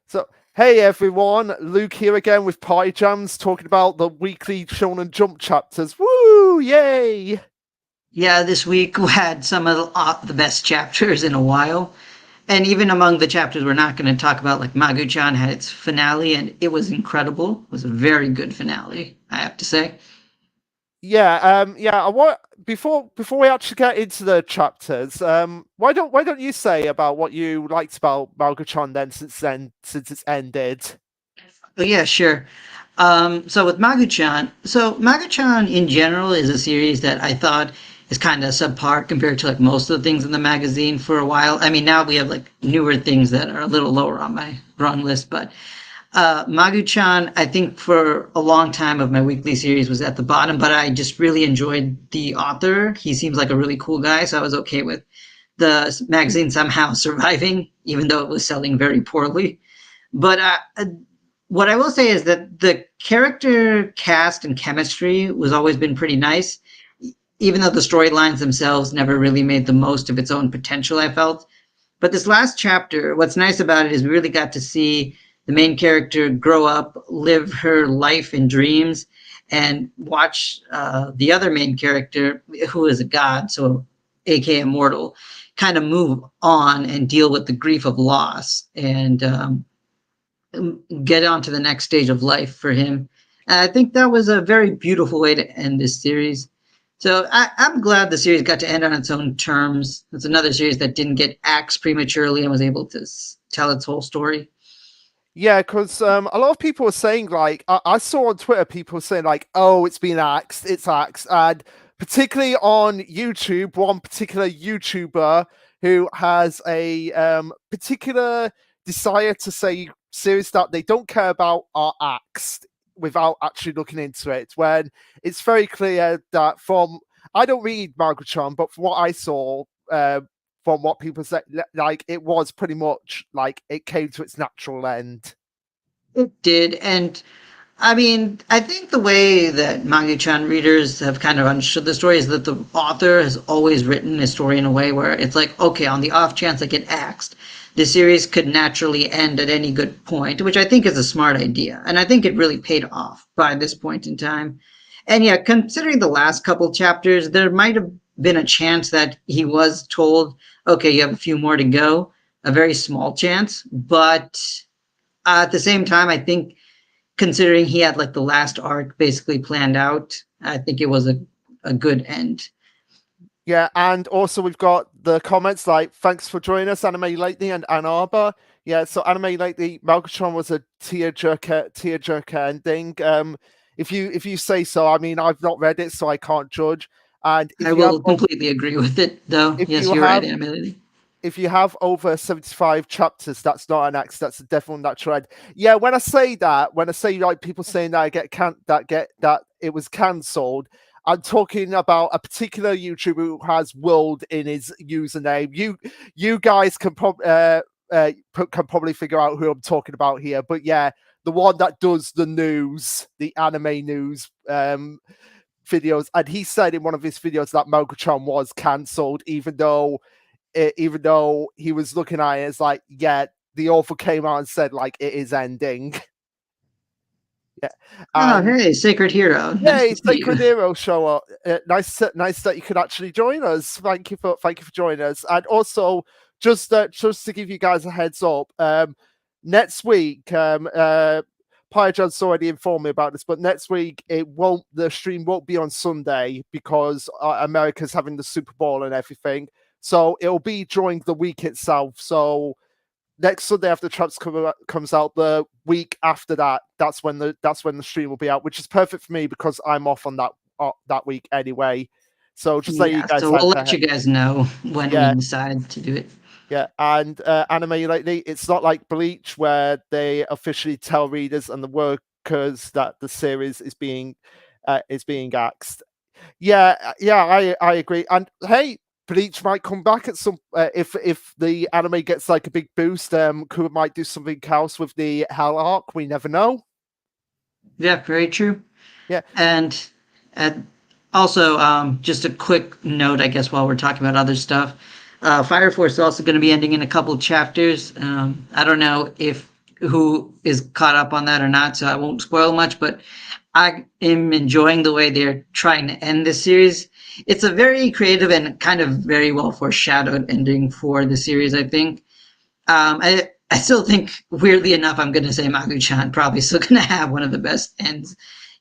So, hey everyone, Luke here again with Pie Jams, talking about the weekly Shonen Jump chapters. Woo! Yay! Yeah, this week we had some of the best chapters in a while. And even among the chapters we're not going to talk about, like Magu-chan had its finale, and it was incredible. It was a very good finale, I have to say. Yeah. I want before we actually get into the chapters, why don't you say about what you liked about Malgachan since it's ended? But yeah, sure. So with Magu-chan, Magu-chan in general is a series that I thought is kind of subpar compared to like most of the things in the magazine for a while. I mean, now we have like newer things that are a little lower on my rung list, but Magu-chan, I think for a long time of my weekly series was at the bottom, but I just really enjoyed the author. He seems like a really cool guy, so I was okay with the magazine somehow surviving, even though it was selling very poorly. But what I will say is that the character cast and chemistry was always been pretty nice, even though the storylines themselves never really made the most of its own potential, I felt. But this last chapter, what's nice about it is we really got to see the main character grow up, live her life in dreams, and watch the other main character, who is a god, so aka immortal, kind of move on and deal with the grief of loss and get on to the next stage of life for him. And I think that was a very beautiful way to end this series. So I'm glad the series got to end on its own terms. It's another series that didn't get axed prematurely and was able to tell its whole story. Yeah, because a lot of people were saying I saw on Twitter people saying like, "Oh, it's axed," and particularly on YouTube, one particular YouTuber who has a particular desire to say series that they don't care about are axed without actually looking into it. When it's very clear that from I don't read Margaret, but from what I saw. From what people said, like it was pretty much like it came to its natural end. It did. And I mean, I think the way that manga-chan readers have kind of understood the story is that the author has always written a story in a way where it's like, okay, on the off chance I get axed, the series could naturally end at any good point, which I think is a smart idea. And I think it really paid off by this point in time. And yeah, considering the last couple chapters, there might have been a chance that he was told, okay, you have a few more to go, a very small chance. But at the same time, I think considering he had like the last arc basically planned out, I think it was a good end. Yeah, and also we've got the comments like, "Thanks for joining us, Anime Lately and Ann Arbor." Yeah, so Anime Lately, Malgatron was a tearjerker ending. If you say so, I mean I've not read it, so I can't judge. And I will completely agree with it, though. if Yes, you you're right, have Emily. if you have over 75 chapters, that's not an X, that's a definite natural end. Yeah, when I say like people saying that that it was cancelled, I'm talking about a particular YouTuber who has world in his username. You guys can probably figure out who I'm talking about here, but yeah, the one that does the news, the anime news videos, and he said in one of his videos that Mogachan was cancelled, even though he was looking at it as like, yeah, the author came out and said like it is ending. Yeah, Oh, and hey, Sacred Hero. Nice yay, to see you. Sacred Hero show up. Nice that you could actually join us. Thank you for joining us, and also just to give you guys a heads up, next week, Pyrojan's already informed me about this, but next week the stream won't be on Sunday because America's having the Super Bowl and everything. So it'll be during the week itself. So next Sunday after Traps comes out, the week after that, that's when the stream will be out, which is perfect for me because I'm off on that week anyway. So just let you Yeah, guys so have we'll let that. you guys know when we Yeah, decide to do it. yeah, and anime lately, it's not like Bleach where they officially tell readers and the workers that the series is being axed. Yeah, I agree. And hey, Bleach might come back at some if the anime gets like a big boost. Kuba might do something else with the Hell arc. We never know. Yeah, very true. Yeah, And uh, also, just a quick note, I guess, while we're talking about other stuff, Fire Force is also going to be ending in a couple chapters. I don't know if who is caught up on that or not, so I won't spoil much. But I am enjoying the way they're trying to end this series. It's a very creative and kind of very well foreshadowed ending for the series, I think. I still think, weirdly enough, I'm going to say Magu-chan probably still going to have one of the best ends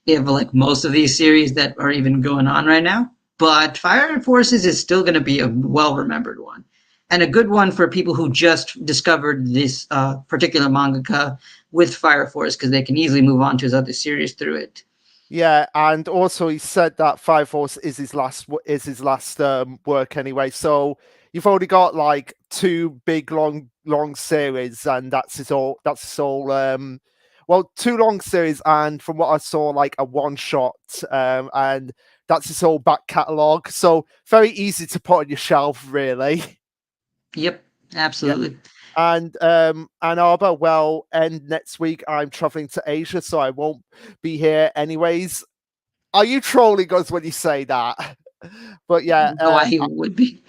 of like most of these series that are even going on right now. But Fire and Forces is still going to be a well remembered one and a good one for people who just discovered this particular mangaka with Fire Force because they can easily move on to his other series through it. Yeah, and also he said that Fire Force is his last work anyway. So you've only got like two big long series, and that's his all. That's his all. Well, two long series, and from what I saw, like a one shot, and that's his whole back catalogue. So very easy to put on your shelf, really. Yep, Yeah. absolutely. And Ann Arbor, well, end next week. I'm traveling to Asia, so I won't be here anyways. Are you trolling us when you say that? But I yeah, don't know why he would be.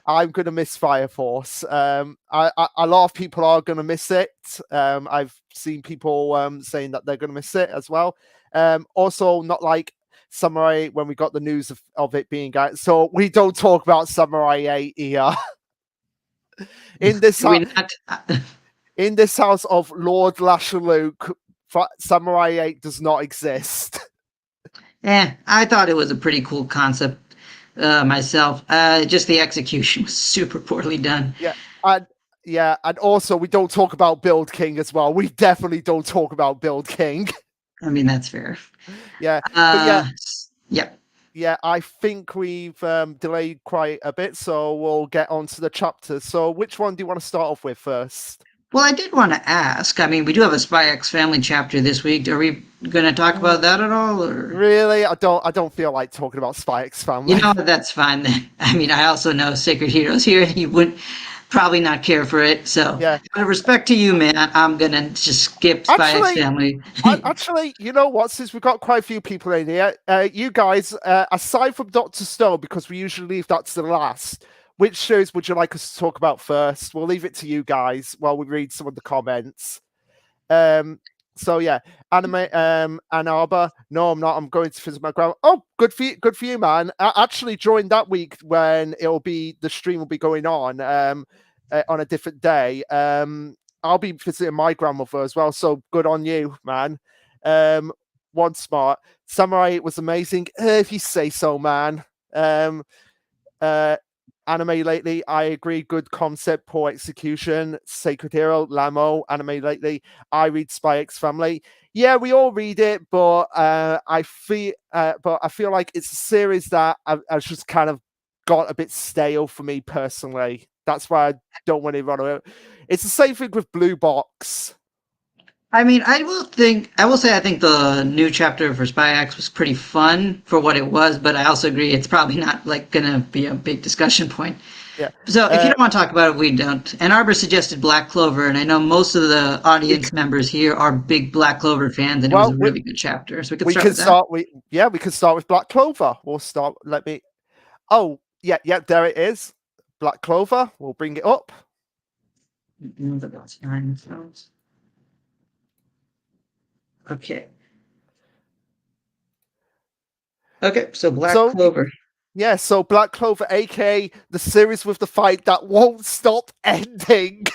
I'm gonna miss Fire Force. A lot of people are gonna miss it. I've seen people saying that they're gonna miss it as well. Also, not like Samurai when we got the news of it being out. So we don't talk about Samurai 8 here. in this Do we not? in this house of Lord Lashaluk, Samurai 8 does not exist. I thought it was a pretty cool concept myself. Just the execution was super poorly done. Yeah, and yeah, and also we don't talk about Build King as well. We definitely don't talk about Build King. I mean, that's fair. Yeah, but Uh, yeah. yeah, I think we've delayed quite a bit, so we'll get on to the chapters. So, which one do you want to start off with first? Well, I did want to ask. I mean, we do have a Spy X Family chapter this week. Are we going to talk about that at all, or? Really, I don't feel like talking about Spy X You Family. know, that's fine then. I mean, I also know Sacred Heroes here, and you would probably not care for it. So, Yeah, out of respect to you, man, I'm gonna just skip Spy X actually, Family. actually, you know what? Since we've got quite a few people in here, you guys, aside from Doctor Stone, because we usually leave that to the last, which shows would you like us to talk about first? We'll leave it to you guys while we read some of the comments. Um, so yeah, anime, Ann Arbor. No, I'm not. I'm going to visit my grandma. Oh, good for you, man. Actually, during that week when the stream will be going on a different day. I'll be visiting my grandmother as well. So good on you, man. Um, One smart Samurai was amazing. If you say so, man. Uh, Anime lately, I agree. Good concept, poor execution. Sacred Hero, Lamo. Anime lately, I read Spy X Family. Yeah, we all read it, but I feel like it's a series that I've just kind of got a bit stale for me personally. That's why I don't want to run away. It's the same thing with Blue Box. I mean, I will say, I think the new chapter for Spy X was pretty fun for what it was, but I also agree it's probably not like gonna be a big discussion point. Yeah. So if you don't want to talk about it, we don't. Ann Arbor suggested Black Clover, and I know most of the We, audience members here are big Black Clover fans, and it was well, a really good chapter. So we could we start can with that. start. We can start with Black Clover. We'll start. Let me. Oh, yeah, there it is. Black Clover. We'll bring it up. Okay. Okay, so Black So Clover. yeah, so Black Clover, aka the series with the fight that won't stop ending.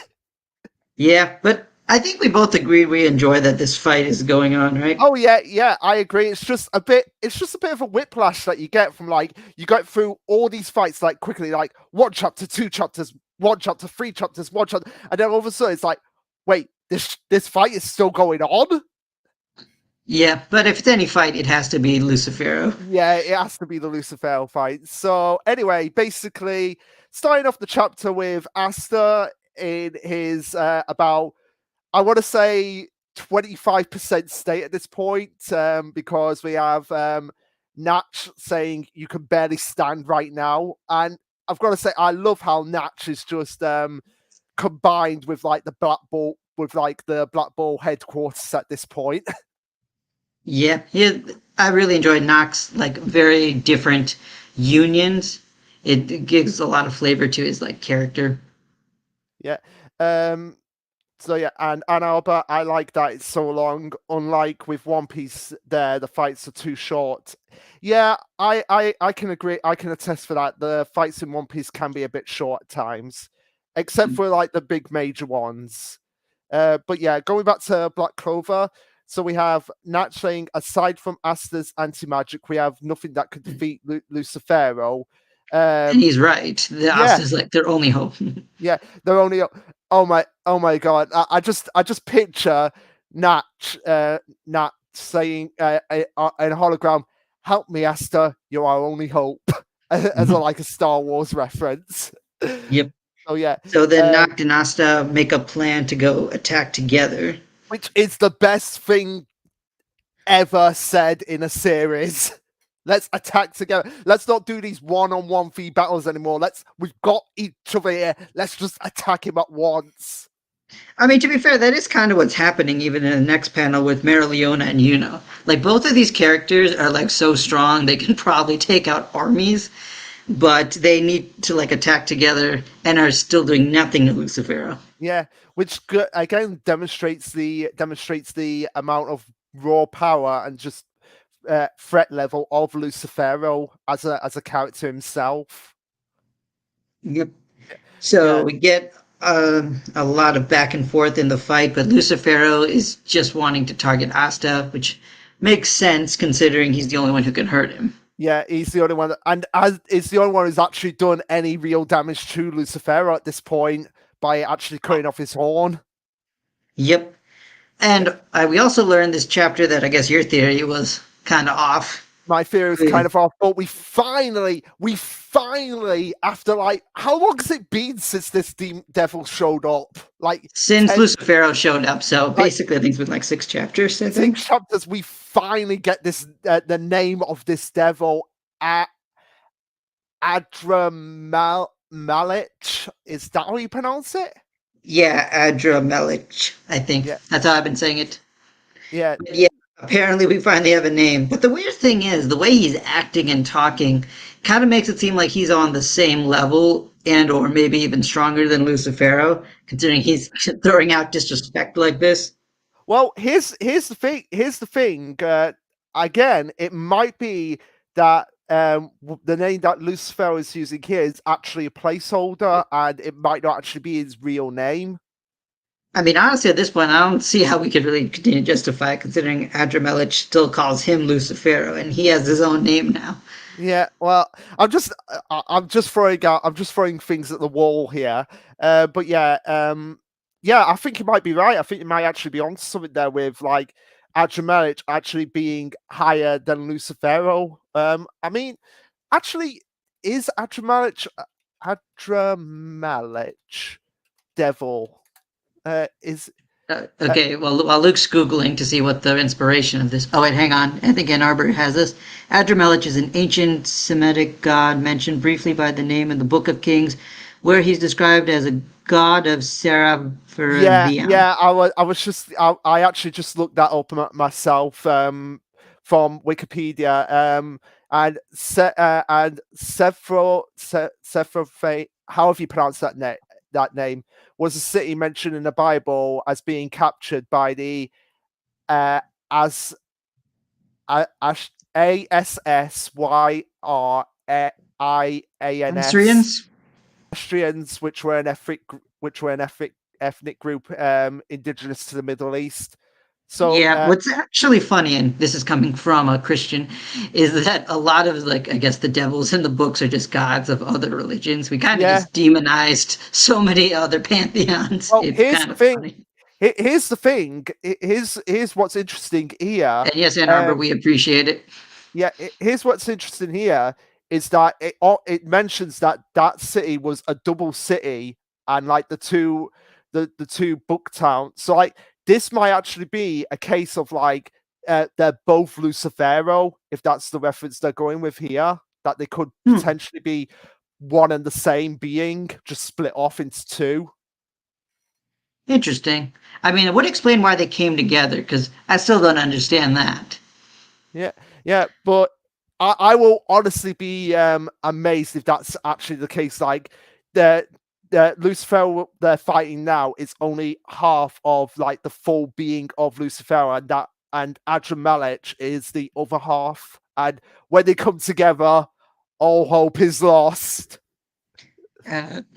Yeah, but I think we both agree we enjoy that this fight is going on, right? Oh yeah, I agree. It's just a bit of a whiplash that you get from like you go through all these fights like quickly, like one chapter, two chapters, one chapter, three chapters, one chapter, and then all of a sudden it's like, wait, this fight is still going on. Yeah, but if it's any fight, it has to be Lucifero. Yeah, it has to be the Lucifer fight. So anyway, basically, starting off the chapter with Asta in his about I want to say 25% state at this point, because we have Natch saying you can barely stand right now, and I've got to say I love how Natch is just combined with like the Black Ball headquarters at this point. Yeah, yeah, I really enjoyed Knox like very different unions. It gives a lot of flavor to his like character. Yeah. Um So yeah, and Ann Arbor, I like that it's so long. Unlike with One Piece, there the fights are too short. Yeah, I can agree. I can attest for that. The fights in One Piece can be a bit short at times, except for like the big major ones. But yeah, going back to Black Clover, so we have naturally, aside from Asta's anti magic, we have nothing that could defeat Lucifero. And Um, he's right. The yeah, Asta is like their only hope. yeah, they're only. Oh my god! I just picture Nat, Nat saying in a hologram, "Help me, Asta, you're our only hope," as a, like a Star Wars reference. Yep. So yeah, So then uh, Noct and Asta make a plan to go attack together. which is the best thing ever said in a series. Let's attack together. Let's not do these one-on-one free battles anymore. We've got each other here. Let's just attack him at once. I mean, to be fair, that is kind of what's happening even in the next panel with Marileona and Yuno. Like, both of these characters are, like, so strong, they can probably take out armies, but they need to, like, attack together and are still doing nothing to Lucifero. Yeah, which again demonstrates the amount of raw power and just threat level of Lucifero as a character himself. Yep. Yeah, So we get a lot of back and forth in the fight, but Lucifero is just wanting to target Asta, which makes sense considering he's the only one who can hurt him. yeah, he's the only one, and as is the only one who's actually done any real damage to Lucifero at this point by actually cutting off his horn. Yep. Yeah, And we also learned this chapter that I guess your theory was kind of off. my theory is kind With- of off, but we finally, after like, how long has it been since this devil showed up? Like Since 10, Lucifero showed up, so like basically I think it's been like 6 chapters, I think. 6 chapters. We finally get this, the name of this devil, Adramalich. Is that how you pronounce it? Yeah, Adramelich, I think. Yeah, That's how I've been saying it. yeah. But yeah, apparently we finally have a name. But the weird thing is, the way he's acting and talking kind of makes it seem like he's on the same level and or maybe even stronger than Lucifero, considering he's throwing out disrespect like this. Well, here's the thing. Here's the thing. Again, it might be that the name that Lucifer is using here is actually a placeholder, and it might not actually be his real name. I mean, honestly, at this point, I don't see how we could really continue to justify it, considering Adramelich still calls him Lucifero, and he has his own name now. Yeah, well, I'm just throwing things at the wall here. But yeah, yeah, I think you might be right. I think you might actually be onto something there with like Adramelech actually being higher than Lucifero. I mean, actually, is Adramelech devil? Is Okay, well, while Luke's Googling to see what the inspiration of this. Oh, wait, hang on. I think Ann Arbor has this. Adramelech is an ancient Semitic god mentioned briefly by the name in the Book of Kings, where he's described as a god of Seraphim. yeah. I actually just looked that up myself from Wikipedia. And Sephro, however you pronounce that name, was a city mentioned in the Bible as being captured by the as ASSYRIANS Assyrians? Austrians, which were an ethnic group indigenous to the Middle East. So Yeah, what's actually funny, and this is coming from a Christian, is that a lot of, like, I guess the devils in the books are just gods of other religions. We kind of yeah. just demonized so many other pantheons. Well, It's here's kind the of thing. funny. Here's the thing. Here's what's interesting here. And yes, Ann Arbor, we appreciate it. Yeah, here's what's interesting here is that it mentions that that city was a double city, and like the two book towns. So like this might actually be a case of like they're both Lucifero, if that's the reference they're going with here. That they could potentially be one and the same being, just split off into two. Interesting. I mean, it would explain why they came together, because I still don't understand that. Yeah, yeah, but I will honestly be amazed if that's actually the case. Like Lucifer they're fighting now is only half of like the full being of Lucifer, and Adramelech is the other half. And when they come together, all hope is lost.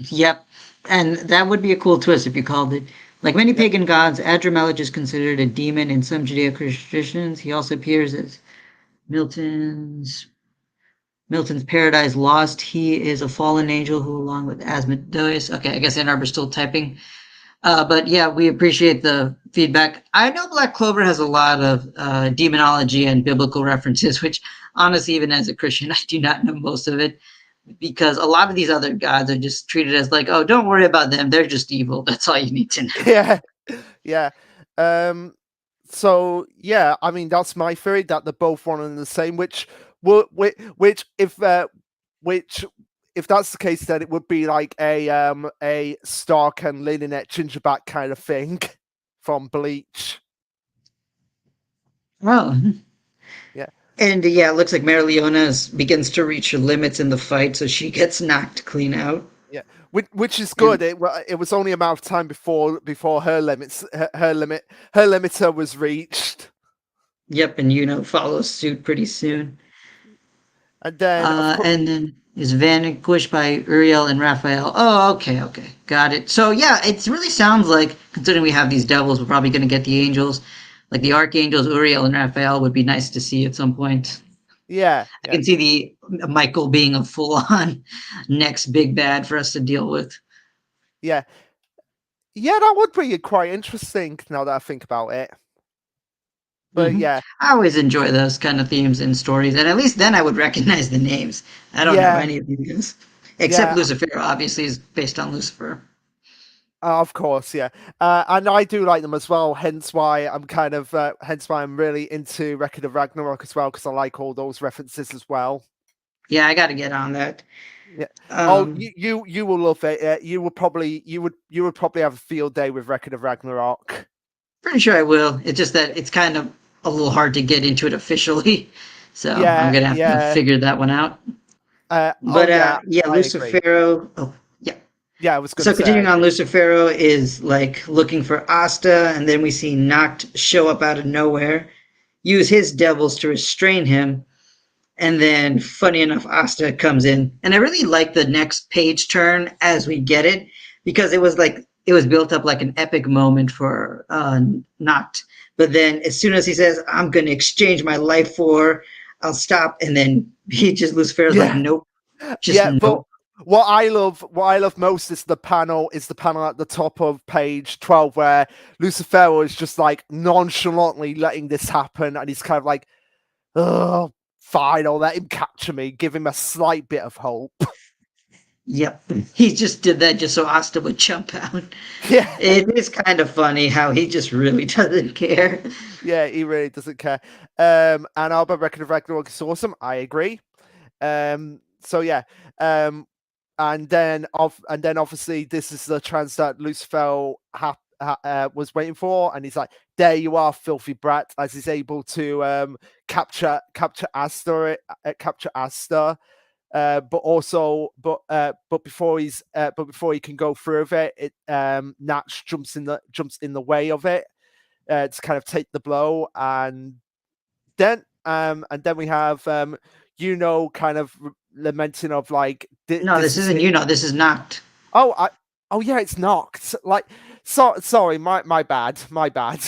Yep. And that would be a cool twist if you called it. Like many Yeah, pagan gods, Adramelech is considered a demon in some Judeo-Christian traditions. He also appears as Milton's Milton's Paradise Lost. He is a fallen angel who, along with Asmodeus, okay, I guess Ann Arbor's still typing. But yeah, we appreciate the feedback. I know Black Clover has a lot of demonology and biblical references, which honestly, even as a Christian, I do not know most of it because a lot of these other gods are just treated as like, oh, don't worry about them. They're just evil. That's all you need to know. yeah, yeah. Um, so yeah, I mean that's my theory that they're both one and the same. Which which if that's the case, then it would be like a Stark and Lynette Gingerback kind of thing from Bleach. Oh. Yeah, And yeah, it looks like begins to reach her limits in the fight, so she gets knocked clean out. yeah. Which is good. And It was only a matter of time before her limits her limiter was reached, yep, and follows suit pretty soon. and then of course And then is vanquished by Uriel and Raphael. Oh, okay, okay, got it. So yeah, it really sounds like, considering we have these devils, we're probably going to get the angels, like the archangels Uriel and Raphael would be nice to see at some point. yeah, I yeah, can see the Michael being a full-on next big bad for us to deal with. yeah. Yeah, that would be quite interesting now that I think about it. But yeah, I always enjoy those kind of themes in stories, and at least then I would recognize the names. I don't know yeah, any of these guys, except yeah. Lucifer. Obviously, is based on Lucifer. Of course, yeah, and I do like them as well. Hence why I'm really into Record of Ragnarok as well because I like all those references as well. Yeah, I got to get on that. Yeah. Oh, Um, you will love it. You would probably have a field day with Record of Ragnarok. Pretty sure I will. It's just that it's kind of a little hard to get into it officially, so I'm Yeah, gonna have to yeah. figure that one out. Oh But yeah, yeah, I agree. Lucifero. Oh, yeah. Yeah, I was gonna So continuing say. on, Lucifero is like looking for Asta, and then we see Noct show up out of nowhere, use his devils to restrain him, and then funny enough, Asta comes in. And I really like the next page turn as we get it, because it was built up like an epic moment for Noct. But then as soon as he says, I'm gonna exchange my life for, I'll stop, and then he just Lucifer's like, Yeah, nope, just yeah. But nope. what I love most is the panel at the top of page 12 where Lucifer is just like nonchalantly letting this happen, and he's kind of like, oh, fine, I'll let him capture me, give him a slight bit of hope. Yep. He just did that just so Asta would jump out. Yeah, It is kind of funny how he just really doesn't care. yeah, he really doesn't care. And Alba Record of Ragnarok is awesome. I agree. So yeah. And then obviously this is the chance that Lucifer was waiting for, and he's like, "There you are, filthy brat!" As he's able to capture Asta. But before he can go through with it, Natch jumps in the way of it to kind of take the blow, and then we have kind of lamenting of like No, this this is isn't it. this is not. Oh, yeah, it's knocked. Like, sorry, my bad, my bad.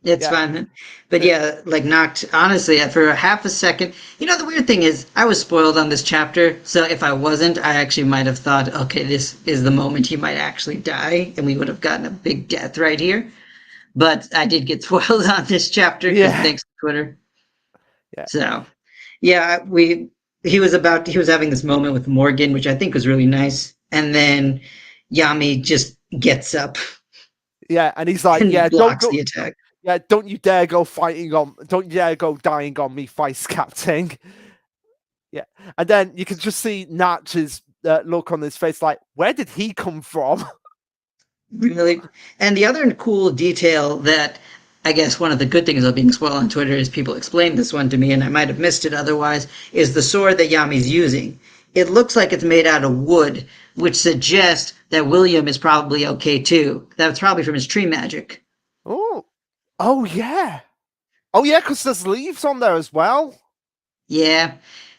It's Yeah, fine. But uh, yeah, like knocked, honestly, for a half a second. The weird thing is, I was spoiled on this chapter, so if I wasn't, I actually might have thought, okay, this is the moment he might actually die, and we would have gotten a big death right here. But I did get spoiled on this chapter because yeah, thanks to Twitter. yeah, So yeah, he was having this moment with Morgan, which I think was really nice. And then Yami just gets up yeah. And he's like, and yeah, don't blocks go. the attack. Yeah, don't you dare go fighting on me, vice captain. Yeah, and then you can just see Natch's look on his face, like, where did he come from? Really. And the other cool detail that I guess one of the good things of being spoiled on Twitter is people explained this one to me, and I might have missed it otherwise, is the sword that Yami's using. it looks like it's made out of wood, which suggests that William is probably okay too. That's probably from his tree magic. Oh, oh yeah, oh yeah, because there's leaves on there as well. Yeah,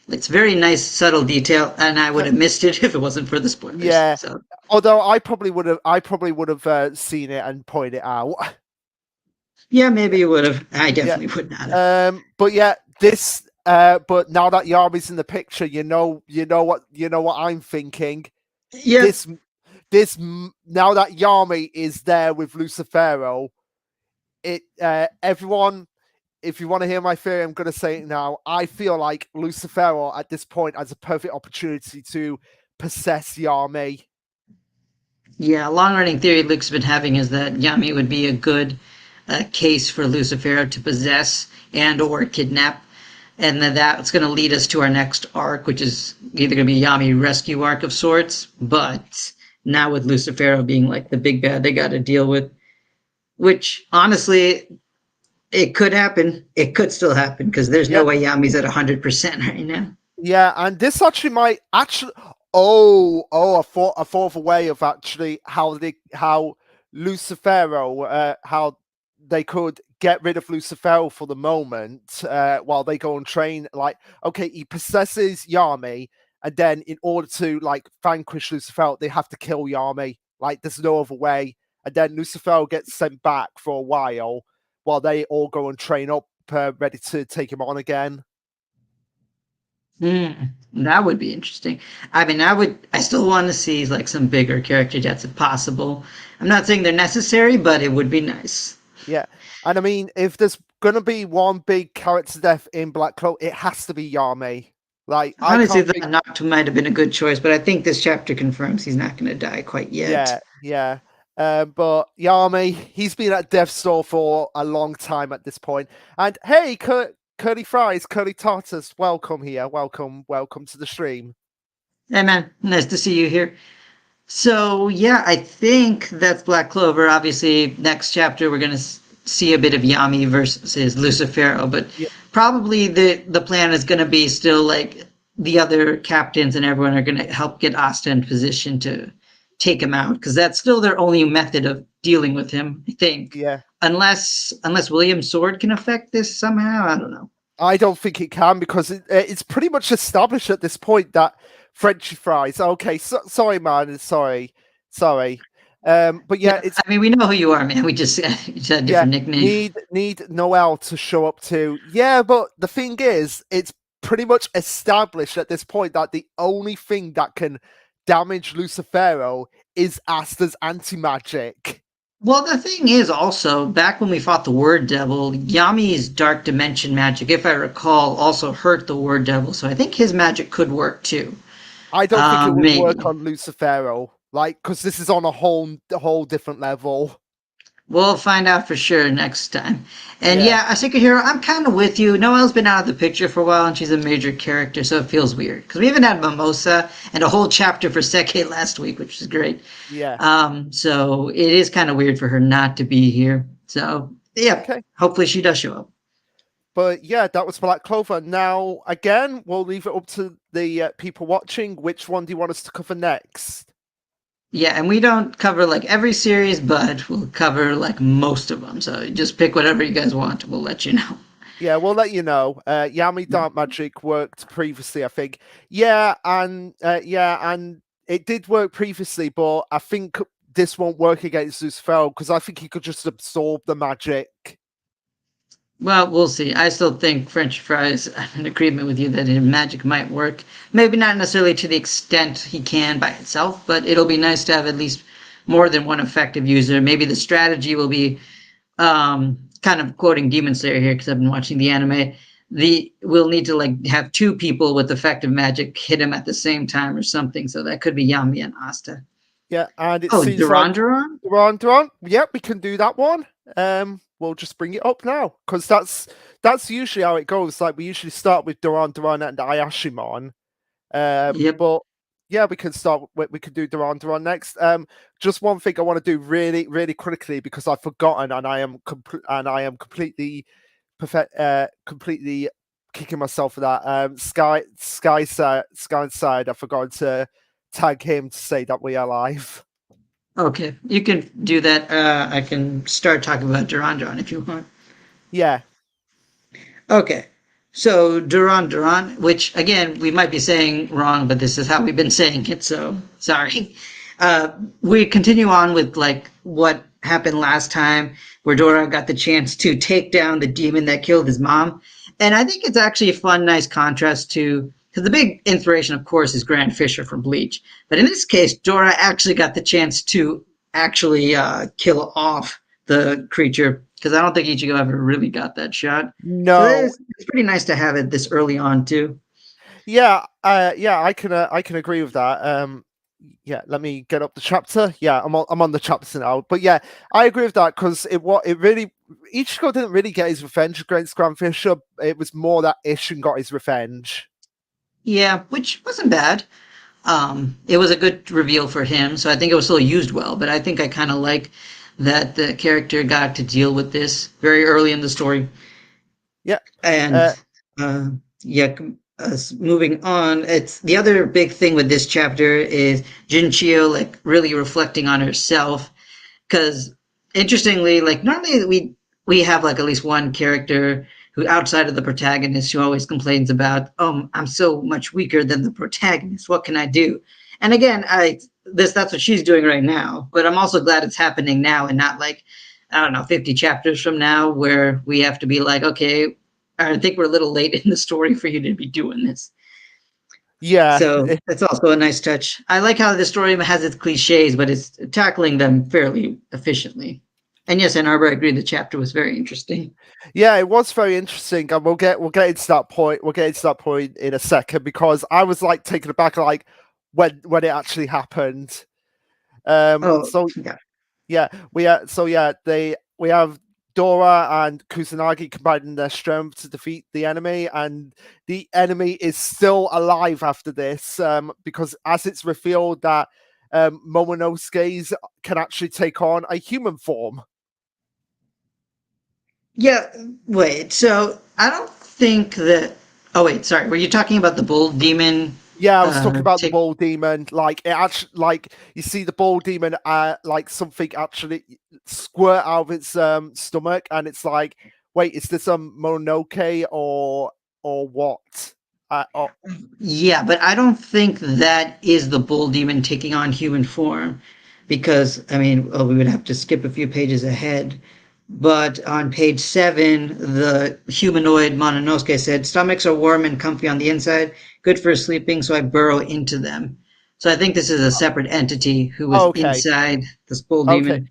it's very nice, subtle detail, and I would Uh, have missed it if it wasn't for the spoilers. yeah, So although I probably would have seen it and pointed it out. yeah, maybe you would have. I Yeah. definitely would not have. But yeah, this. But now that Yami's in the picture, you know what I'm thinking. Yep. This, now that Yami is there with Lucifero, everyone. If you want to hear my theory, I'm going to say it now. I feel like Lucifero at this point has a perfect opportunity to possess Yami. Yeah, long running theory Luke's been having is that Yami would be a good case for Lucifero to possess and or kidnap, and then that's going to lead us to our next arc, which is either going to be a Yami rescue arc of sorts, but now with Lucifero being like the big bad they got to deal with, which honestly it could happen. It could still happen because there's no Yeah, way Yami's at 100% right now. yeah, and this actually might actually. I thought of a way of actually how Lucifero, how they could get rid of Lucifero for the moment, while they go and train. Like, okay, he possesses Yami, and then in order to like vanquish Lucifero, they have to kill Yami. Like, there's no other way. And then Lucifero gets sent back for a while they all go and train up, ready to take him on again. That would be interesting. I mean, I still want to see like some bigger character deaths if possible. I'm not saying they're necessary, but it would be nice. Yeah, and I mean, if there's gonna be one big character death in Black Clover, it has to be Yami. Like, I Honestly, can't that think. Noctu might have been a good choice, but I think this chapter confirms he's not going to die quite yet. Yeah, yeah. But Yami, he's been at death's door for a long time at this point. And hey, Curly Fries, Curly Tartus, welcome here, welcome to the stream. Hey man, nice to see you here. So yeah, I think that's Black Clover. Obviously, next chapter we're gonna see a bit of Yami versus Lucifero, but Yeah, probably the plan is gonna be still like the other captains and everyone are gonna help get Asta in position to take him out because that's still their only method of dealing with him. I think, yeah. unless William's sword can affect this somehow. I don't know. I don't think it can because it's pretty much established at this point that Frenchy fries. Okay, sorry, man. Sorry. But yeah, Yeah, it's I mean we know who you are, man. We just, just had a yeah. different nickname. Need Noel to show up to. Yeah, but the thing is, it's pretty much established at this point that the only thing that can damage Lucifero is Asta's anti magic. Well, the thing is also, back when we fought the Word Devil, Yami's Dark Dimension magic, if I recall, also hurt the Word Devil, so I think his magic could work too. I don't think it would work Maybe. on Lucifero, like, because this is on a whole different level. We'll find out for sure next time. And Yeah. yeah, a superhero, I'm kind of with you. Noelle's been out of the picture for a while, and she's a major character, so it feels weird. Because we even had Mimosa and a whole chapter for Seke last week, which is great. Yeah. So it is kind of weird for her not to be here. So, yeah, Okay. hopefully she does show up. But yeah, that was Black Clover. Now, again, we'll leave it up to the people watching. Which one do you want us to cover next? Yeah, and we don't cover like every series, but we'll cover like most of them. So just pick whatever you guys want. We'll let you know. Yeah, we'll let you know. Yami Dark Magic worked previously, I think. And it did work previously, but I think this won't work against Lucifero because I think he could just absorb the magic. Well, we'll see. I still think French fries. I'm in agreement with you that his magic might work. Maybe not necessarily to the extent he can by itself, but it'll be nice to have at least more than one effective user. Maybe the strategy will be kind of quoting Demon Slayer here because I've been watching the anime. We'll need to like have two people with effective magic hit him at the same time or something. So that could be Yami and Asta. Yeah, and it Oh, seems like Duran? Duran. Yep, we can do that one. We'll just bring it up now because that's usually how it goes. Like, we usually start with Duran and Ayashimon. Yep. But yeah, we can start. We can do Duran next. Just one thing I want to do really, really quickly because I've forgotten and I am completely perfect, completely kicking myself for that. Skyside, I forgot to tag him to say that we are live. Okay, you can do that. I can start talking about Duran Duran if you want. Yeah, Okay. So Duran Duran, which again we might be saying wrong, but this is how we've been saying it, so sorry. We continue on with like what happened last time, where Dora got the chance to take down the demon that killed his mom. And I think it's actually a fun, nice contrast to because the big inspiration, of course, is Grant Fisher from Bleach. But in this case, Dora actually got the chance to actually kill off the creature because I don't think Ichigo ever really got that shot. So no, it's pretty nice to have it this early on too. yeah, I can agree with that. Yeah, let me get up the chapter. Yeah, I'm on the chapter now. But yeah, I agree with that because it really Ichigo didn't really get his revenge against Grand Fisher. It was more that Ishin got his revenge. Yeah, which wasn't bad. It was a good reveal for him, so I think it was still used well. But I think I kind of like that the character got to deal with this very early in the story. Yeah. And Uh, uh, yeah, moving on, it's the other big thing with this chapter is Jinchio like really reflecting on herself because interestingly, like normally we have like at least one character who outside of the protagonist who always complains about, oh, I'm so much weaker than the protagonist. What can I do? And again, I this that's what she's doing right now. But I'm also glad it's happening now and not like I don't know 50 chapters from now where we have to be like, okay, I think we're a little late in the story for you to be doing this. yeah. So that's also a nice touch. I like how the story has its cliches, but it's tackling them fairly efficiently. And yes, Ann Arbor, I agree. The chapter was very interesting. Yeah, it was very interesting, and we'll get into that point. We'll get into that point in a second because I was like taken aback, like when it actually happened. Oh, So yeah. yeah, we have Dora and Kusanagi combining their strength to defeat the enemy, and the enemy is still alive after this. Because as it's revealed that Momonosuke's can actually take on a human form. Yeah, wait. So I don't think that. Oh, wait. Sorry. Were you talking about the bull demon? Yeah, I was talking about the Take. ball demon. Like it actually, like you see the ball demon, like something actually squirt out of its stomach, and it's like, wait, is this a Mononoke or what? Oh, Yeah, but I don't think that is the bull demon taking on human form, because I mean, well, we would have to skip a few pages ahead. But on page 7, the humanoid Mononosuke said, "Stomachs are warm and comfy on the inside, good for sleeping, so I burrow into them." So I think this is a separate entity who was okay, inside this bull okay. demon.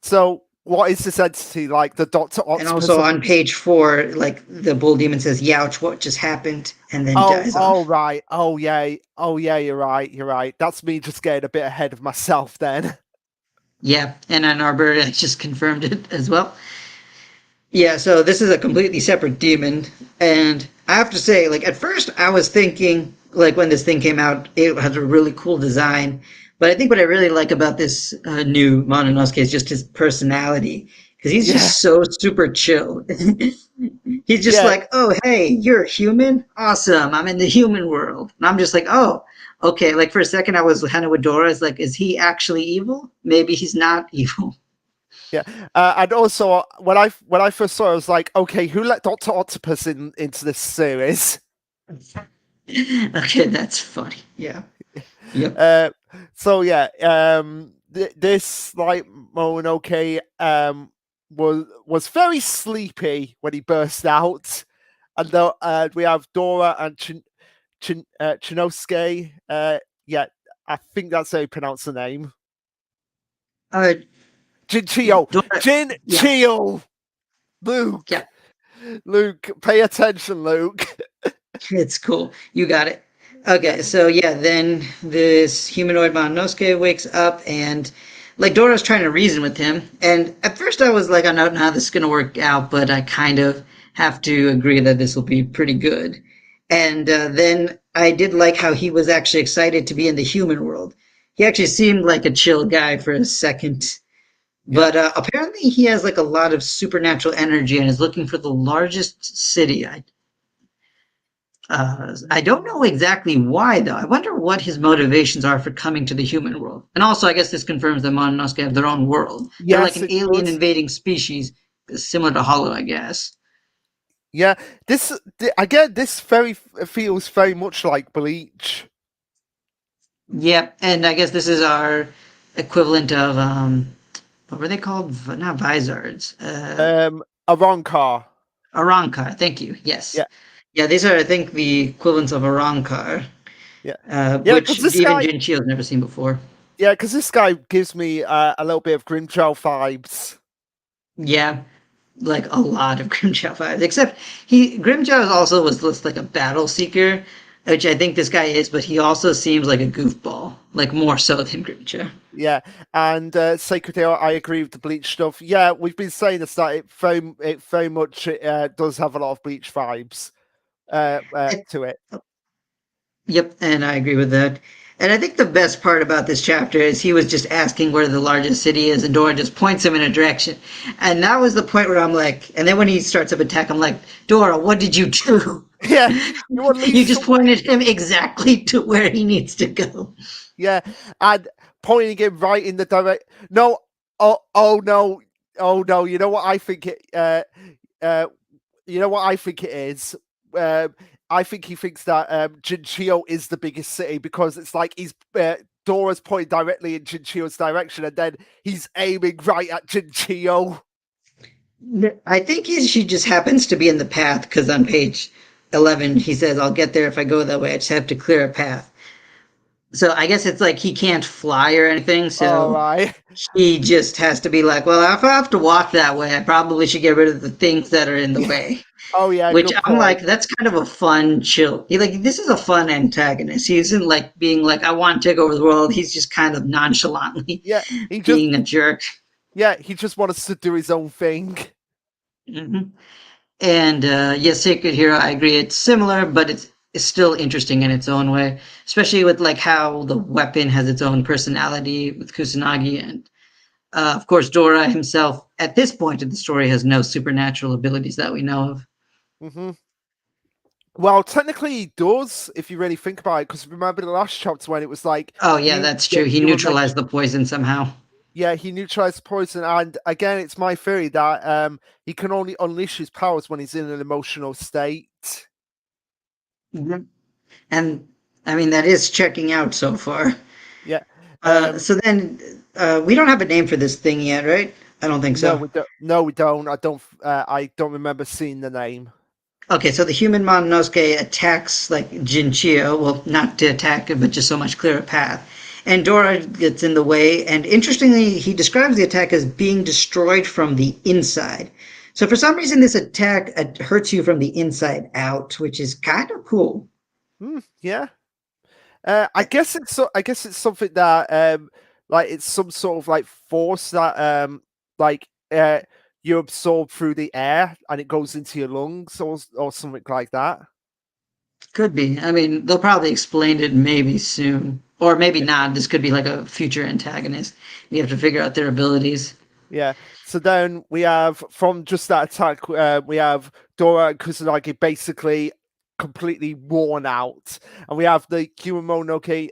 So what is this entity like? The Doctor And Octopus also of on page 4, like the bull demon says, "Youch, what just happened?" and then oh, dies oh off. right, oh yeah, you're right. That's me just getting a bit ahead of myself then. Yeah, and Ann Arbor just confirmed it as well. Yeah, so this is a completely separate demon, and I have to say, like at first I was thinking, like when this thing came out, it has a really cool design. But I think what I really like about this new Mononosuke is just his personality, because he's Yeah, just so super chill. He's just yeah, like, "Oh, hey, you're a human? Awesome! I'm in the human world." And I'm just like, "Oh, okay." Like for a second, I was kind of with Dora. It's like, is he actually evil? Maybe he's not evil. yeah. And also, when I first saw it, I was like, okay, who let Doctor Octopus into this series? Okay, that's funny. Yeah. Yep. Uh, so yeah, this like Mononoke was very sleepy when he burst out, and though we have Dora and Chinosuke. Yeah, I think that's how you pronounce the name. Uh, Jinchio, Dora, yeah, Jinchio, Luke, yeah, Luke, pay attention, Luke. it's cool. You got it. Yeah, Okay, so yeah, then this humanoid Mononosuke wakes up and like Dora's trying to reason with him. And at first I was like, I don't know how this is gonna work out, but I kind of have to agree that this will be pretty good. And then I did like how he was actually excited to be in the human world. He actually seemed like a chill guy for a second. yeah. But apparently he has like a lot of supernatural energy and is looking for the largest city. I don't know exactly why, though. I wonder what his motivations are for coming to the human world. And also, I guess this confirms that Mononosuke have their own world. They're like Yes, an it alien does. invading species, similar to Hollow, I guess. Yeah, again, this very feels very much like Bleach. Yep, and I guess this is our equivalent of what were they called? Not Vizards. A wrong car. Arankar. Thank you. Yes. Yeah, Yeah, these are I think the equivalents of Arankar, yeah, yeah. which Because this even guy, Jinchio's never seen before. yeah, because this guy gives me a little bit of Grimjow vibes. Yeah, like a lot of Grimjow vibes. Except Grimjow also was just like a battle seeker, which I think this guy is, but he also seems like a goofball, like more so than Grimjow. Yeah, and Sacred Hero, I agree with the Bleach stuff. Yeah, we've been saying this that it very much does have a lot of Bleach vibes to it. Yep, and I agree with that. And I think the best part about this chapter is he was just asking where the largest city is, and Dora just points him in a direction. And that was the point where I'm like, and then when he starts up attack, I'm like, Dora, what did you do? Yeah, you You unleashed just some. pointed him exactly to where he needs to go. Yeah, and pointing him right in the direct. No, oh no, oh no. You know what I think it. Uh, you know what I think it is. Um, I think he thinks that Jinchio is the biggest city because it's like he's Dora's pointing directly in Jinchio's direction, and then he's aiming right at Jinchio. I think she just happens to be in the path because on page 11 he says, I'll get there if I go that way. I just have to clear a path. So I guess it's like he can't fly or anything. All So right. he just has to be like, well, if I have to walk that way, I probably should get rid of the things that are in the Yeah. way. Oh yeah. Which Good I'm point. like, that's kind of a fun chill. He like this is a fun antagonist. He isn't like being like, I want to take over the world. He's just kind of nonchalantly Yeah. He just. being a jerk. Yeah. He just wants to do his own thing. Hmm. And yes, Sacred Hero, I agree. It's similar, but it's still interesting in its own way, especially with like how the weapon has its own personality with Kusanagi, and of course Dora himself. At this point in the story, has no supernatural abilities that we know of. Hmm. Well, technically he does, if you really think about it. Because remember the last chapter when it was like Oh yeah, that's true. He you were neutralized mentioned. the poison somehow. Yeah, he neutralized poison, and again, it's my theory that he can only unleash his powers when he's in an emotional state. Mhm. And I mean that is checking out so far. Yeah. So then we don't have a name for this thing yet, right? I don't think No, so. we don't. No, we don't. I don't. I don't remember seeing the name. Okay, so the human Mononosuke attacks like Jinchio, well, not to attack it, but just so much clearer path. And Dora gets in the way, and interestingly, he describes the attack as being destroyed from the inside. So for some reason, this attack hurts you from the inside out, which is kind of cool. Yeah. I guess it's. I guess it's something that like it's some sort of like force that like you absorb through the air and it goes into your lungs or something like that. Could be. I mean, they'll probably explain it maybe soon, or maybe not. This could be like a future antagonist. You have to figure out their abilities. Yeah. So then we have from just that attack, we have Dora and Kusanagi basically completely worn out, and we have the Kiwamonoke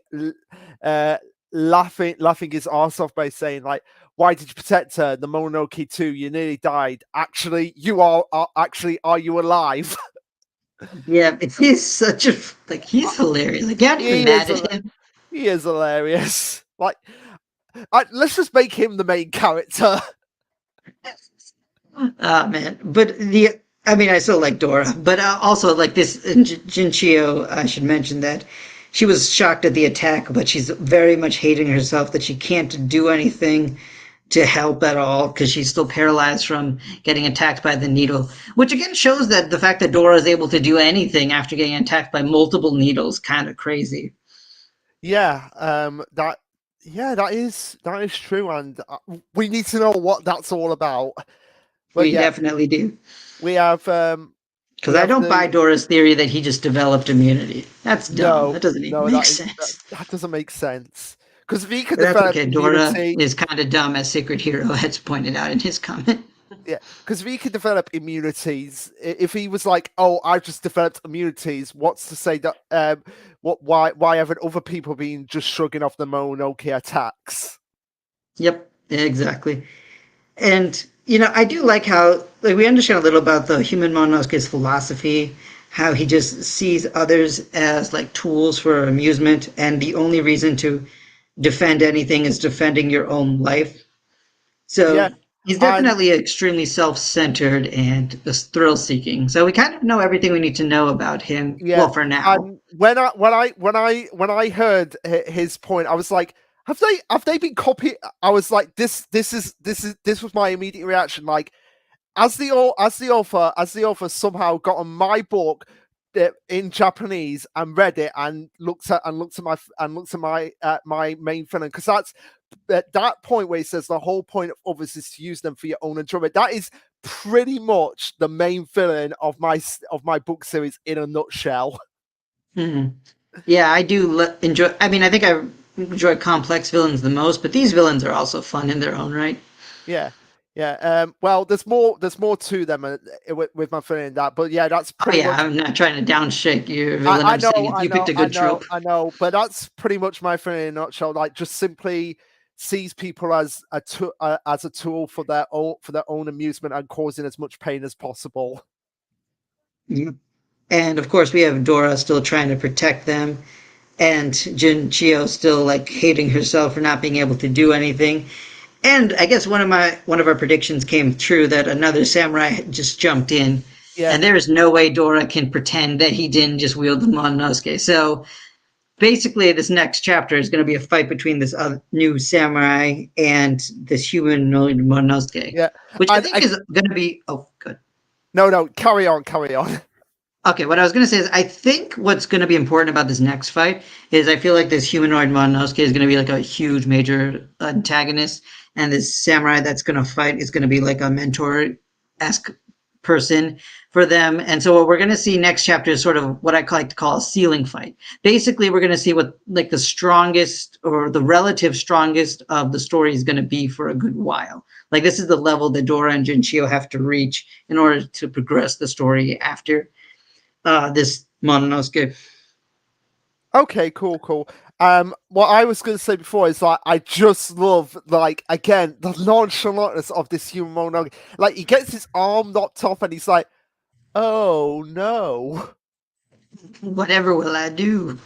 uh, laughing his arse off by saying like, "Why did you protect her? The Mononoke too. You nearly died. Actually, you are actually are you alive?" Yeah, he's such a like he's hilarious. Like, you aren't even he mad is at him. he is hilarious. Like, let's just make him the main character. Oh man, but the I mean, I still like Dora, but also like this Jinchio. I should mention that she was shocked at the attack, but she's very much hating herself that she can't do anything to help at all because she's still paralyzed from getting attacked by the needle. Which again shows that the fact that Dora is able to do anything after getting attacked by multiple needles kind of crazy. Yeah, that that is true, and we need to know what that's all about. But We yeah, definitely do. we have Because I don't buy the Dora's theory that he just developed immunity. That's dumb. no, That doesn't even no, make that, sense. that doesn't make sense because if he could But that's develop okay. Dora immunity, is kind of dumb, as Sacred Hero has pointed out in his comment. Yeah, because if he could develop immunities, if he was like, "Oh, I've just developed immunities," what's to say that why haven't other people been just shrugging off the Mononoke attacks? Yep, exactly. And I do like how like we understand a little about the human Mononoke's philosophy, how he just sees others as like tools for amusement, and the only reason to defend anything is defending your own life. So Yeah, he's and definitely extremely self-centered and just thrill-seeking. So we kind of know everything we need to know about him. yeah, Well, for now. and when I heard his point, I was like, have they been copied? I was like, this was my immediate reaction. Like, as the author somehow got on my book in Japanese and read it and looked at my main villain, because that's at that point where he says the whole point of others is to use them for your own enjoyment. That is pretty much the main villain of my book series in a nutshell. Hmm. Yeah, I do enjoy. I mean, I think I enjoy complex villains the most, but these villains are also fun in their own right. Yeah, yeah. Well, there's more to them with my feeling in that, but yeah, that's Oh pretty yeah, much. I'm not trying to downshake your villain. I'm saying you picked a good trope. I know, but that's pretty much my feeling in a nutshell. Like, just simply sees people as a tool for their own amusement and causing as much pain as possible. Yep. And of course, we have Dora still trying to protect them, and Jin Chio still like hating herself for not being able to do anything. And I guess one of our predictions came true that another samurai just jumped in, Yeah, and there is no way Dora can pretend that he didn't just wield the Mononosuke. So basically, this next chapter is going to be a fight between this new samurai and this humanoid Mononosuke, yeah, which I and think is going to be oh good. no, carry on. Okay, what I was going to say is I think what's going to be important about this next fight is I feel like this humanoid Mononosuke is going to be like a huge major antagonist, and this samurai that's going to fight is going to be like a mentor-esque person for them. And so what we're going to see next chapter is sort of what I like to call a ceiling fight. Basically, we're going to see what like the strongest or the relative strongest of the story is going to be for a good while. Like this is the level that Dora and Jinchio have to reach in order to progress the story after this Mononosuke. Okay, cool. What I was going to say before is like I just love like again the nonchalantness of this human monologue. Like he gets his arm knocked off and he's like, "Oh no." Whatever will I do?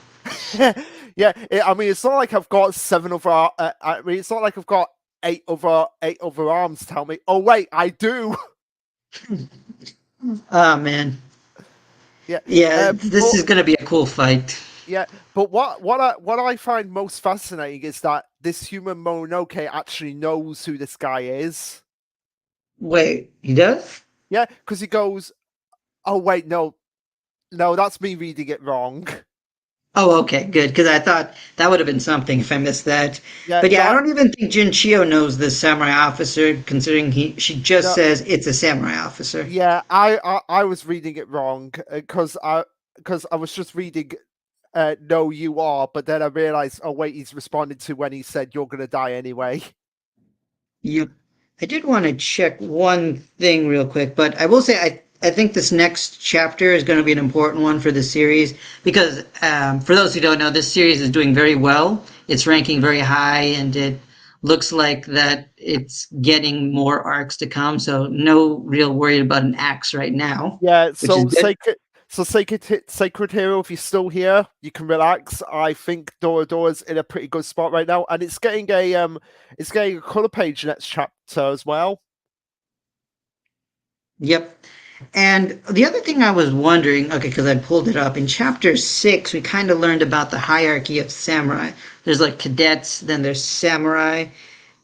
Yeah, I mean it's not like I've got seven other. I mean it's not like I've got eight other arms. Tell me. Oh wait, I do. Oh man, Yeah. yeah, this But is gonna be a cool fight. yeah, but what I find most fascinating is that this human Mononoke actually knows who this guy is. Wait, he does? Yeah, because he goes, "Oh wait, no, that's me reading it wrong." Oh, okay, good. Because I thought that would have been something if I missed that. Yeah, But no, yeah, I don't even think Jinchio knows this samurai officer, considering she just no, says it's a samurai officer. yeah, I was reading it wrong because I was just reading, "No, you are," but then I realized, oh wait, he's responding to when he said, "You're gonna die anyway." Yep. I did want to check one thing real quick, but I will say I think this next chapter is going to be an important one for the series because for those who don't know, this series is doing very well. It's ranking very high, and it looks like that it's getting more arcs to come. So no real worry about an axe right now, Yeah, which is good. Sacred Hero, if you're still here, you can relax. I think Dora's in a pretty good spot right now, and it's getting a color page next chapter as well. Yep. And the other thing I was wondering, okay, because I pulled it up in chapter 6, we kind of learned about the hierarchy of samurai. There's like cadets, then there's samurai,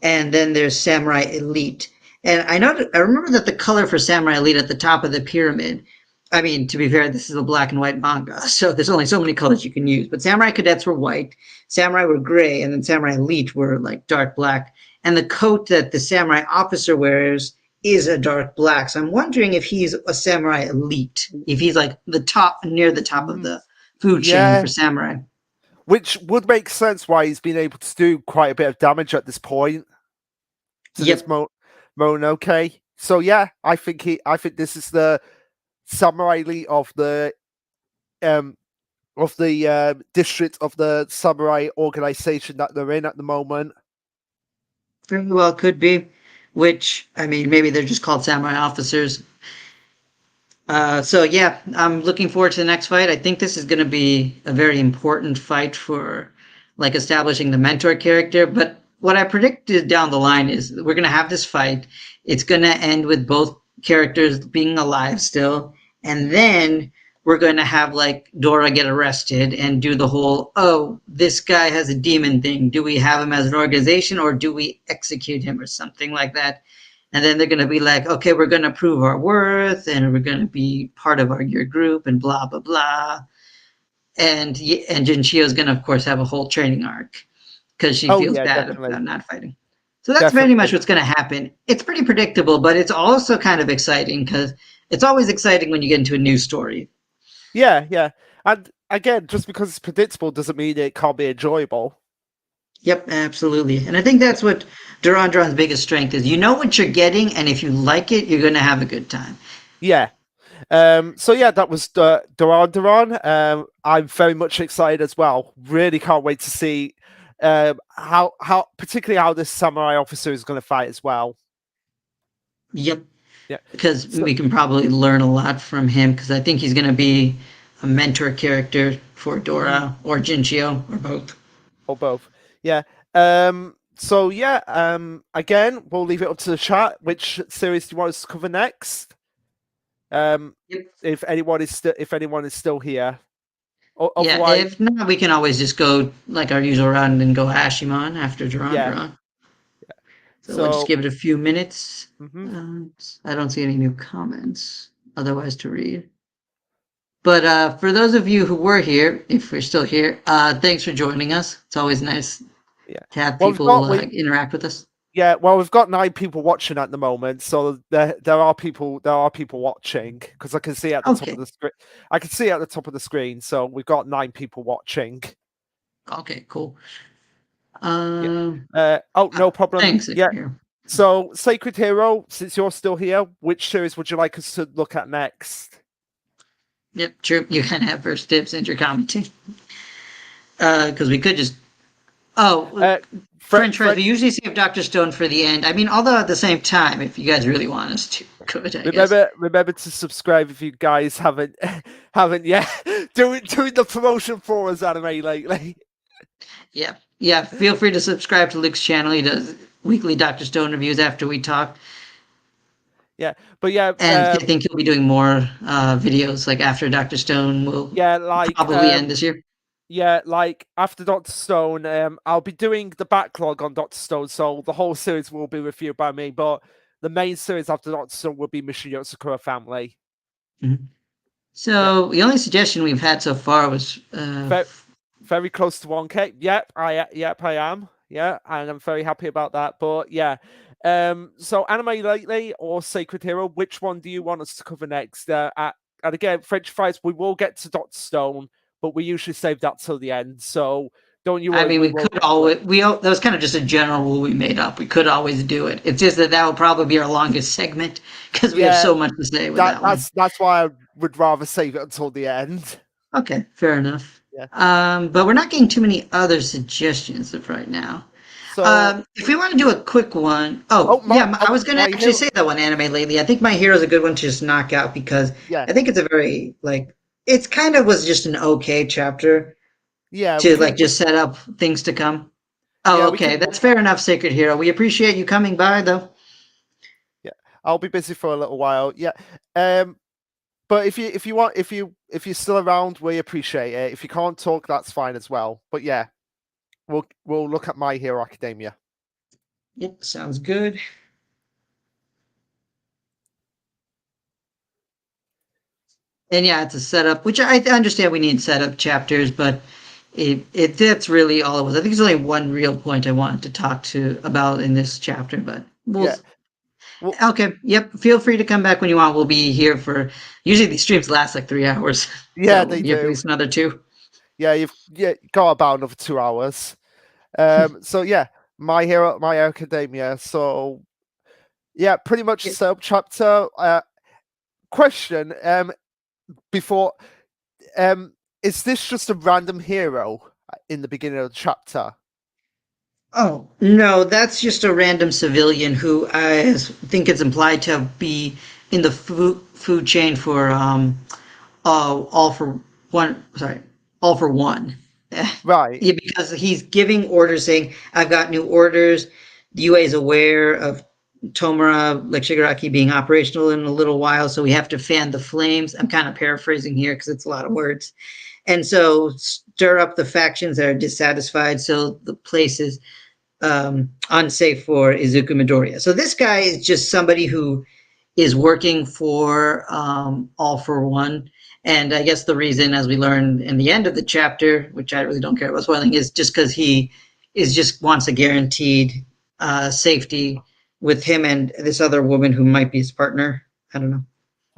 and then there's samurai elite. And I remember that the color for samurai elite at the top of the pyramid. I mean, to be fair, this is a black and white manga, so there's only so many colors you can use. But samurai cadets were white, samurai were gray, and then samurai elite were like dark black. And the coat that the samurai officer wears is a dark black. So I'm wondering if he's a samurai elite, if he's like the top near the top of Mm, the food chain yeah, for samurai. which would make sense why he's been able to do quite a bit of damage at this point to this Yep. Mononoke. So yeah, I think this is the samurai lead um of the district of the samurai organization that they're in at the moment. Very well could be. Which I mean, maybe they're just called samurai officers. So yeah, I'm looking forward to the next fight. I think this is going to be a very important fight for like establishing the mentor character. But what I predicted down the line is we're going to have this fight. It's going to end with both characters being alive still, and then we're going to have like Dora get arrested and do the whole, oh, this guy has a demon thing. Do we have him as an organization or do we execute him or something like that? And then they're going to be like, okay, we're going to prove our worth and we're going to be part of your group and blah blah blah. And Jinchio is going to of course have a whole training arc because she Oh feels yeah, bad definitely, about not fighting. So that's very much definitely. what's going to happen. It's pretty predictable, but it's also kind of exciting because it's always exciting when you get into a new story. Yeah, yeah. And again, just because it's predictable doesn't mean it can't be enjoyable. Yep, absolutely. And I think Yeah. that's what Duran Duran's biggest strength is. You know what you're getting, and if you like it, you're going to have a good time. Yeah. So yeah, that was Duran Duran. I'm very much excited as well. Really can't wait to see how particularly how this samurai officer is going to fight as well. Yep. Yeah. Because So we can probably learn a lot from him because I think he's going to be a mentor character for mhm, Dora or Jinchio or both. or both. Yeah. So yeah. Again, we'll leave it up to the chat. Which series do you want us to cover next? Yep. If anyone is still here. Yeah, Otherwise, if not, we can always just go like our usual round and go Ashimon after Duran yeah. Duran. So we'll just So. give it a few minutes. Mhm. I don't see any new comments otherwise to read. But for those of you who were here, if we're still here, thanks for joining us. It's always nice Yeah. to have Well, we've people got we interact with us. yeah. Well, we've got 9 people watching at the moment, so there are people watching because I can see at the top of Okay. the screen. I can see at the top of the screen, so we've got 9 people watching. Okay, cool. Yeah. Um, Oh, no problem. thanks. Yeah. Yeah. So, Sacred Hero, since you're still here, which series would you like us to look at next? Yep, true. You can have first dibs and your commenting. Because we could just. Oh, Uh, French fries. Fred, We usually save Dr. Stone for the end. I mean, although at the same time, if you guys really want us to, could, I guess. remember to subscribe if you guys haven't haven't yet. Doing the promotion for us anime lately. Yeah. Yeah. Feel free to subscribe to Luke's channel. He does weekly Dr. Stone reviews after we talk. Yeah, but yeah, And I think he'll be doing more videos like after Dr. Stone will yeah, probably end this year. like after Doctor Stone, I'll be doing the backlog on Doctor Stone, so the whole series will be reviewed by me. But the main series after Doctor Stone will be Mission Yotsuura Family. Mhm. Yeah, So the only suggestion we've had so far was very, very close to 1K. Yep, I am. Yeah, and I'm very happy about that. But yeah, so anime lately or Sacred Hero, which one do you want us to cover next? And again, French fries, we will get to Doctor Stone, but we usually save that till the end. So don't you I worry, mean, we we will could get to it. always that was kind of just a general rule we made up. We could always do it. It's just that that would probably be our longest segment because we have Yeah, so much to say with that one. that's why I would rather save it until the end. Okay, fair enough. Yeah. But we're not getting too many other suggestions of right now. So, If we want to do a quick one, oh yeah, I was going to my actually hero. say that one anime lately. I think My Hero is a good one to just knock out because Yeah, I think it's a very like it's kind of was just an okay chapter yeah, to like just set up things to come. Oh, we okay, can. that's fair enough, Sacred Hero. We appreciate you coming by, though. Yeah, I'll be busy for a little while. Yeah, um, but if you want if you're still around, we appreciate it. If you can't talk, that's fine as well. But yeah, we'll look at My Hero Academia. Yep, sounds good. And yeah, it's a setup, which I understand we need setup chapters, but it that's really all it was. I think there's only one real point I wanted to talk to about in this chapter, but we'll Yeah, well, okay. Yep, feel free to come back when you want. We'll be here for usually these streams last like 3 hours, yeah, so we'll they be here for at do. least another two. Yeah, you've got about another 2 hours. So yeah, My Hero Academia. So Yeah, pretty much Yeah. sub chapter. Question. Before. Is this just a random hero in the beginning of the chapter? Oh, no, that's just a random civilian who I think it's implied to be in the food chain for all for one. Sorry, all for one. Right. Yeah, because he's giving orders saying, "I've got new orders." The UA is aware of Tomura, like Shigaraki, being operational in a little while, so we have to fan the flames. I'm kind of paraphrasing here because it's a lot of words. And so stir up the factions that are dissatisfied so the place is unsafe for Izuku Midoriya. So this guy is just somebody who is working for All for One. And I guess the reason, as we learned in the end of the chapter, which I really don't care about spoiling, is just because he is just wants a guaranteed safety with him and this other woman who might be his partner. I don't know.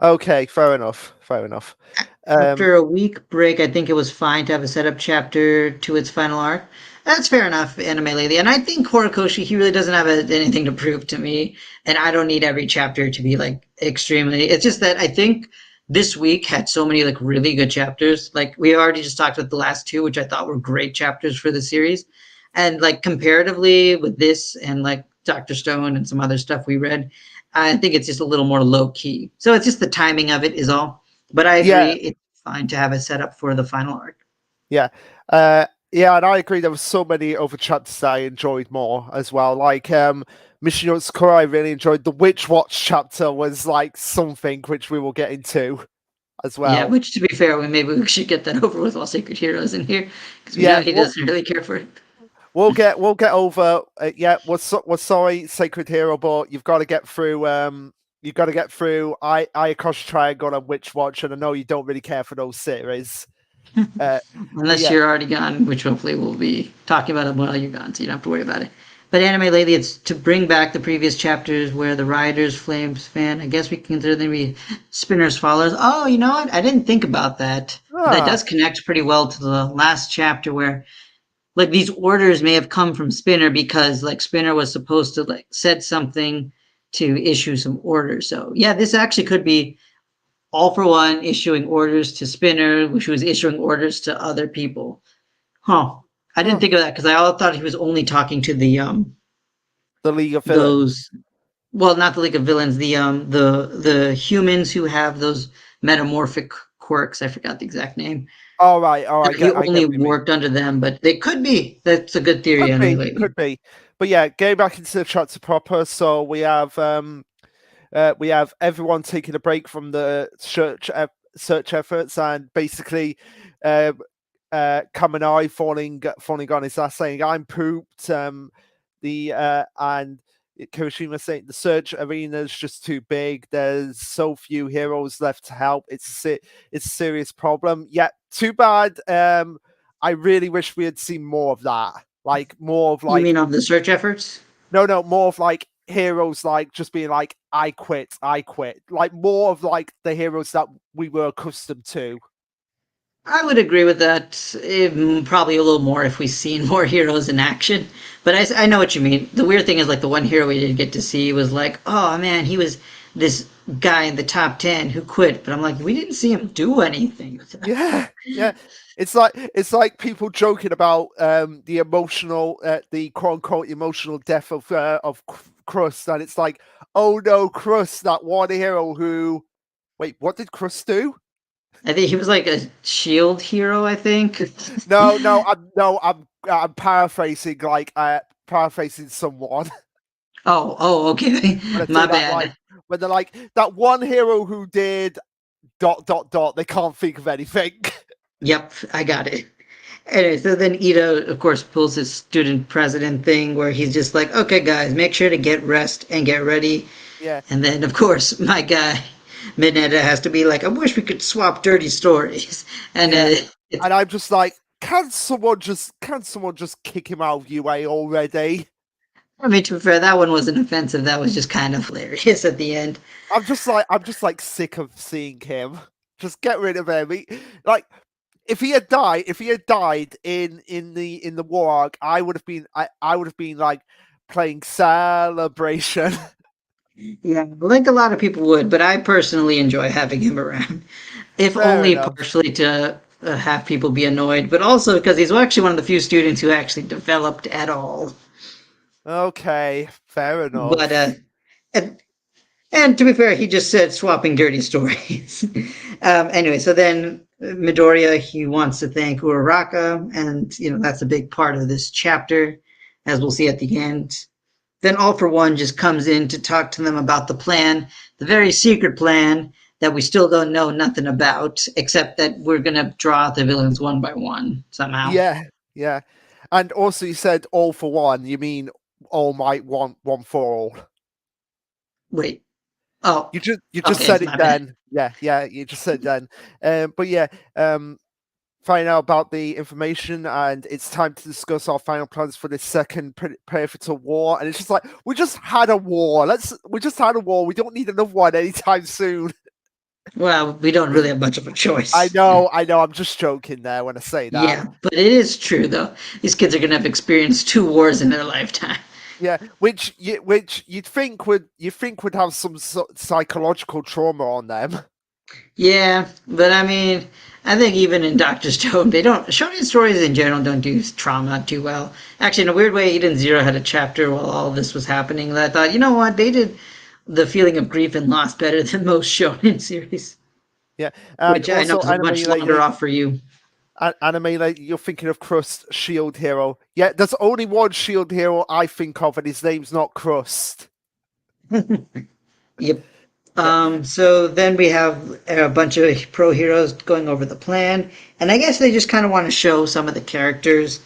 Okay. Fair enough. Fair enough. Um. After a week break, I think it was fine to have a setup chapter to its final arc. That's fair enough, Anime Lady. And I think Horikoshi, he really doesn't have anything to prove to me. And I don't need every chapter to be like extremely. It's just that I think this week had so many like really good chapters. Like we already just talked about the last two, which I thought were great chapters for the series. And like comparatively with this and like Dr. Stone and some other stuff we read, I think it's just a little more low key. So it's just the timing of it is all. But I agree, Yeah. it's fine to have it set up for the final arc. Yeah. Yeah, and I agree. There were so many other chapters that I enjoyed more as well. Like Mission Sakura, I really enjoyed. The Witch Watch chapter was like something which we will get into as Yeah, well. which to be fair, maybe we should get that over with while Sacred Heroes in here, because we know Yeah, he doesn't really care for it. we'll get over. Yeah, we're sorry, Sacred Hero, but you've got to get through. You've got to get through Ayakashi Triangle and Witch Watch, and I know you don't really care for those series. Uh, but Unless yeah, you're already gone, which hopefully we'll be talking about it while you're gone, so you don't have to worry about it. But Anime Lately, it's to bring back the previous chapters where the Riders, Flames fan, I guess we can consider them to be Spinner's followers. Oh, you know what? I didn't think about that. But that ah, does connect pretty well to the last chapter where like these orders may have come from Spinner because like Spinner was supposed to like said something to issue some orders. So yeah, this actually could be All for One issuing orders to Spinner, which was issuing orders to other people. Huh. I didn't oh, think of that because I all thought he was only talking to the the League of Villains. those well, not the League of Villains, the humans who have those metamorphic quirks. I forgot the exact name. All right, all right, He I get only what you mean. worked under them, but they could be. That's a good theory, Could anyway, be, lately. could be, but yeah, going back into the chapter proper. So we have everyone taking a break from the search efforts, and basically, um, Kaminari falling on his ass, saying, "I'm pooped." The and Kirishima saying the search arena is just too big. There's so few heroes left to help. It's a serious problem. Yeah, too bad. I really wish we had seen more of that. Like more of You like mean of the search efforts? no, more of like heroes like just being like I quit. Like more of like the heroes that we were accustomed to. I would agree with that. Probably a little more if we seen more heroes in action. But I know what you mean. The weird thing is, like, the one hero we didn't get to see was like, oh man, he was this guy in the top 10 who quit. But I'm like, we didn't see him do anything. Yeah, yeah. It's like people joking about the emotional, the quote unquote emotional death of Crust, and it's like, oh no, Crust, that one hero who, wait, what did Crust do? I think he was like a shield hero, I think. No, I'm paraphrasing, like paraphrasing someone. Okay. When I say My that, like bad. when they're like that one hero who did dot dot dot, they can't think of anything. Yep, I got it. Anyway, so then Ito, of course, pulls his student president thing where he's just like, okay, guys, make sure to get rest and get ready. Yeah, And then, of course, my guy, Mineta, has to be like, I wish we could swap dirty stories. And yeah. it's, And I'm just like, can someone just kick him out of UA already? I mean, to be fair, that one wasn't offensive. That was just kind of hilarious at the end. I'm just like sick of seeing him. Just get rid of him. Like if he had died in the war arc, I would have been like playing celebration. Yeah, I think a lot of people would, but I personally enjoy having him around, if Fair only enough. partially to have people be annoyed, but also because he's actually one of the few students who actually developed at all. Okay, fair But enough. and, and to be fair, he just said swapping dirty stories. Anyway, so then Midoriya, he wants to thank Uraraka, and that's a big part of this chapter, as we'll see at the end. Then All for One just comes in to talk to them about the plan, the very secret plan that we still don't know nothing about, except that we're gonna draw out the villains one by one somehow. Yeah, yeah. And also, you said all for one. You mean All Might one for all? Wait. Oh, You just okay, said it's it my bad. then. Yeah, yeah. You just said then. But yeah. Find out about the information, and it's time to discuss our final plans for this second pivotal war. And it's just like we just had a war. We just had a war. We don't need another one anytime soon. Well, we don't really have much of a I choice. know, I know. I'm just joking there when I say that. Yeah, but it is true though. These kids are gonna have experienced two wars in their lifetime. Yeah, which you'd think would have some psychological trauma on them. Yeah, but I mean, I think even in Doctor Stone, they don't. Shonen stories in general don't do trauma too well. Actually, in a weird way, Eden Zero had a chapter while all this was happening that I thought, you know what, they did the feeling of grief and loss better than most shonen series, Yeah, and which I know also is much longer off for you. anime lately, you're thinking of Crust Shield Hero. Yeah, there's only one Shield Hero I think of, and his name's not Crust. Yep. Yeah, So then we have a bunch of pro heroes going over the plan, and I guess they just kind of want to show some of the characters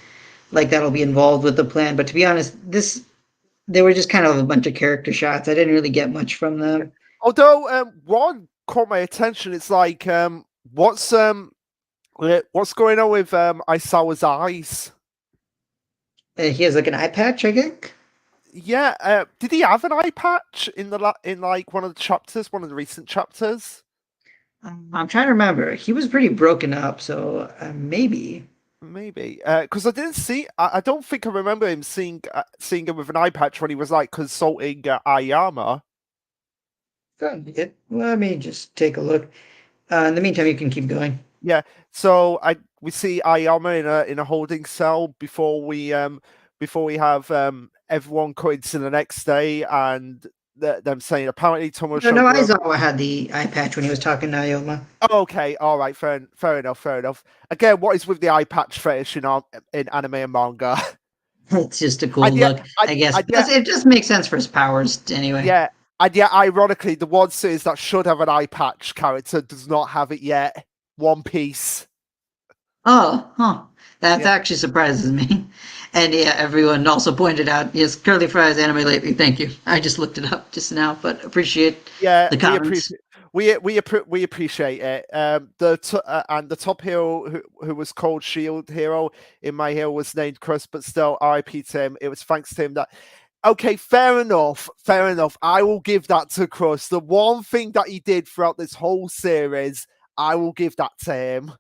like that'll be involved with the plan. But to be honest, this they were just kind of a bunch of character shots. I didn't really get much from yeah. them. Although one caught my attention. It's like what's going on with Aisawa's eyes? He has like an eye patch, I think. Yeah, did he have an eye patch in in like one of the chapters, one of the recent chapters? I'm trying to remember. He was pretty broken up, so maybe. Maybe because I didn't see. I don't think I remember him seeing him with an eye patch when he was like consulting Ayama. Let me just take a look. In the meantime, you can keep going. Yeah, so we see Ayama in a holding cell before we have everyone coming to the next day, and them saying apparently No, no, Tomoshoguro. Aizawa had the eye patch when he was talking to Ioma. Oh, okay, all right, fair enough, fair enough. Again, what is with the eye patch fetish in anime and manga? It's just a I cool yeah, look, I guess. yeah, It just makes sense for his powers anyway. yeah, and yeah. Ironically, the one series that should have an eye patch character does not have it yet. One Piece. Oh, huh. That Yeah, actually surprises me. And yeah, everyone also pointed out, yes, Curly Fries anime lately. Thank you. I just looked it up just now, but appreciate yeah, the we comments. appreciate we appreciate it. And the top hero who was called Shield Hero in My Hero was named Chris, but still RIP to him. It was thanks to him that. Okay, fair enough. Fair enough. I will give that to Chris. The one thing that he did throughout this whole series, I will give that to him.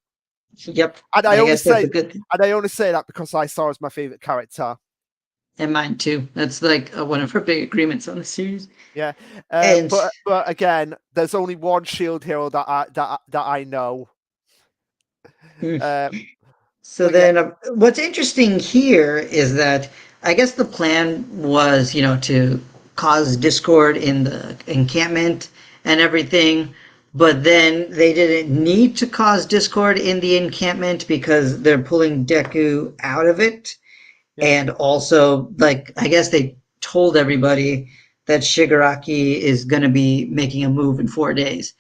Yep. And I I only guess that's say a good thing. and I only say that because I saw as my favorite character. And mine too. That's like one of our big agreements on the series. Yeah, And but again, there's only one Shield hero that I know. hmm, Uh, so but yeah, then, what's interesting here is that I guess the plan was, to cause discord in the encampment and everything, but then they didn't need to cause discord in the encampment because they're pulling Deku out of it. yeah, And also, like, I guess they told everybody that Shigaraki is going to be making a move in 4 days,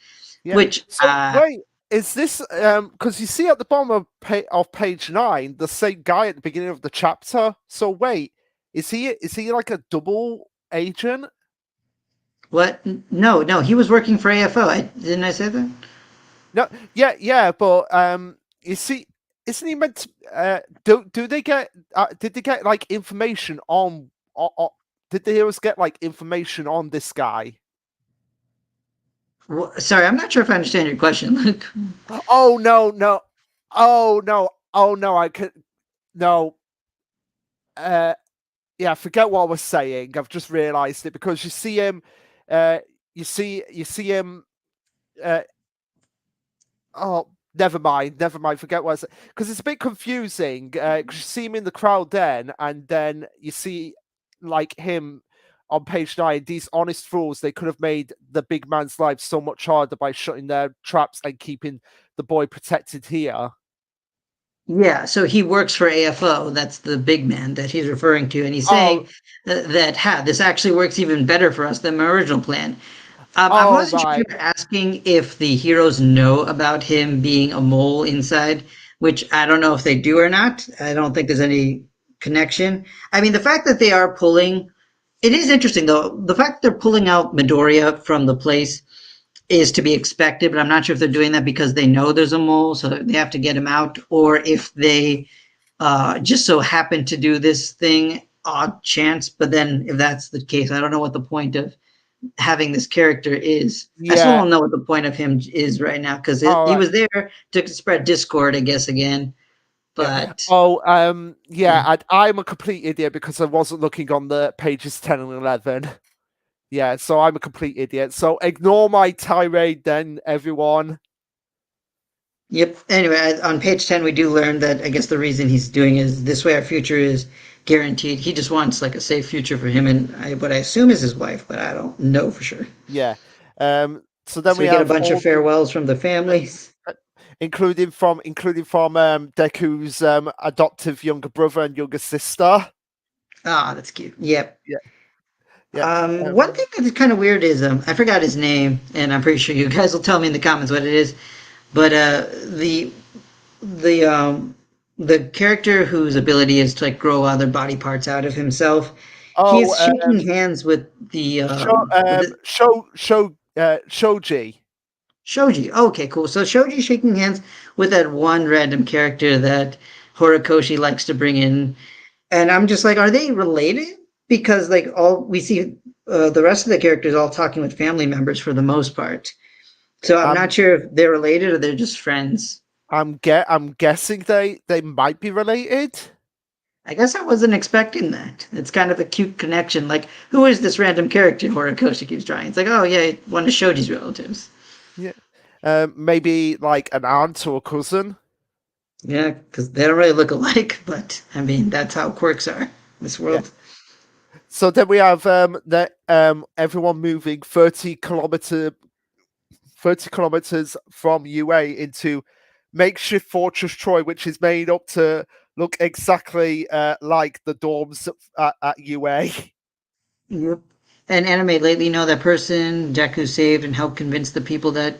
yeah. which, So wait, is this because you see at the bottom of page 9 the same guy at the beginning of the chapter? So wait, is he like a double agent? what? No, no, he was working for AFO. Didn't I say that? No, yeah, yeah, but you see, isn't he meant to? Do they get? Did they get like information did the heroes get like information on this guy? Sorry, I'm not sure if I understand your question, Luke. Oh no, no, oh no, oh no, I could no. Uh, yeah, forget what I was saying. I've just realised it because you see him. uh, you see him. Uh, oh, never mind. Forget what I said because it's a bit confusing. Because you see him in the crowd and then you see like him on page 9. These honest fools, they could have made the big man's life so much harder by shutting their traps and keeping the boy protected here. Yeah, so he works for AFO. That's the big man that he's referring to, and he's Oh, saying that this actually works even better for us than my original plan. I oh wasn't sure if my, you were asking if the heroes know about him being a mole inside, which I don't know if they do or not. I don't think there's any connection. I mean, the fact that they are pulling, it is interesting though. The fact that they're pulling out Midoriya from the place is to be expected, but I'm not sure if they're doing that because they know there's a mole, so they have to get him out, or if they just so happen to do this thing odd chance. But then, if that's the case, I don't know what the point of having this character is. I still yeah. don't know what the point of him is right now because All he right. was there to spread discord, I guess, again. Yeah. But Oh, yeah, yeah. I'm a complete idiot because I wasn't looking on the pages 10 and 11. Yeah, so I'm a complete idiot. So ignore my tirade, then, everyone. yep. Anyway, on page 10, we do learn that I guess the reason he's doing is this way our future is guaranteed. He just wants like a safe future for him and what I assume is his wife, but I don't know for sure. Yeah. So then So we we get a have bunch of all the, farewells from the families. including from Deku's adoptive younger brother and younger sister. Ah, that's cute. Yep. Yeah, yeah. One thing that's kind of weird is I forgot his name, and I'm pretty sure you guys will tell me in the comments what it is. But the um the character whose ability is to like grow other body parts out of himself, he Oh, is shaking hands with the Shoji. Shoji. Okay, cool. So Shoji shaking hands with that one random character that Horikoshi likes to bring in, and I'm just like, are they related? Because like all we see, the rest of the characters all talking with family members for the most part. So I'm not I'm sure if they're related or they're just friends. I'm guessing they might be related. I guess I wasn't expecting that. It's kind of a cute connection. Like, who is this random character Horikoshi keeps drawing? It's like, oh yeah, one of Shoji's relatives. Yeah. Maybe like an aunt or a cousin. Yeah, because they don't really look alike, but I mean, that's how quirks are in this Yeah. world. So then we have everyone moving 30 kilometers from UA into makeshift Fortress Troy, which is made up to look exactly like the dorms at UA. Yep. And anime lately, you know that person Deku saved and helped convince the people that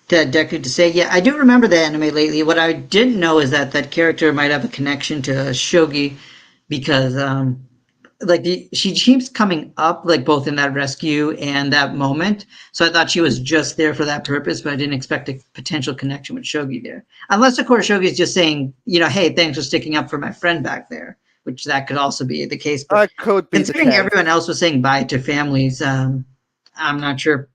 Deku to say, yeah, I do remember that anime lately. What I didn't know is that that character might have a connection to Shogi because like she keeps coming up like both in that rescue and that moment. So I thought she was just there for that purpose, but I didn't expect a potential connection with Shogi there. Unless of course Shogi is just saying, you know, hey, thanks for sticking up for my friend back there, which that could also be the case. But That could be the considering case. everyone else was saying bye to families, I'm not sure.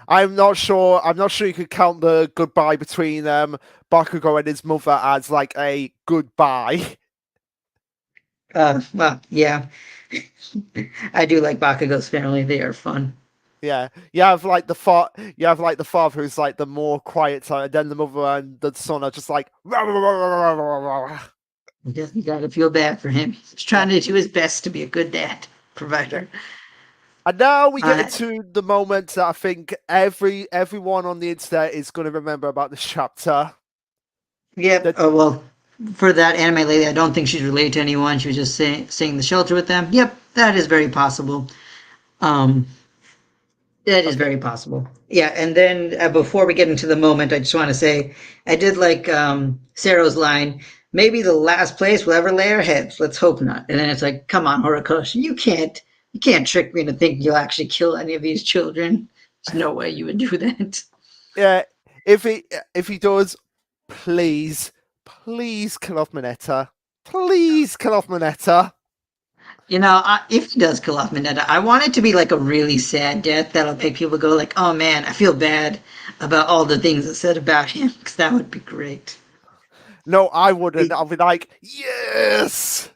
I'm not sure. I'm not sure you could count the goodbye between Bakugo and his mother as like a goodbye. Well, yeah, I do like Bakugo's family. They are fun. Yeah, you have like the father who's like the more quiet type, and then the mother and the son are just like "Rah, rah, rah, rah, rah, rah, rah." You gotta feel bad for him. He's Yeah, trying to do his best to be a good dad, yeah. provider. And now we get Uh, into the moment that I think everyone on the internet is going to remember about this chapter. yep. That Oh well, for that anime lady, I don't think she's related to anyone. She was just staying in the shelter with them. Yep, that is very possible. Um, that is okay, very possible. Yeah, and then before we get into the moment, I just want to say I did like Sarah's line. Maybe the last place we'll ever lay our heads. Let's hope not. And then it's like, come on, Horikoshi, you can't trick me into thinking you'll actually kill any of these children. There's no way you would do that. yeah, if he does, please kill off Mineta. Please kill off Mineta. You know, if he does kill off Mineta, I want it to be like a really sad death that'll make people go like, "Oh man, I feel bad about all the things I said about him," because that would be great. No, I wouldn't. I'll be like, yes.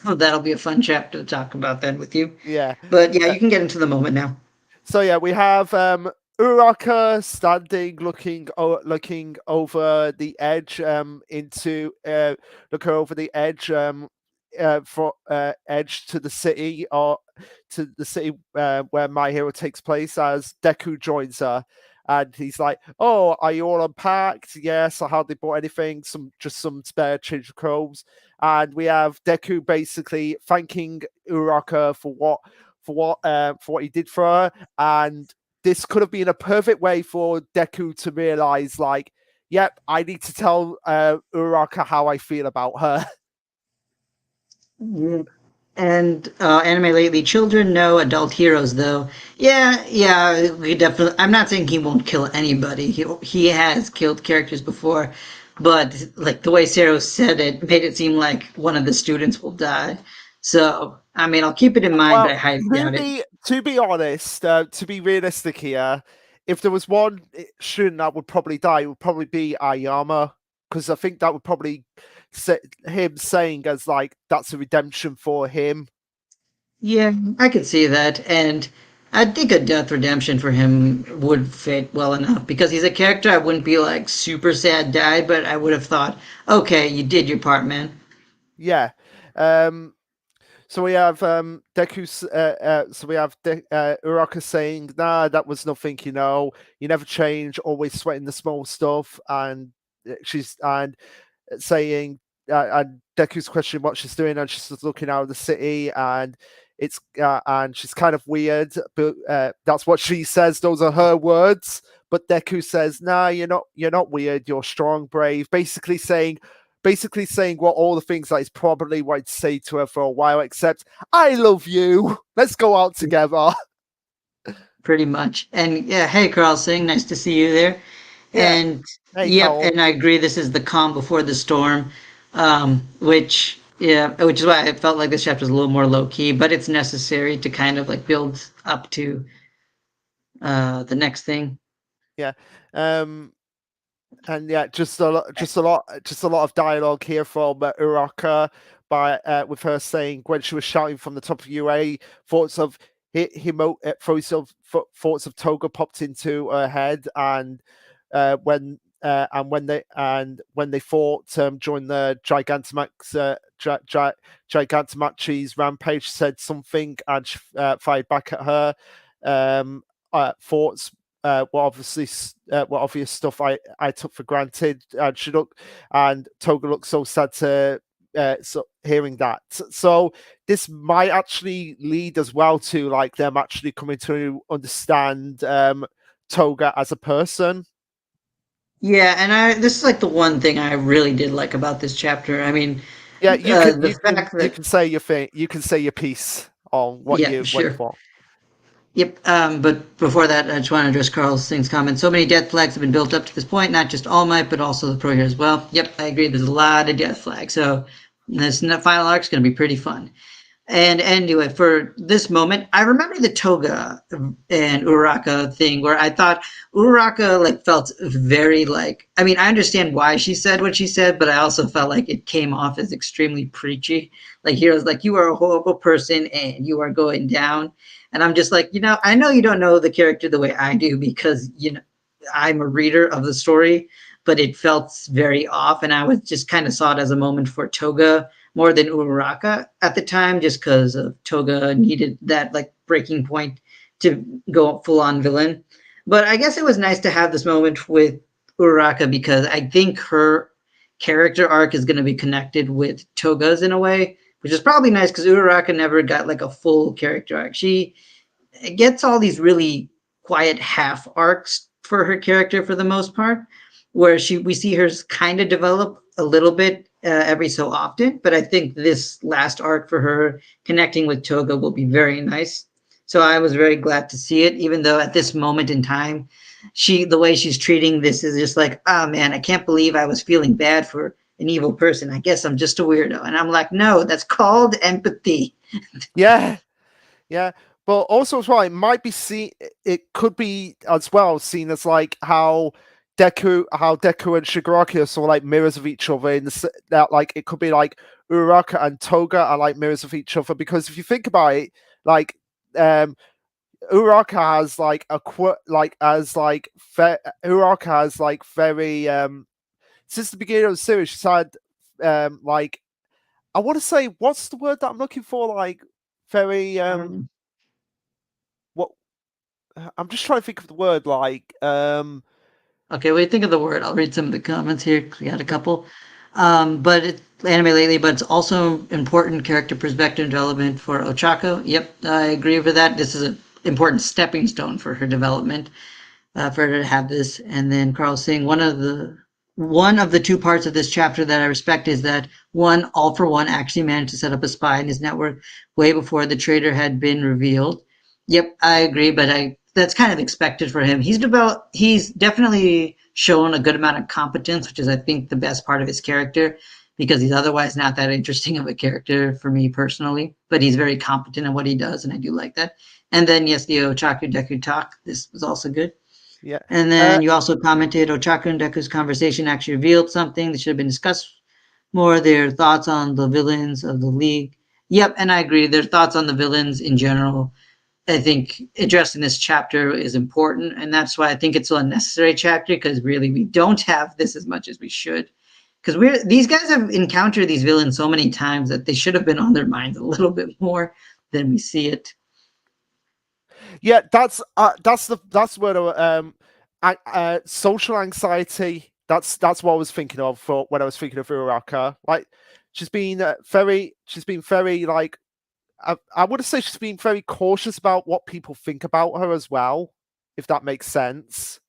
That'll be a fun chapter to talk about then with you. Yeah. But yeah, Uh, you can get into the moment now. so yeah, we have Uraka standing, looking over the edge, into looking over the edge, for edge to the city, or to the city where My Hero takes place, as Deku joins her. And he's like, "Oh, are you all unpacked? Yes. I hardly bought anything. Some spare change of clothes." And we have Deku basically thanking Uraka for what he did for her, and this could have been a perfect way for Deku to realize, like, yep, I need to tell Uraka how I feel about her. Mm. And anime lately, children know adult heroes, though. Yeah, yeah, we definitely. I'm not saying he won't kill anybody. He has killed characters before, but like the way Sero said it made it seem like one of the students will die. So I mean, I'll keep it in mind, but Well, I highly to doubt it. be honest, to be realistic here, if there was one student that would probably die, it would probably be Ayama, because I think that would probably him saying as like that's a redemption for him. Yeah, I could see that, and I think a death redemption for him would fit well enough because he's a character I wouldn't be like super sad died, but I would have thought, okay, you did your part, man. Yeah. Um, So we have Uraka saying, "Nah, that was nothing. You never change. Always sweating the small stuff." And she's and saying, and Deku's questioning what she's doing, and she's just looking out of the city, and and she's kind of weird, but that's what she says. Those are her words. But Deku says, "Nah, you're not weird. You're strong, brave." Basically saying what all the things that is probably what I'd say to her for a while, except I love you. Let's go out together. Pretty much. And yeah, hey, Carl Singh, nice to see you there. Yeah. And Hey, yep, Cole. and I agree. This is the calm before the storm, which is why I felt like this chapter is a little more low key, but it's necessary to kind of like build up to the next thing. Yeah. Um, and yeah, just a lot of dialogue here from Uraka by with her saying when she was shouting from the top of UA, thoughts of thoughts of Toga popped into her head, and when they fought during the Gigantamax's rampage, said something, and she fired back at her. Um, Thoughts were obvious stuff I took for granted, and Toga looked so sad to hearing that. So this might actually lead as well to like them actually coming to understand Toga as a person. Yeah, and this is like the one thing I really did like about this chapter. I mean, Yeah, the fact you that can say your thing. You can say your piece on yeah, what you sure. thought. Yep. But before that, I just want to address Carl Singh's comment. So many death flags have been built up to this point, not just All Might, but also the Pro here as well. Yep, I agree. There's a lot of death flags. So this final arc is going to be pretty fun. And anyway, for this moment, I remember the Toga and Uraka thing where I thought Uraka like felt very like I mean, I understand why she said what she said, but I also felt like it came off as extremely preachy. Like Hero's like, you are a horrible person and you are going down. And I'm just like, I know you don't know the character the way I do because I'm a reader of the story, but it felt very off, and I was just kind of saw it as a moment for Toga more than Uraraka at the time, just because Toga needed that like breaking point to go full on villain. But I guess it was nice to have this moment with Uraraka because I think her character arc is going to be connected with Toga's in a way, which is probably nice because Uraraka never got like a full character arc. She gets all these really quiet half arcs for her character for the most part, where we see her kind of develop a little bit every so often. But I think this last arc for her connecting with Toga will be very nice. So I was very glad to see it, even though at this moment in time, the way she's treating this is just like, oh man, I can't believe I was feeling bad for an evil person. I guess I'm just a weirdo. And I'm like, no, that's called empathy. Yeah, yeah, but also as well, it might be seen. It could be as well seen as like how Deku and Shigaraki are sort of like mirrors of each other in that like it could be like Uraraka and Toga are like mirrors of each other, because if you think about it, like um Uraraka has like a like as like Uraraka has like very since the beginning of the series she's had like, I want to say, what's the word that I'm looking for, like very Um, what I'm just trying to think of the word, like okay, wait, think of the word. I'll read some of the comments here. 'Cause we got a couple. But it's anime lately, but it's also important character perspective development for Ochako. Yep, I agree with that. This is an important stepping stone for her development, for her to have this. And then Carl saying one of the two parts of this chapter that I respect is that one, All for One actually managed to set up a spy in his network way before the traitor had been revealed. Yep, I agree, but I that's kind of expected for him. He's definitely shown a good amount of competence, which is I think the best part of his character, because he's otherwise not that interesting of a character for me personally. But he's very competent in what he does, and I do like that. And then yes, the Ochaku Deku talk. This was also good. yeah. And uh then you also commented Ochaku and Deku's conversation actually revealed something that should have been discussed more, their thoughts on the villains of the league. Yep, and I agree. Their thoughts on the villains in general, I think addressing this chapter is important, and that's why I think it's a unnecessary chapter because really we don't have this as much as we should. Because these guys have encountered these villains so many times that they should have been on their minds a little bit more than we see it. yeah, that's where social anxiety, that's what I was thinking of for when I was thinking of Uraraka. Like, she's been very like, I would say she's been very cautious about what people think about her as well, if that makes sense.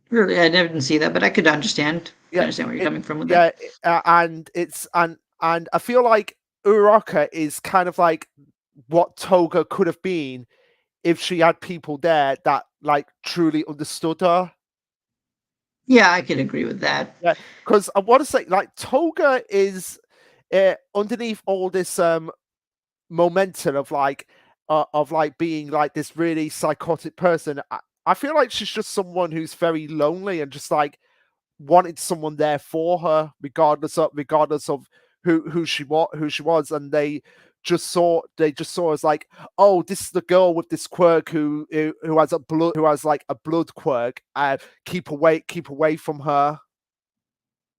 Really, I didn't see that, but I could understand. I Yeah, understand where you're it, coming from with that. yeah, and it's and I feel like Uraraka is kind of like what Toga could have been if she had people there that like truly understood her. Yeah, I could agree with that. Yeah, because I want to say, like, Toga is underneath all this momentum of like being like this really psychotic person. I feel like she's just someone who's very lonely and just like wanted someone there for her, regardless of who she was, and they just saw as like, oh, this is the girl with this quirk who has like a blood quirk. Keep away from her.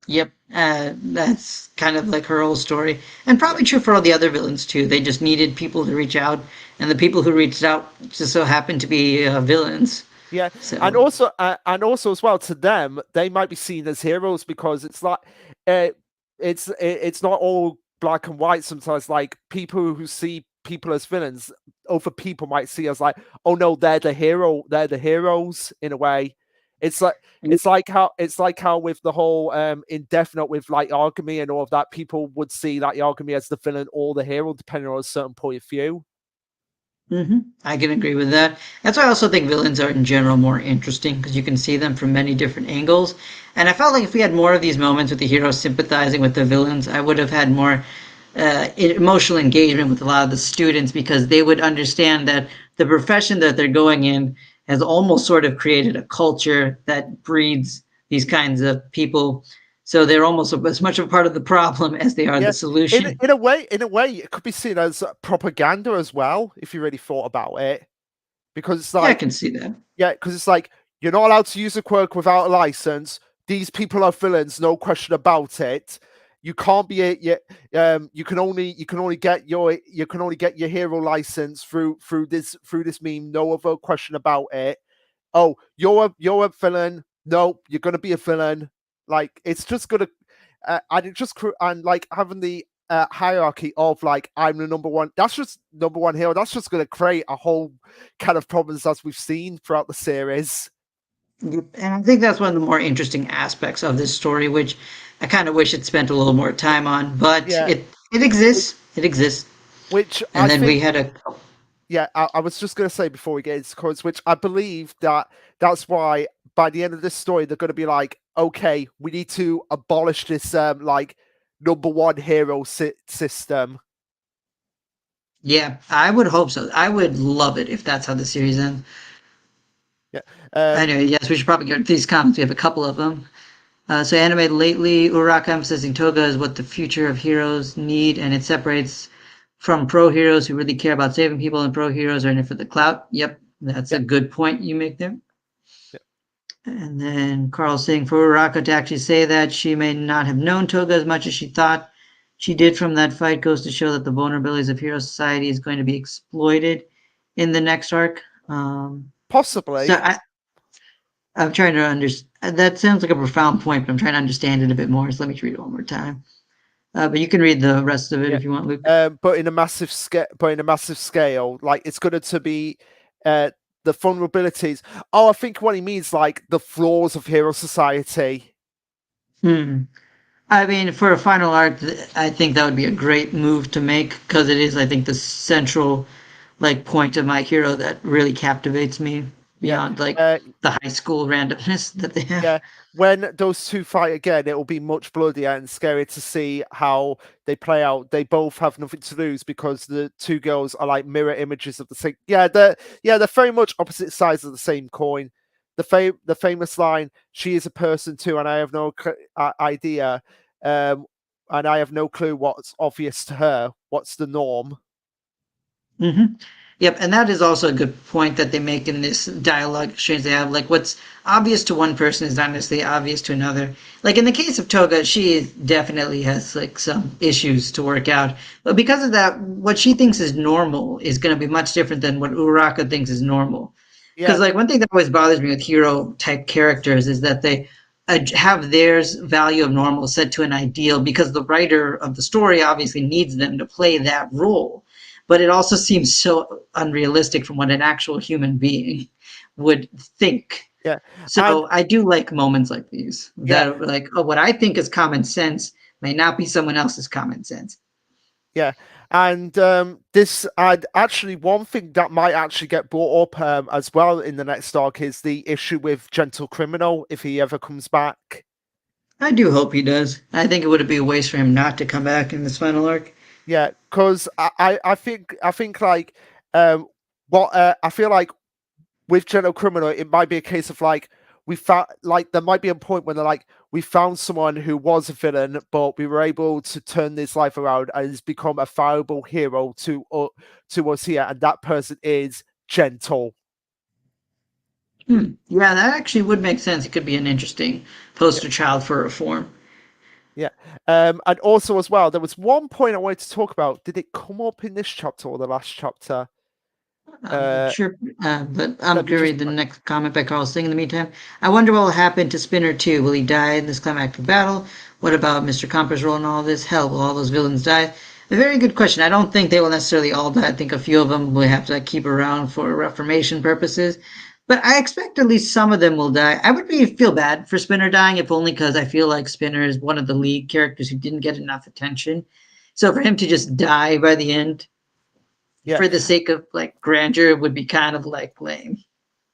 Yep, that's kind of like her whole story, and Yeah, probably true for all the other villains too. They just needed people to reach out, and the people who reached out just so happened to be villains. yeah, So, and also as well, to them they might be seen as heroes, because it's like uh, it's not all black and white. Sometimes, like, people who see people as villains, other people might see as like, oh no, they're the heroes in a way. It's like it's like how with the whole indefinite with like Yagami and all of that, people would see like Yagami as the villain or the hero depending on a certain point of view. I can agree with that. That's why I also think villains are in general more interesting because you can see them from many different angles. And I felt like if we had more of these moments with the heroes sympathizing with the villains, I would have had more emotional engagement with a lot of the students because they would understand that the profession that they're going in has almost sort of created a culture that breeds these kinds of people. So they're almost as much a part of the problem as they are the Yeah, in solution. in a way, it could be seen as propaganda as well if you really thought about it, because it's Yeah, I like, can see that. yeah, because it's like, you're not allowed to use a quirk without a license. These people are villains, no question about it. You can't be a you, you can only get your hero license through this meme. No other question about it. Oh, you're a villain. No, you're gonna be a villain. Like, it's just gonna and it just and like having the hierarchy of like, I'm the number one. That's just number one hero. That's just gonna create a whole kind of problems as we've seen throughout the series. Yep. And I think that's one of the more interesting aspects of this story, which I kind of wish it spent a little more time on, but Yeah, it which, exists. It exists. which And I then we think. had a Yeah, I was just gonna say before we get into cards, which I believe that's why by the end of this story they're gonna be like, okay, we need to abolish this like number one hero system. yeah, I would hope so. I would love it if that's how the series ends. Yeah. Um, Anyway, yes, we should probably get these comments. We have a couple of them. So animated lately, Uraraka emphasizing Toga is what the future of heroes need, and it separates from pro heroes who really care about saving people and pro heroes are in it for the clout. Yep, that's a Yeah, good point you make there. yeah, And then Carl saying for Uraraka to actually say that she may not have known Toga as much as she thought she did from that fight goes to show that the vulnerabilities of hero society is going to be exploited in the next arc. So possibly. I'm trying to understand. That sounds like a profound point, but I'm trying to understand it a bit more. So let me read it one more time. But you can read the rest of it Yeah, if you want, Luke. but in a massive scale, like it's going to be uh the vulnerabilities. Oh, I think what he means like the flaws of hero society. Hmm. I mean, for a final arc, I think that would be a great move to make because it is, I think, the central like point of my hero that really captivates me Yeah, beyond like uh, the high school randomness that they have. yeah. When those two fight again, it will be much bloodier and scary to see how they play out. They both have nothing to lose because the two girls are like mirror images of the same. They're very much opposite sides of the same coin. The famous line, "She is a person too, and I have no idea, um, and I have no clue what's obvious to her. What's the norm?" Hmm. Yep, and that is also a good point that they make in this dialogue exchange they have. Like, what's obvious to one person is not necessarily obvious to another. Like in the case of Toga, she definitely has like some issues to work out, but because of that, what she thinks is normal is going to be much different than what Uraka thinks is normal. Because Yeah, like one thing that always bothers me with hero type characters is that they have theirs value of normal set to an ideal because the writer of the story obviously needs them to play that role, but it also seems so unrealistic from what an actual human being would think. yeah, and So I do like moments like these yeah, that are like, oh, what I think is common sense may not be someone else's common sense. yeah, and this and actually one thing that might actually get brought up as well in the next arc is the issue with Gentle Criminal if he ever comes back. I do hope he does. I think it would be a waste for him not to come back in this final arc. Yeah, because I think like what I feel like with Gentle Criminal it might be a case of like we found like there might be a point when they're like we found someone who was a villain but we were able to turn this life around and has become a viable hero to us here and that person is Gentle. Hmm. Yeah, that actually would make sense. It could be an interesting Yeah. poster child for reform. Yeah. And also as well, there was one point I wanted to talk about. Did it come up in this chapter or the last chapter? I'm not Uh, sure, but I'm let going me to just read the next comment by Carl Singh in the meantime. I wonder what will happen to Spinner too. Will he die in this climactic battle? What about Mr. Comper's role in all this? Hell, will all those villains die? A very good question. I don't think they will necessarily all die. I think a few of them will have to like, keep around for reformation purposes. But I expect at least some of them will die. I would feel bad for Spinner dying, if only because I feel like Spinner is one of the lead characters who didn't get enough attention. So for him to just die by the end yeah, for the sake of like grandeur would be kind of like lame.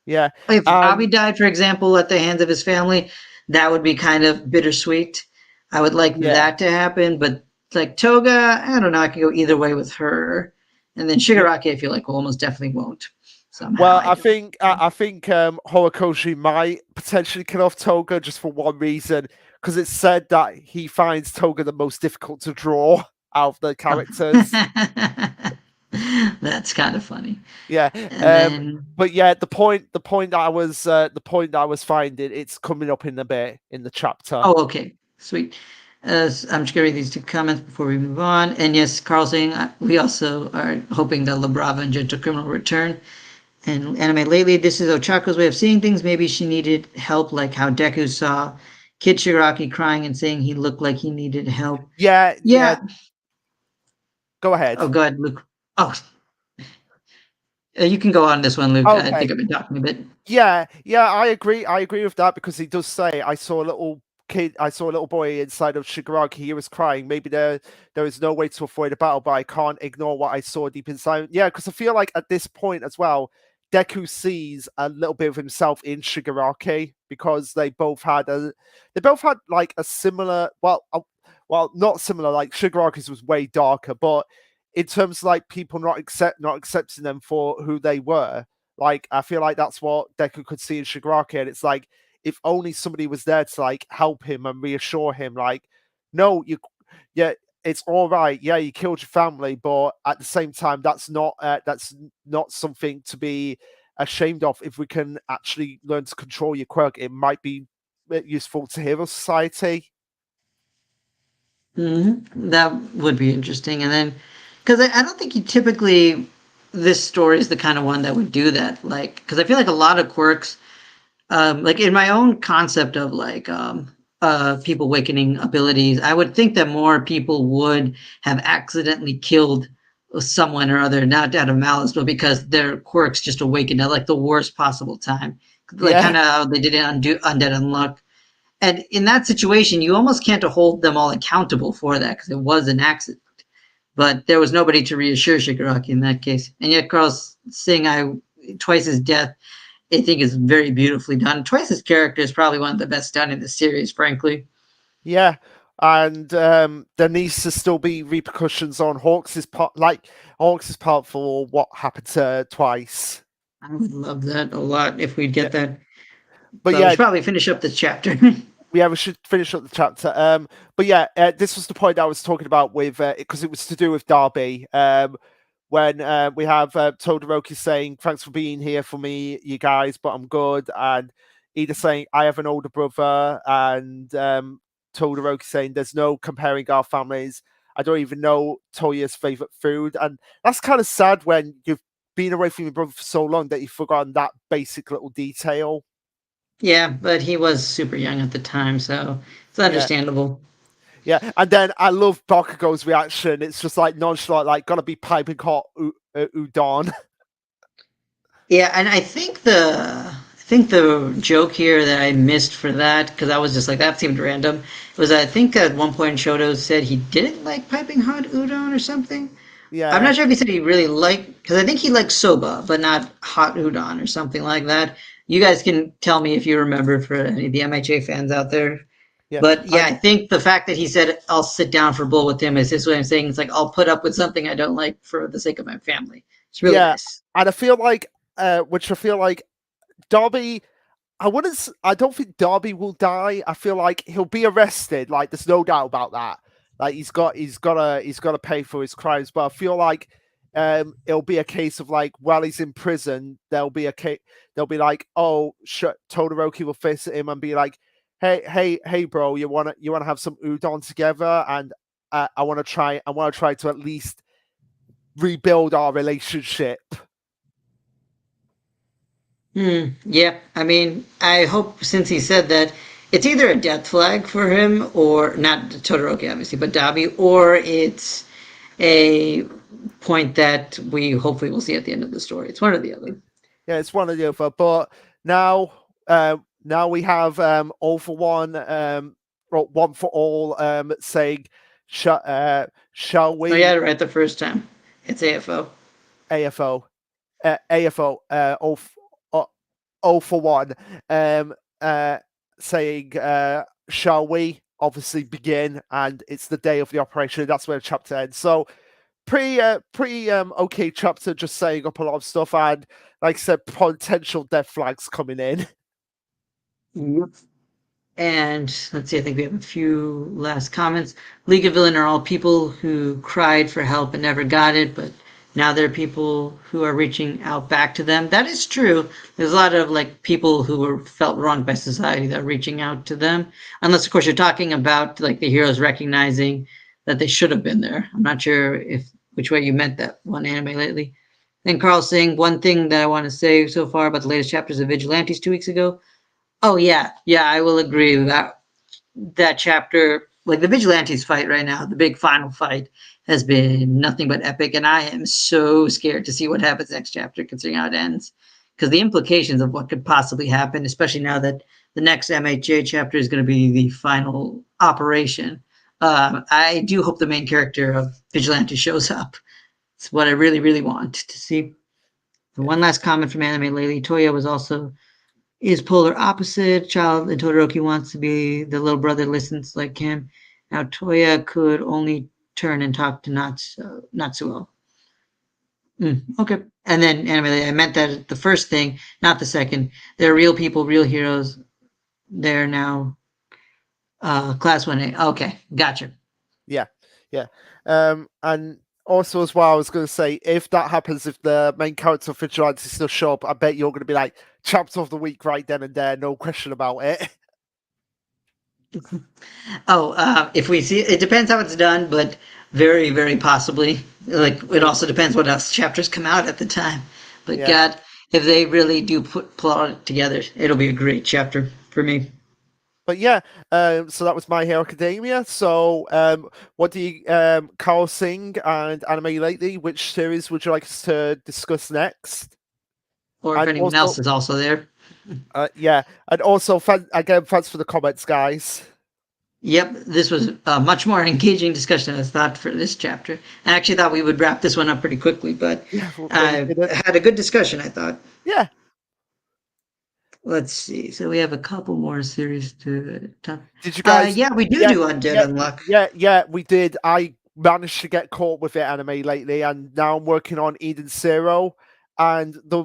yeah, If Robbie and died, for example, at the hands of his family, that would be kind of bittersweet. I would like yeah, that to happen, but like Toga, I don't know. I can go either way with her, and then yeah. Shigaraki, I feel like almost definitely won't. Somehow, Well, I don't. I think Horikoshi might potentially kill off Toga just for one reason, because it's said that he finds Toga the most difficult to draw out of the Oh. characters. That's kind of funny. Yeah. And then, But yeah, the point that I was finding, it's coming up in a bit in the chapter. oh, okay, sweet. I'm just gonna read these two comments before we move on. And yes, Carl saying we also are hoping that La Brava and Gentle Criminal return. And anime lately, this is Ochaka's way of seeing things. Maybe she needed help, like how Deku saw Kid Shigaraki crying and saying he looked like he needed help. Yeah, yeah. Yeah. Go ahead. Oh, go ahead, Luke. Oh, you can go on this one, Luke. I Okay. think I've been talking a bit. Yeah, yeah, I agree. I agree with that because he does say I saw a little boy inside of Shigaraki. He was crying. Maybe there is no way to avoid a battle, but I can't ignore what I saw deep inside. Yeah, because I feel like at this point as well, Deku sees a little bit of himself in Shigaraki because they both had like a similar well not similar like Shigaraki's was way darker, but in terms of like people not accepting them for who they were, like I feel like that's what Deku could see in Shigaraki, and it's like if only somebody was there to like help him and reassure him, like, no, you, yeah, it's all right. Yeah, you killed your family, but at the same time, that's not something to be ashamed of. If we can actually learn to control your quirk, it might be useful to Hero Society. That would be interesting. And then, because I don't think you typically, this story is the kind of one that would do that. Like, because I feel like a lot of quirks, like in my own concept of like people awakening abilities, I would think that more people would have accidentally killed someone or other, not out of malice, but because their quirks just awakened at like the worst possible time. Like Yeah, kind of how they did it on Undead Unluck. And in that situation, you almost can't hold them all accountable for that because it was an accident. But there was nobody to reassure Shigaraki in that case. And yet, Carl's saying Twice's death, I think, is very beautifully done. Twice's character is probably one of the best done in the series, frankly. yeah. And there needs to still be repercussions on Hawks' part, like Hawks' part for what happened to Twice. I would love that a lot if we'd Yeah, get that. but But we yeah, should probably finish up this chapter. yeah, we should finish up the chapter. But yeah, this was the point I was talking about with because it was to do with Darby. When we have Todoroki saying, "Thanks for being here for me, you guys, but I'm good," and Ida saying, "I have an older brother," and Todoroki saying, "There's no comparing our families. I don't even know Toya's favorite food," and that's kind of sad when you've been away from your brother for so long that you've forgotten that basic little detail. Yeah, but he was super young at the time, so it's Yeah. understandable. Yeah, and then I love Bakugo's reaction. It's just like nonchalant, like gotta be piping hot udon. Yeah, and I think the joke here that I missed for that because I was just like that seemed random was I think at one point Shoto said he didn't like piping hot udon or something. I'm Yeah, not sure if he said he really liked because I think he liked soba but not hot udon or something like that. You guys can tell me if you remember for any of the MHA fans out there. yeah, But yeah, and I think the fact that he said I'll sit down for bull with him is his way of saying it's like I'll put up with something I don't like for the sake of my family. It's really yeah, nice. and I feel like, which I feel like Darby. I wouldn't. I don't think Darby will die. I feel like he'll be arrested. Like there's no doubt about that. Like he's got to pay for his crimes. But I feel like it'll be a case of like while he's in prison, they'll be like, oh, Todoroki will visit him and be like, hey, bro, you wanna have some udon together? And I want to try to at least rebuild our relationship. Yeah, I mean, I hope since he said that, it's either a death flag for him or not Todoroki, obviously, but Dabi, or it's a point that we hopefully will see at the end of the story. It's one or the other. Yeah, it's one or the other. But now, now we have all for one, or one for all, saying, shall No, you we had it right the first time. It's AFO. AFO, AFO, all for one, um, uh, saying, shall we? Obviously begin, and it's the day of the operation. That's where the chapter ends. So pretty okay chapter, just saying up a lot of stuff, and like I said, potential death flags coming in. Yep. And let's see, I think we have a few last comments. League of Villain are all people who cried for help and never got it, but now there are people who are reaching out back to them. That is true. There's a lot of like people who were felt wronged by society that are reaching out to them. Unless of course you're talking about like the heroes recognizing that they should have been there. I'm not sure if which way you meant that one anime lately. And Carl saying one thing that I want to say so far about the latest chapters of Vigilantes 2 weeks ago. Oh yeah, yeah, I will agree with that chapter. Like the Vigilantes fight right now, the big final fight has been nothing but epic, and I am so scared to see what happens next chapter, considering how it ends. Because the implications of what could possibly happen, especially now that the next MHA chapter is going to be the final operation. I do hope the main character of Vigilante shows up. It's what I really, really want to see. And one last comment from Anime Lately. Toya was also is polar opposite. Child and Todoroki wants to be the little brother, listens like him. Now Toya could only turn and talk to Natsuo. Okay. And then anime, I meant that the first thing, not the second. They're real people, real heroes. They're now class 1A. Okay, gotcha. Yeah, yeah. And also as well, I was going to say, if that happens, if the main character of Vigilante still show up, I bet you're going to be like chapter of the week right then and there, no question about it. Oh, if we see, it depends how it's done, but very, very possibly. Like it also depends what else chapters come out at the time. But Yeah. God, if they really do plot it together, it'll be a great chapter for me. But yeah, so that was My Hero Academia. So, what do you, Carl Singh and Anime Lately? Which series would you like us to discuss next? Or if And anyone also, else is also there. yeah, and also, again, thanks for the comments, guys. Yep, this was a much more engaging discussion than I thought for this chapter. I actually thought we would wrap this one up pretty quickly, but Yeah, but we I did it. had a good discussion, I thought. Yeah. Let's see. So we have a couple more series to talk. Did you guys? Yeah, we do Yeah, do Undead yeah, Unluck. yeah. We did. I managed to get caught with it anime lately, and now I'm working on Eden Zero, and the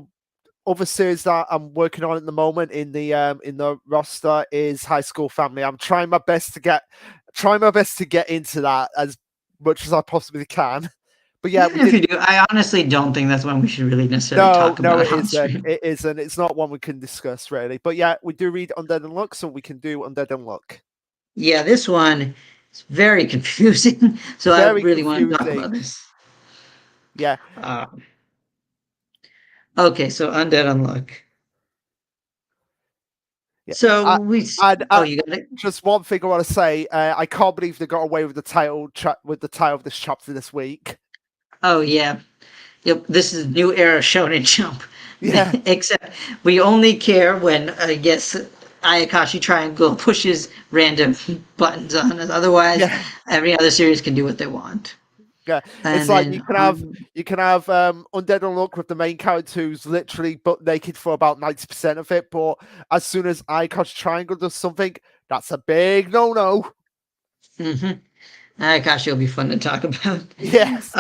other series that I'm working on at the moment in the roster is High School Family. I'm trying my best to get into that as much as I possibly can. But yeah, we Even if did. you do, I honestly don't think that's one we should really necessarily No, talk no, about it on isn't. stream. It isn't. It's not one we can discuss really. But yeah, we do read Undead Unluck, so we can do Undead Unluck. Yeah, this one is very confusing, so I Very really want to talk confusing. about this. Yeah, Uh, okay, so Undead Unluck. yeah. So I, and oh, you got it. just one thing I want to say. I can't believe they got away with with the title of this chapter this week. Oh yeah, yep. This is New Era Shonen Jump. Yeah, Except we only care when I guess Ayakashi Triangle pushes random buttons on us. Otherwise, yeah, every other series can do what they want. yeah. It's And like then you can have Undead Unluck with the main character who's literally butt naked for about 90% of it, but as soon as Icos Triangle does something, that's a big no. Ayakashi will be fun to talk about. Yes.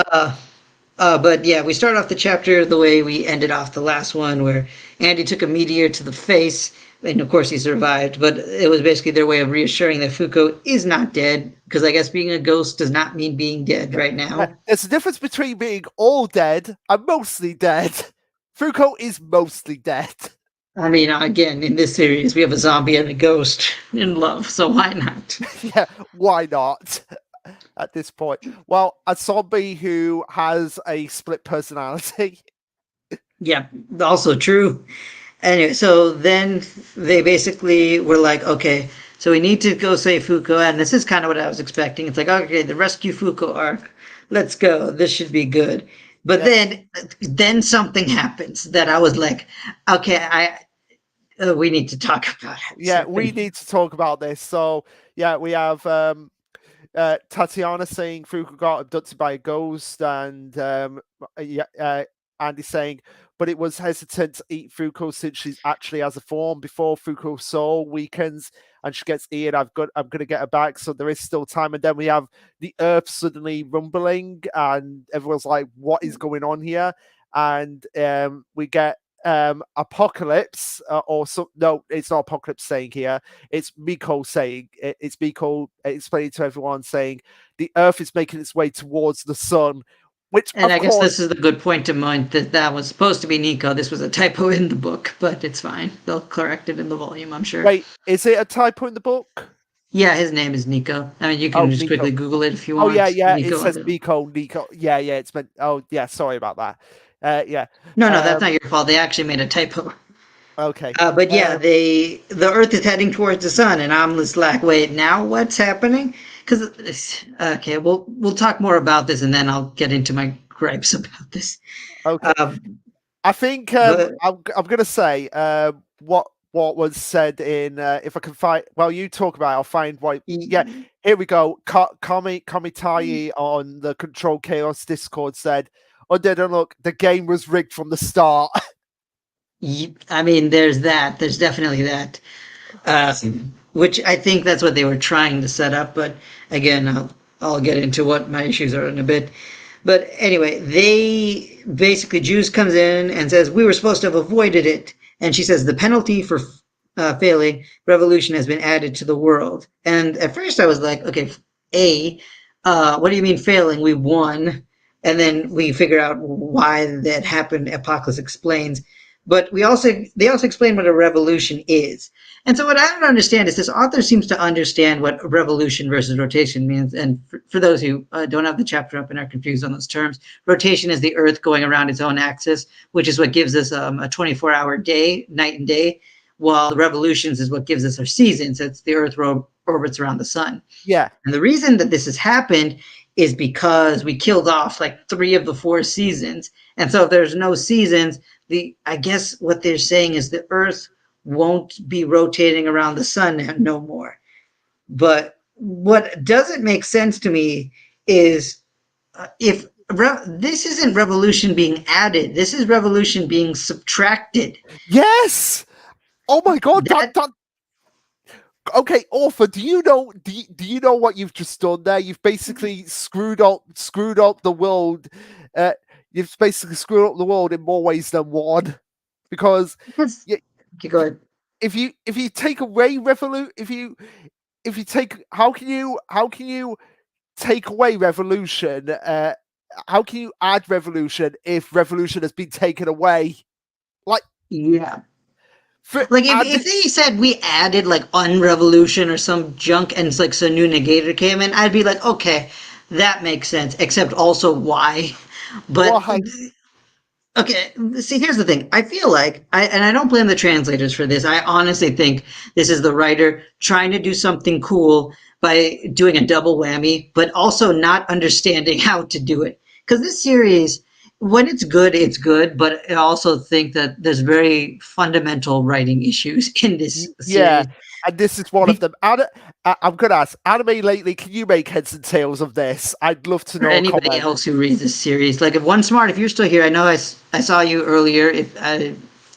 Uh, but yeah, we start off the chapter the way we ended off the last one, where Andy took a meteor to the face, and of course he survived. But it was basically their way of reassuring that Fuko is not dead, because I guess being a ghost does not mean being dead right now. There's a difference between being all dead and mostly dead. Fuko is mostly dead. I mean, again, in this series, we have a zombie and a ghost in love, so why not? Yeah, why not? At this point, well, a zombie who has a split personality. Yeah, also true. Anyway, so then they basically were like, okay, so we need to go save Fuko, and this is kind of what I was expecting. It's like, okay, the rescue Fuko arc, let's go. This should be good. But Yeah, then something happens that I was like, okay, I we need to talk about it. yeah, So we need to talk about this. So yeah, we have Tatiana saying Fuku got abducted by a ghost, and Andy saying, but it was hesitant to eat Fuko since she's actually has a form before Fuko's soul weakens and she gets eaten. I'm gonna get her back, so there is still time. And then we have the earth suddenly rumbling, and everyone's like, "What is going on here?" And we get Apocalypse or some no, it's not Apocalypse saying here, it's Miko saying it's Miko explaining to everyone saying the earth is making its way towards the sun, which and of I guess course, this is the good point to mind that that was supposed to be Nico. This was a typo in the book, but it's fine. They'll correct it in the volume, I'm sure. wait, is it a typo in the book? Yeah, his name is Nico. I mean, you can Oh, just quickly Nico. Google it if you Oh yeah, want. yeah, it Nico says Undead. Nico. Yeah, it's meant. Oh yeah, sorry about that. Yeah. No, no, that's um not your fault. They actually made a typo. okay. But yeah, the Earth is heading towards the sun, and I'm just like, wait, now what's happening? Because okay, we'll talk more about this, and then I'll get into my gripes about this. Okay. I think But I'm gonna say what was said in if I can find. Well, you talk about it, I'll find what. Yeah, here we go. Kamitai on the Control Chaos Discord said, "Undead Unlock, the game was rigged from the start." I mean, there's that. There's definitely that. Uh, which I think that's what they were trying to set up. But again, I'll get into what my issues are in a bit. But anyway, they basically Juice comes in and says we were supposed to have avoided it, and she says the penalty for failing, revolution has been added to the world. And at first I was like, okay, what do you mean failing? We won. And then we figure out why that happened. Apocalypse explains. But they also explain what a revolution is. And so what I don't understand is this author seems to understand what revolution versus rotation means. And for those who don't have the chapter up and are confused on those terms, rotation is the Earth going around its own axis, which is what gives us a 24-hour day, night and day, while the revolutions is what gives us our seasons. It's the Earth orbits around the sun. Yeah. And the reason that this has happened is because we killed off like 3 of the 4 seasons. And so if there's no seasons, I guess what they're saying is the Earth won't be rotating around the sun no more. But what doesn't make sense to me is if this isn't revolution being added, this is revolution being subtracted. Yes. Oh my God, That that okay, author, do you know what you've just done there? You've basically screwed up the world. You've basically screwed up the world in more ways than one, because because you, okay, go ahead. if you take away revolution, if you take how can you take away revolution? How can you add revolution if revolution has been taken away? Like, Yeah. for, Like and if they said we added like unrevolution or some junk and it's like some new negator came in, I'd be like, okay, that makes sense. Except also why? But why? okay, see, here's the thing. I feel like I don't blame the translators for this. I honestly think this is the writer trying to do something cool by doing a double whammy, but also not understanding how to do it. Because this series, when it's good, but I also think that there's very fundamental writing issues in this Yeah, series. and this is one of Be- them. I'm gonna ask anime lately. Can you make heads and tails of this? I'd love to for know a anybody comment. else who reads this series. Like if One Smart, if you're still here, I know I saw you earlier.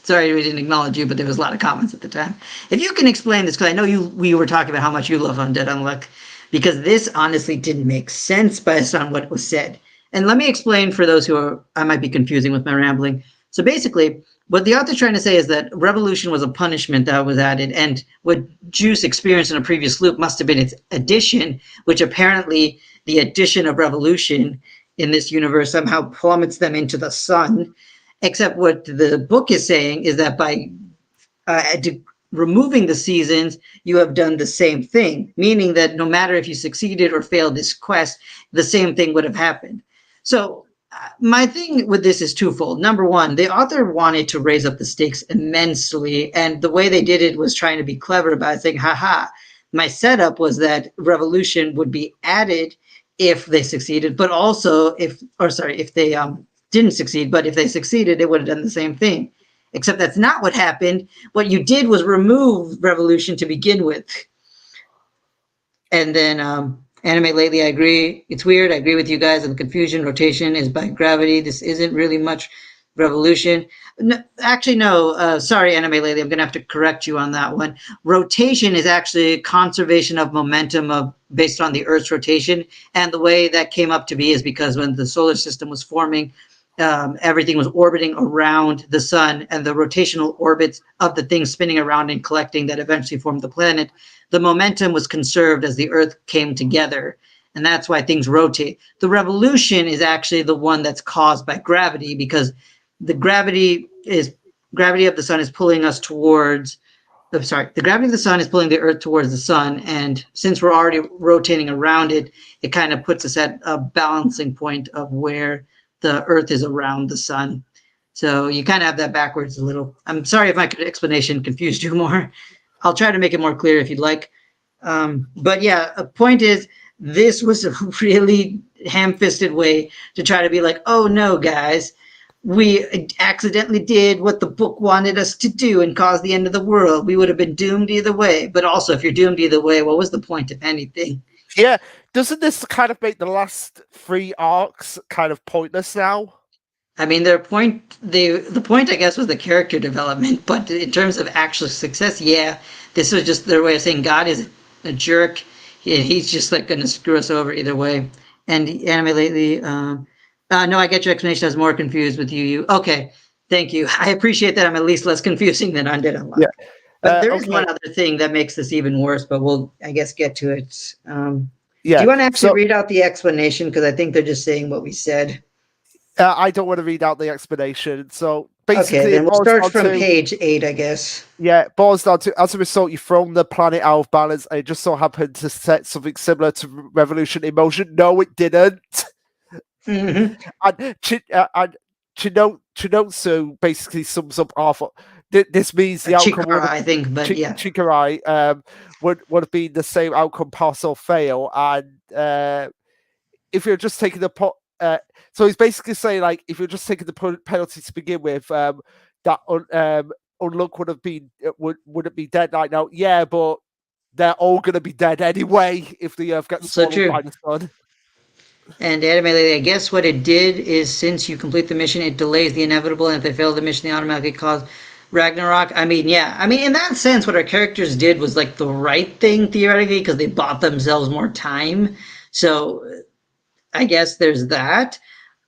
Sorry we didn't acknowledge you, but there was a lot of comments at the time. If you can explain this, because I know we were talking about how much you love Undead Unluck, because this honestly didn't make sense based on what was said. And let me explain for those I might be confusing with my rambling. So basically, what the author's trying to say is that revolution was a punishment that was added, and what Juice experienced in a previous loop must have been its addition, which apparently the addition of revolution in this universe somehow plummets them into the sun. Except what the book is saying is that by removing the seasons, you have done the same thing, meaning that no matter if you succeeded or failed this quest, the same thing would have happened. So my thing with this is twofold. Number one, the author wanted to raise up the stakes immensely, and the way they did it was trying to be clever about saying, haha, my setup was that revolution would be added if they succeeded, but also if they didn't succeed, but if they succeeded, it would have done the same thing. Except that's not what happened. What you did was remove revolution to begin with. And then anime lately, I agree. It's weird. I agree with you guys on the confusion. Rotation is by gravity. This isn't really much revolution. No, actually, no. Sorry, anime lately. I'm going to have to correct you on that one. Rotation is actually conservation of momentum based on the Earth's rotation. And the way that came up to be is because when the solar system was forming, everything was orbiting around the sun, and the rotational orbits of the things spinning around and collecting that eventually formed the planet, the momentum was conserved as the Earth came together. And that's why things rotate. The revolution is actually the one that's caused by gravity, because the gravity of the sun is pulling us towards the gravity of the sun is pulling the Earth towards the sun, and since we're already rotating around it, it kind of puts us at a balancing point of where the Earth is around the sun. So you kind of have that backwards a little. I'm sorry if my explanation confused you more. I'll try to make it more clear if you'd like. But yeah, a point is, this was a really ham-fisted way to try to be like, oh no, guys, we accidentally did what the book wanted us to do and caused the end of the world. We would have been doomed either way. But also, if you're doomed either way, what was the point of anything? Yeah, doesn't this kind of make the last 3 arcs kind of pointless now? I mean, the point I guess was the character development, but in terms of actual success, yeah, this was just their way of saying God is a jerk. He's just like going to screw us over either way. And anime lately, no, I get your explanation. I was more confused with you. Okay, thank you. I appreciate that. I'm at least less confusing than Undead Yeah. Unluck. But there is Okay. one other thing that makes this even worse, but we'll, I guess, get to it. Do Yeah. you want to actually So read out the explanation? Because I think they're just saying what we said. I don't want to read out the explanation. So Okay, basically, then it we'll boils start down from to page 8, I guess. yeah, it boils down to as a result, you've thrown the planet out of balance, and it just so happened to set something similar to revolution in motion. No, it didn't. Hmm. And Chinotsu basically sums up half. This means the outcome Chikara, would have I think, but yeah. Chikarai would have been the same outcome, pass or fail, and if you're just taking the pot. So he's basically saying like if you're just taking the penalty to begin with, that unluck would have been wouldn't be dead right now. Yeah, but they're all gonna be dead anyway if the Earth gets Also swallowed true. by the sun. And Anime Lady, I guess what it did is since you complete the mission, it delays the inevitable, and if they fail the mission, they automatically cause Ragnarok. I mean, yeah. I mean, in that sense, what our characters did was like the right thing, theoretically, because they bought themselves more time. So I guess there's that.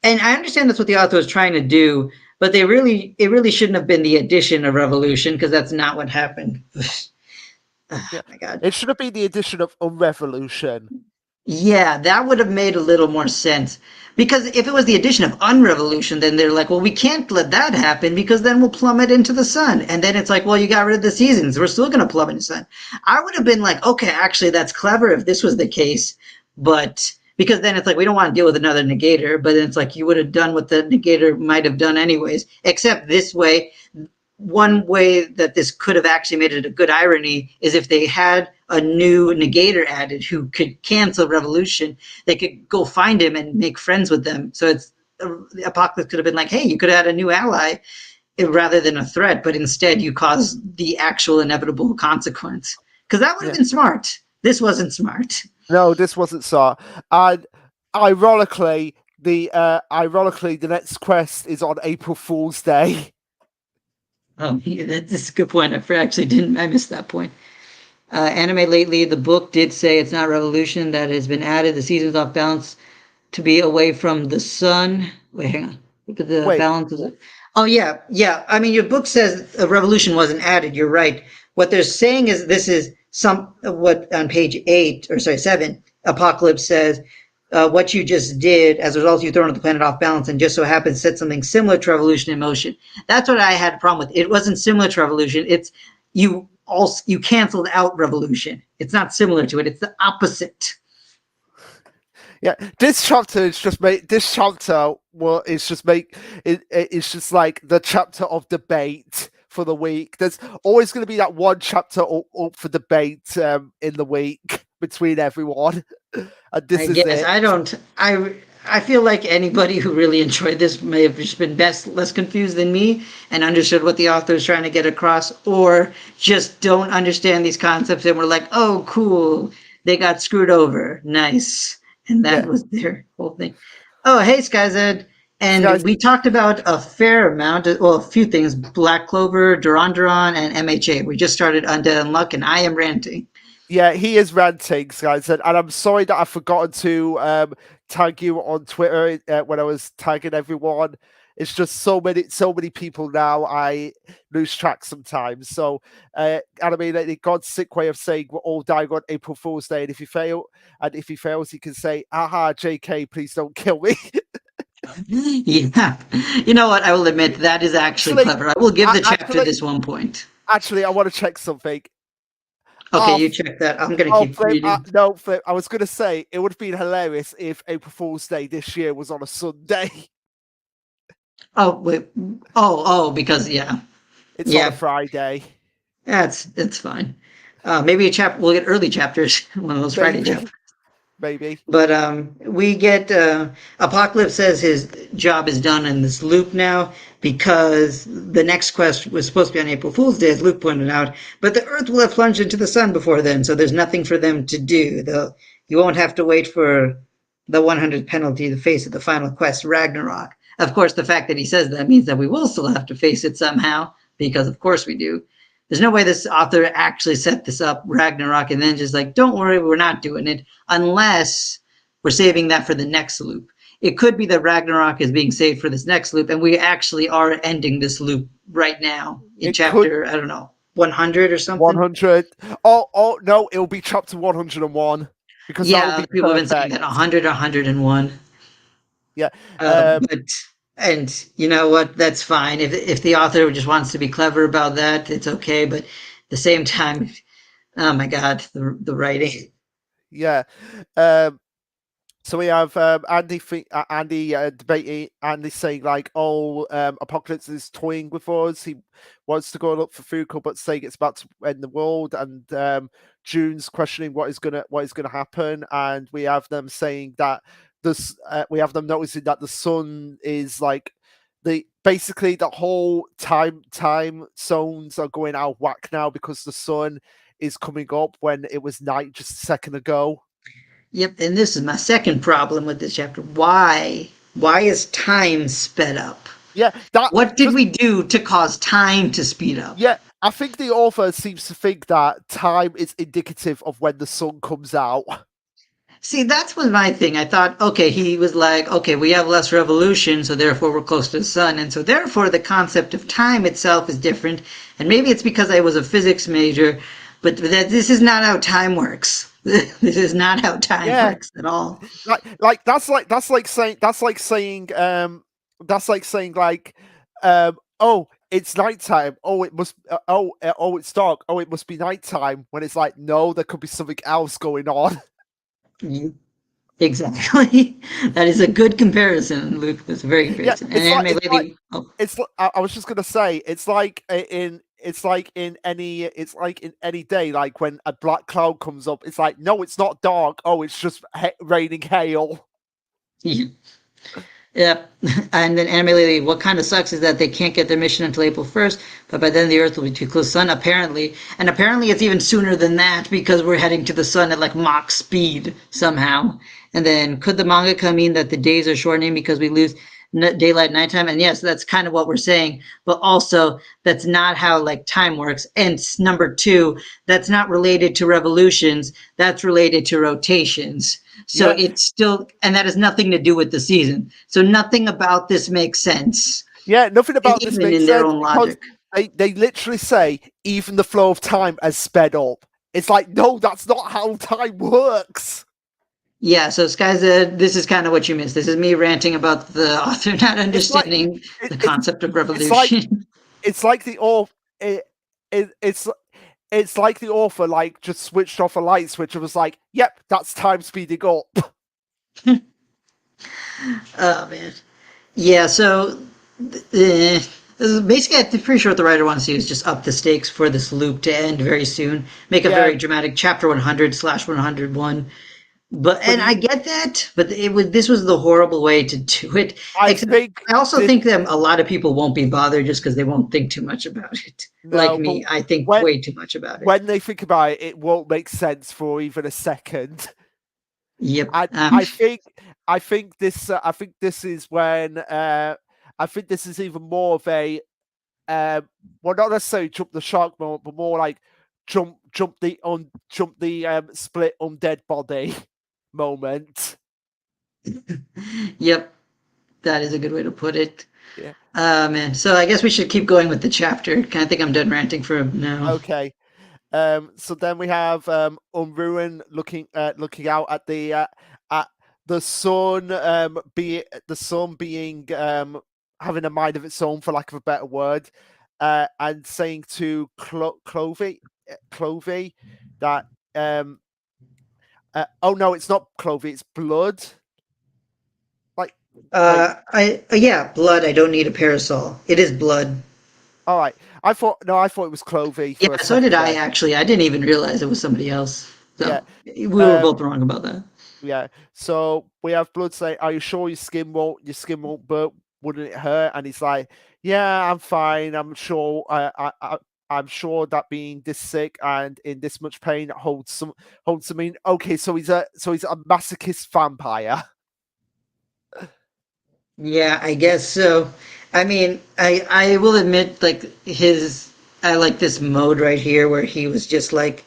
And I understand that's what the author was trying to do, but it really shouldn't have been the addition of Revolution, because that's not what happened. Oh Yeah, my God. it should have been the addition of Unrevolution. Yeah, that would have made a little more sense. Because if it was the addition of Unrevolution, then they're like, well, we can't let that happen because then we'll plummet into the sun. And then it's like, well, you got rid of the seasons. We're still going to plummet into the sun. I would have been like, okay, actually, that's clever if this was the case. But because then it's like, we don't want to deal with another negator. But then it's like, you would have done what the negator might have done anyways. Except this way, one way that this could have actually made it a good irony is if they had a new negator added who could cancel revolution, they could go find him and make friends with them. So it's the Apocalypse could have been like, hey, you could have had a new ally rather than a threat, but instead you caused the actual inevitable consequence. Because that would have Yeah. been smart. This wasn't smart. No, this wasn't so. And ironically, the next quest is on April Fool's Day. Oh, yeah, that's a good point. I missed that point. Anime lately, the book did say it's not revolution that has been added. The season's off balance to be away from the sun. Wait, hang on. Look at the Wait, balance of it. Oh yeah, yeah. I mean, your book says a revolution wasn't added. You're right. What they're saying is this is some what on page 8 or sorry 7. Apocalypse says what you just did as a result you thrown the planet off balance and just so happens set something similar to revolution in motion. That's what I had a problem with. It wasn't similar to revolution. It's you canceled out revolution. It's not similar to it. It's the opposite. yeah, this chapter is just make this chapter. Well, it's just make it. It's just like the chapter of debate for the week. There's always going to be that one chapter up for debate in the week between everyone, and this I is guess it. I don't. I feel like anybody who really enjoyed this may have just been less confused than me and understood what the author is trying to get across, or just don't understand these concepts and were like, "Oh, cool, they got screwed over, nice," and that Yeah, was their whole thing. Oh, hey, Skyzed. guys. And we talked about a fair amount, well, a few things: Black Clover, Duran Duran, and MHA. We just started Undead Unluck, and I am ranting. Yeah, he is ranting, guys, and I'm sorry that I've forgotten to tag you on Twitter when I was tagging everyone. It's just so many people now. I lose track sometimes. So, and I mean, like, God's sick way of saying we're all dying on April Fool's Day, and if he fails, he can say, "Aha, J.K., please don't kill me." Yeah. You know what? I will admit that is actually actually, clever. I will give the chapter actually, this one point. actually, I want to check something. Okay, Oh, you check that. I'm gonna oh, keep Flip, reading. no, Flip. I was going to say it would have been hilarious if April Fool's Day this year was on a Sunday. Oh wait. Because yeah, It's on a yeah. Friday. That's fine. Maybe a chapter. We'll get early chapters. One of those Friday Maybe, chapters. maybe. But we get Apocalypse says his job is done in this loop now because the next quest was supposed to be on April Fool's Day, as Luke pointed out. But the Earth will have plunged into the sun before then, so there's nothing for them to do. You won't have to wait for the 100 penalty to face at the final quest, Ragnarok. Of course, the fact that he says that means that we will still have to face it somehow, because of course we do. There's no way this author actually set this up, Ragnarok, and then just like, don't worry, we're not doing it, unless we're saving that for the next loop. It could be that Ragnarok is being saved for this next loop, and we actually are ending this loop right now in It could chapter, I don't know, 100 or something. 100. Oh no, it'll be chapter 101 because that will Yeah, be other people have been saying perfect. that 100, 101. Yeah. Um, But and you know what? That's fine. If the author just wants to be clever about that, it's okay. But at the same time, oh my God, the writing. yeah. Um, so we have Andy debating. Andy saying like, "Oh, Apocalypse is toying with us. He wants to go look for Fuko, but saying it's about to end the world." And June's questioning what is gonna happen. And we have them saying that this. We have them noticing that the sun is like the basically the whole time zones are going out of whack now because the sun is coming up when it was night just a second ago. Yep, and this is my second problem with this chapter. Why? Why is time sped up? Yeah, that What did just we do to cause time to speed up? yeah. I think the author seems to think that time is indicative of when the sun comes out. See, that's was my thing. I thought, okay, he was like, okay, we have less revolution, so therefore we're close to the sun, and so therefore the concept of time itself is different. And maybe it's because I was a physics major, but that this is not how time works. This is not how time Yeah, works at all. that's like saying oh, it's nighttime. Oh, it must. Oh, it's dark. Oh, it must be nighttime. When it's like, no, there could be something else going on. You- Exactly. That is a good comparison, Luke. That's a very good Yeah, comparison. And anime lady. Oh, I was just gonna say it's like in any day, like when a black cloud comes up, it's like, no, it's not dark. Oh, it's just raining hail. yeah. Yep. And then anime lady, what kind of sucks is that they can't get their mission until April 1st, but by then the Earth will be too close to the sun, apparently. And apparently it's even sooner than that because we're heading to the sun at like Mach speed somehow. And then could the mangaka mean that the days are shortening because we lose daylight nighttime? And yes, that's kind of what we're saying. But also, that's not how like time works. And number two, that's not related to revolutions. That's related to rotations. So Yeah, it's still, and that has nothing to do with the season. So nothing about this makes sense, yeah, nothing about this even makes in their sense own because logic. they literally say even the flow of time has sped up. It's like, no, that's not how time works. Yeah, so Skyza, this is kind of what you missed. This is me ranting about the author not It's like understanding it, the it's concept of it's like revolution. it's like the author it, it, it's like the author like just switched off a light switch and was like, yep, that's time speeding up. Oh man. Yeah, so basically, I'm pretty sure what the writer wants to do is just up the stakes for this loop to end very soon. Make a Yeah, very dramatic chapter 100 slash 101. But but and I get that, but it was this was the horrible way to do it. I Except think I also this think that a lot of people won't be bothered just because they won't think too much about it. Like no, but me, I think when way too much about it. when they think about it, it won't make sense for even a second. Yep. And I think this is when I think this is even more of a well, not necessarily jump the shark moment, but more like jump the split undead body moment. Yep. That is a good way to put it. Yeah. Man. So I guess we should keep going with the chapter. Kind of think I'm done ranting for now. Okay. So then we have Unruin looking out at the sun the sun being having a mind of its own, for lack of a better word, and saying to Clovey that oh no, it's not Clovey, it's Blood. Like, wait, Yeah, blood. I don't need a parasol. It is blood. all right. I thought it was Clovey Yeah, for a so did second I there. actually. I didn't even realize it was somebody else. Yeah. So we were Um, both wrong about that. Yeah. So we have Blood say, "Are you sure your skin won't burn? Wouldn't it hurt?" And he's like, "Yeah, I'm fine. I'm sure. I'm sure that being this sick and in this much pain holds some mean." Okay, so he's a masochist vampire. Yeah, I guess so. I mean, I will admit, like his, I like this mode right here where he was just like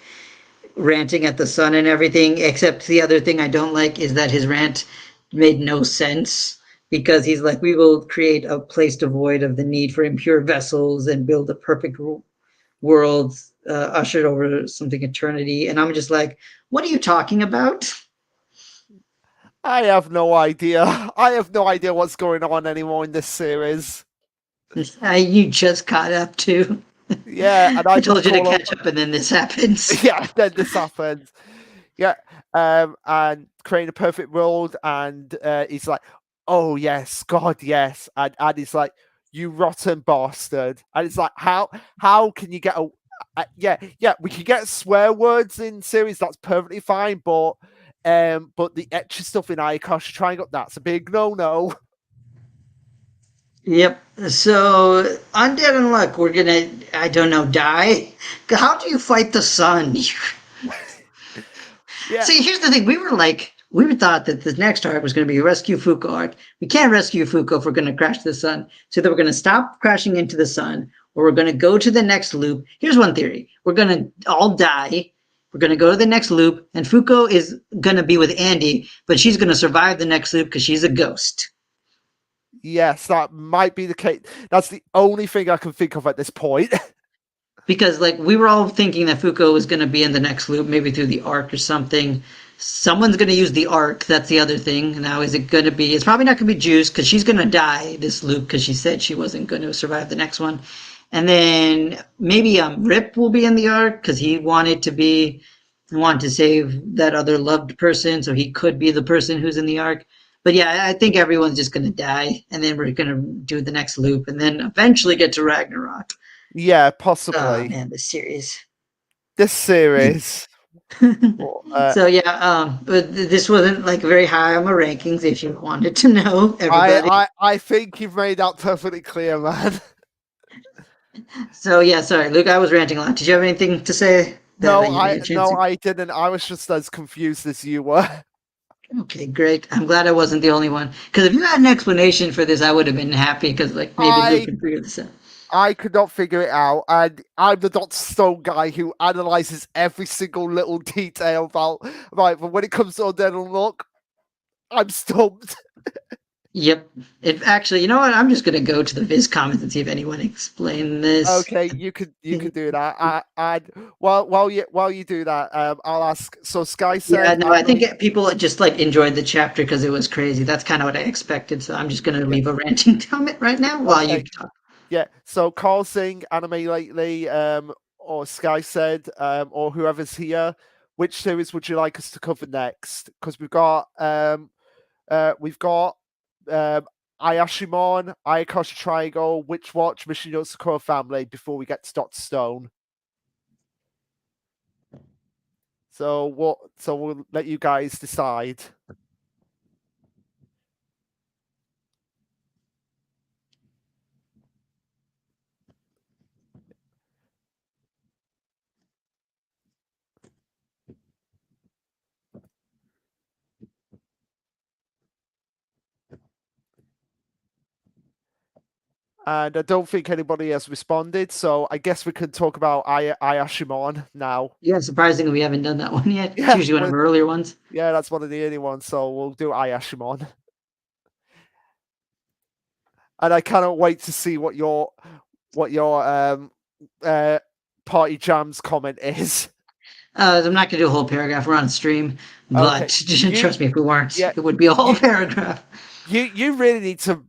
ranting at the sun and everything. Except the other thing I don't like is that his rant made no sense because he's like, we will create a place devoid of the need for impure vessels and build a perfect worlds ushered over something eternity, and I'm just like, what are you talking about? I have no idea. I have no idea what's going on anymore in this series. You just caught up to. Yeah, and I I just told you to call catch up. up, and then this happens. Yeah, then this happens. Yeah, and creating a perfect world, and he's like, "Oh yes, God yes," and he's like, "You rotten bastard," and it's like, how can you get a yeah, we can get swear words in series, that's perfectly fine, but the extra stuff in Ayakashi Triangle, that's a big no. Yep. So undead unluck, we're gonna, I don't know, die. How do you fight the sun? Yeah, See, here's the thing. We were thought that the next arc was going to be a rescue Fuko arc. We can't rescue Fuko if we're going to crash the sun. So that we're going to stop crashing into the sun, or we're going to go to the next loop. Here's one theory: we're going to all die. We're going to go to the next loop, and Fuko is going to be with Andy, but she's going to survive the next loop because she's a ghost. yes, that might be the case. That's the only thing I can think of at this point. Because like we were all thinking that Fuko was going to be in the next loop, maybe through the arc or something. Someone's going to use the arc. That's the other thing. Now, is it going to be? It's probably not going to be Juice because she's going to die this loop because she said she wasn't going to survive the next one. And then maybe Rip will be in the arc because he wanted to save that other loved person, so he could be the person who's in the arc. But yeah, I think everyone's just going to die, and then we're going to do the next loop, and then eventually get to Ragnarok. Yeah, Oh possibly. man, this series. This series. Well, So yeah, but this wasn't like very high on my rankings. If you wanted to know, everybody. I think you've made that perfectly clear, man. So yeah, sorry, Luke. I was ranting a lot. Did you have anything to say that you didn't get a chance No, to? I didn't. I was just as confused as you were. Okay, great. I'm glad I wasn't the only one. Because if you had an explanation for this, I would have been happy. Because like maybe Luke I could figure this out. I could not figure it out, and I'm the Dr. Stone guy who analyzes every single little detail about right. But when it comes to Undead Unluck, I'm stumped. Yep. It actually, you know what? I'm just gonna go to the Viz comments and see if anyone explained this. Okay, you could do that. And while you do that, I'll ask. So Sky Yeah, said, no, I think people just like enjoyed the chapter because it was crazy. That's kind of what I expected. So I'm just gonna yeah, leave a ranting comment right now while you okay. talk. Yeah, so Carl Singh, Anime Lately, or Sky said, or whoever's here, which series would you like us to cover next? Because we've got um, Ayashimon, Ayakashi Triangle, Witch Watch, Mission no Sakura Family before we get to Dr. Stone. So we'll let you guys decide. And I don't think anybody has responded, so I guess we can talk about Ayashimon now. Yeah, surprisingly, we haven't done that one yet. It's Yeah, usually one of well, our earlier ones. yeah, that's one of the early ones, so we'll do Ayashimon. And I cannot wait to see what your party jams comment is. I'm not gonna do a whole paragraph. We're on stream, but Okay, you trust me, if we weren't, yeah it would be a whole you paragraph. you really need to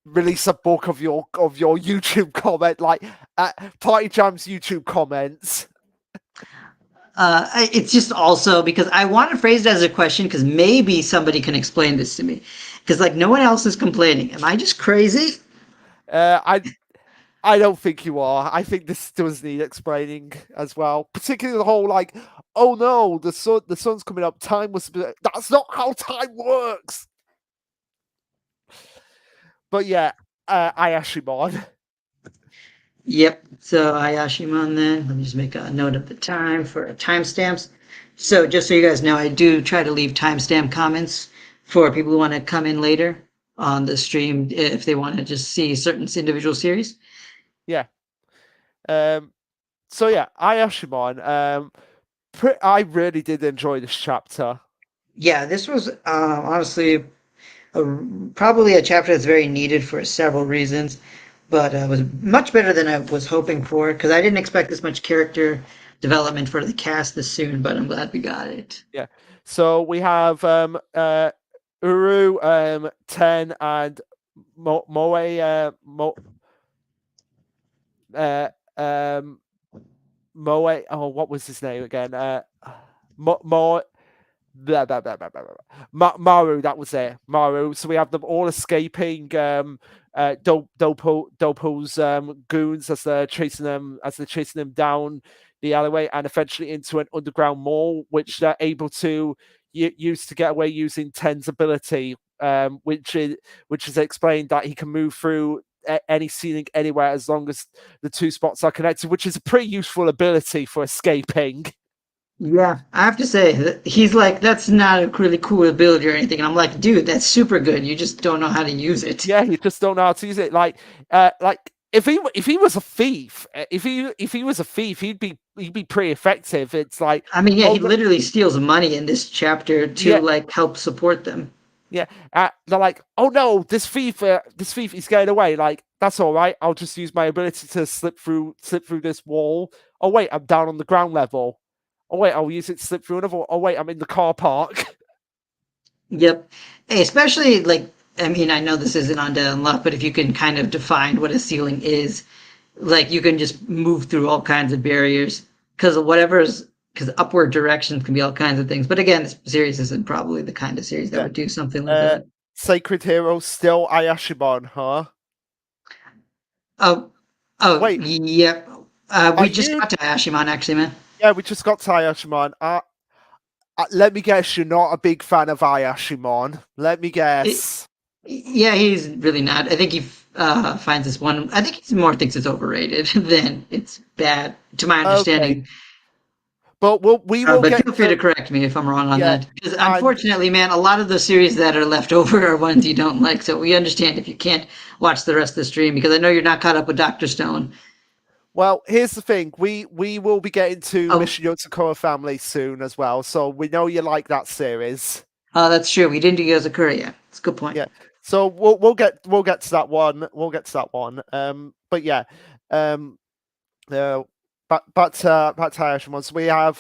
release a book of your YouTube comment, like party jams YouTube comments. It's just also because I want to phrase it as a question because maybe somebody can explain this to me. Because like no one else is complaining. Am I just crazy? Uh, I I don't think you are. I think this does need explaining as well, particularly the whole like, oh no, the sun's coming up. Time was that's not how time works. But yeah, Ayashimon. Yep. So Ayashimon then. Let me just make a note of the time for timestamps. So just so you guys know, I do try to leave timestamp comments for people who want to come in later on the stream if they want to just see certain individual series. Yeah. Um. So yeah, Ayashimon. I really did enjoy this chapter. Yeah, this was honestly a, probably a chapter that's very needed for several reasons. but it was much better than I was hoping for because I didn't expect this much character development for the cast this soon. But I'm glad we got it. Yeah. So we have Uru, Ten, and Moe, uh, um, Moe. Oh, what was his name again? Mo, Maru, that was it. Maru. So we have them all escaping Dopo's goons as they're chasing them down the alleyway and eventually into an underground mall, which they're able to use to get away using Ten's ability, which is explained that he can move through any ceiling anywhere as long as the two spots are connected, which is a pretty useful ability for escaping. Yeah, I have to say that he's like, that's not a really cool ability or anything. And I'm like, dude, that's super good. You just don't know how to use it. Yeah, you just don't know how to use it. Like if he was a thief, if he was a thief, he'd be pretty effective. It's like, I mean, yeah, oh he literally steals money in this chapter to yeah, like help support them. yeah. They're like, oh no, this thief is getting away. Like that's all right. I'll just use my ability to slip through this wall. Oh wait, I'm down on the ground level. Oh wait, I'll use it to slip through another wall. Oh wait, I'm in the car park. Yep. Hey, especially like, I mean, I know this isn't on Dead and Luck, but if you can kind of define what a ceiling is, like you can just move through all kinds of barriers because upward directions can be all kinds of things. But again, this series isn't probably the kind of series that Yeah. would do something like that. Sacred Hero still Ayashimon, huh? Oh, oh, Wait, yep. are We just you? got to Ayashimon actually, man. Yeah, we just got to Ayashimon. Let me guess, you're not a big fan of Ayashimon. Let me It, guess. yeah, he's really not. I think he finds this one. I think he more thinks it's overrated than it's bad, to my Okay, understanding. but we will But get feel free to to correct me if I'm wrong on yeah, that. Because and unfortunately, man, a lot of the series that are left over are ones you don't like. So we understand if you can't watch the rest of the stream because I know you're not caught up with Doctor Stone. well, here's the thing: we will be getting to Oh, Mission Yotsukawa Family soon as well, so we know you like that series. that's true. We didn't do Yozakura yet. That's a good point. Yeah, so we'll get to that one. We'll get to that one. But yeah, um, uh, back to Irish ones. We have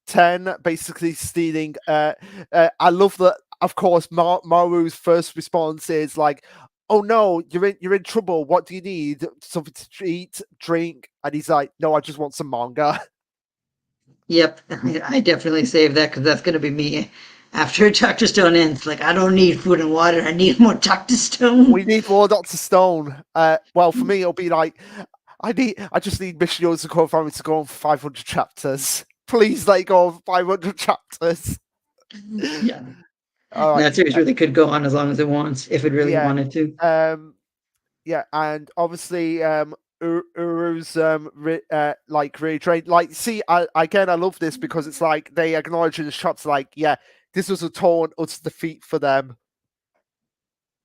10 basically stealing. I love that. Of course, Maru's first response is like, "Oh no, you're in trouble. What do you need? Something to eat, drink?" And he's like, "No, I just want some manga." Yep, I definitely saved that because that's going to be me after Doctor Stone ends. Like, I don't need food and water. I need more Doctor We Stone. need more Doctor Stone. Well, for me, it'll be like, I just need Mission Yotsukawa Family to go on for 500 chapters. Please, let it go on for 500 chapters. Yeah, All right. that series really could go on as long as it wants, if it really Yeah. wanted to. Yeah, and obviously Uru's like really trained. Like, see, again, I love this because it's like they acknowledge in the shots, like, yeah, this was a torn utter defeat for them.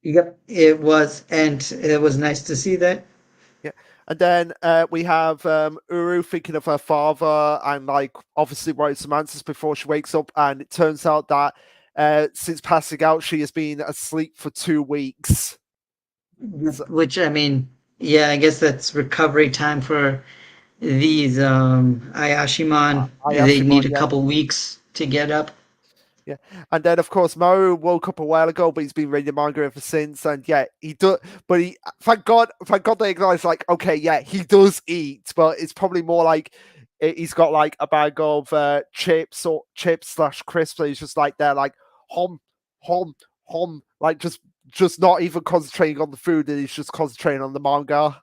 Yep, it was, and it was nice to see that. Yeah, and then we have Uru thinking of her father and like obviously writing some answers before she wakes up, and it turns out that since passing out, she has been asleep for 2 weeks. So, Which I mean, yeah, I guess that's recovery time for these Ayashimon. They need Ayashimon, a yeah. couple weeks to get up. Yeah, and then of course Maru woke up a while ago, but he's been reading manga ever since. And yeah, he does. But he, thank God they acknowledge, like, okay, yeah, he does eat, but it's probably more like he's got like a bag of chips or chips slash crisps. And he's just like there, like hom hom hom, like just not even concentrating on the food, and he's just concentrating on the manga.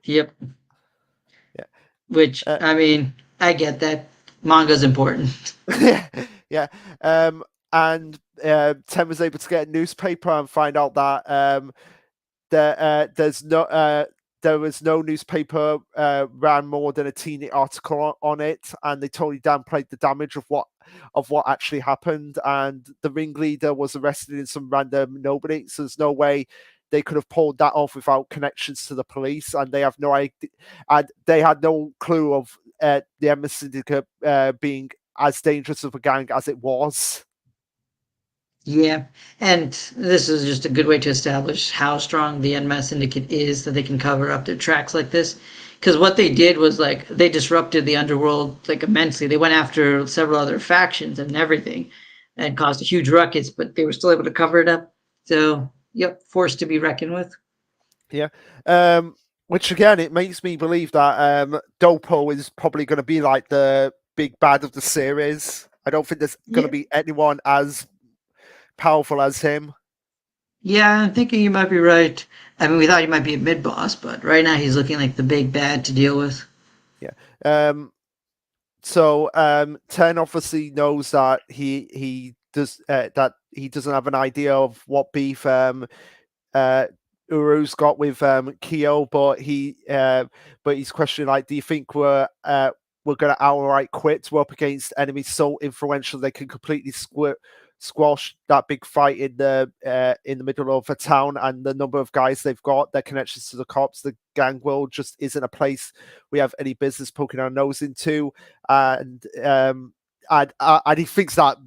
Yep. Yeah. Which I mean, I get that manga's important. Yeah. And Ten was able to get a newspaper and find out that there's no there was no newspaper ran more than a teeny article on it, and they totally downplayed the damage of what actually happened. And the ringleader was arrested in some random nobody, so there's no way they could have pulled that off without connections to the police, and they have no idea, and they had no clue of the Emma Syndicate being as dangerous of a gang as it was. Yeah, and this is just a good way to establish how strong the Enma Syndicate is that they can cover up their tracks like this. Because what they did was like they disrupted the underworld like immensely. They went after several other factions and everything, and caused a huge ruckus. But they were still able to cover it up. So, yep, force to be reckoned with. Yeah. Which again, it makes me believe that Dopo is probably going to be like the big bad of the series. I don't think there's going to Yeah, be anyone as powerful as him. yeah, I'm thinking you might be right. I mean, we thought he might be a mid boss, but right now he's looking like the big bad to deal with. Yeah. So Ten obviously knows that he doesn't have an idea of what beef uh, Uru's got with Kyo, but he's questioning like, do you think we're gonna outright quit? We're up against enemies so influential they can completely squash that big fight in the middle of a town, and the number of guys they've got, their connections to the cops, the gang world just isn't a place we have any business poking our nose into, and he thinks that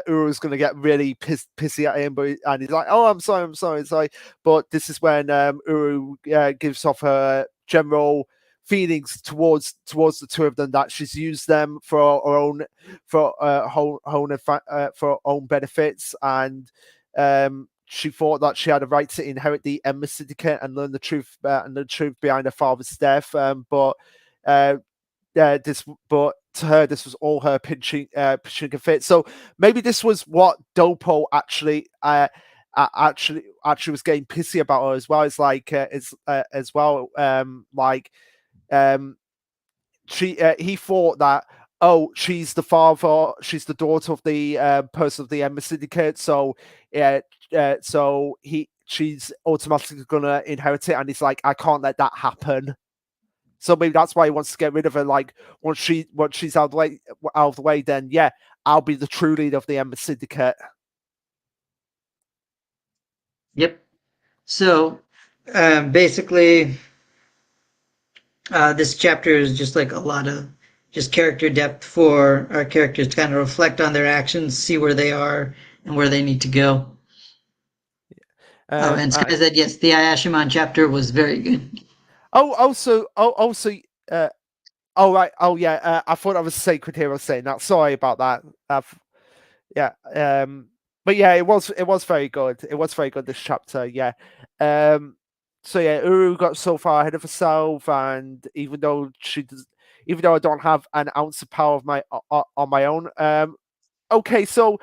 Uru's going to get really pissy at him, and he's like, "Oh, I'm sorry." It's like, but this is when Uru gives off her general feelings towards the two of them, that she's used them for her own for her own benefits, and she thought that she had a right to inherit the Emma Syndicate and learn the truth behind her father's death. Uh, this but to her this was all her pitching a fit. So maybe this was what Dopo actually was getting pissy about her as well. It's like as well like um she he thought that, oh, she's the daughter of the person of the Emma Syndicate, so so she's automatically gonna inherit it, and he's like, I can't let that happen. So maybe that's why he wants to get rid of her. Like once she's out of the way, then yeah, I'll be the true leader of the Ember Syndicate. Yep. So, basically, this chapter is just like a lot of just character depth for our characters to kind of reflect on their actions, see where they are and where they need to go. Oh, and Sky And said yes, the Ayashimon chapter was very good. also, uh, oh right, oh yeah, I thought I was Sacred Hero saying that. Sorry about that. Yeah, but yeah, it was very good. It was very good this chapter. Yeah, so yeah, Uru got so far ahead of herself, and even though I don't have an ounce of power of my on my own. Okay, so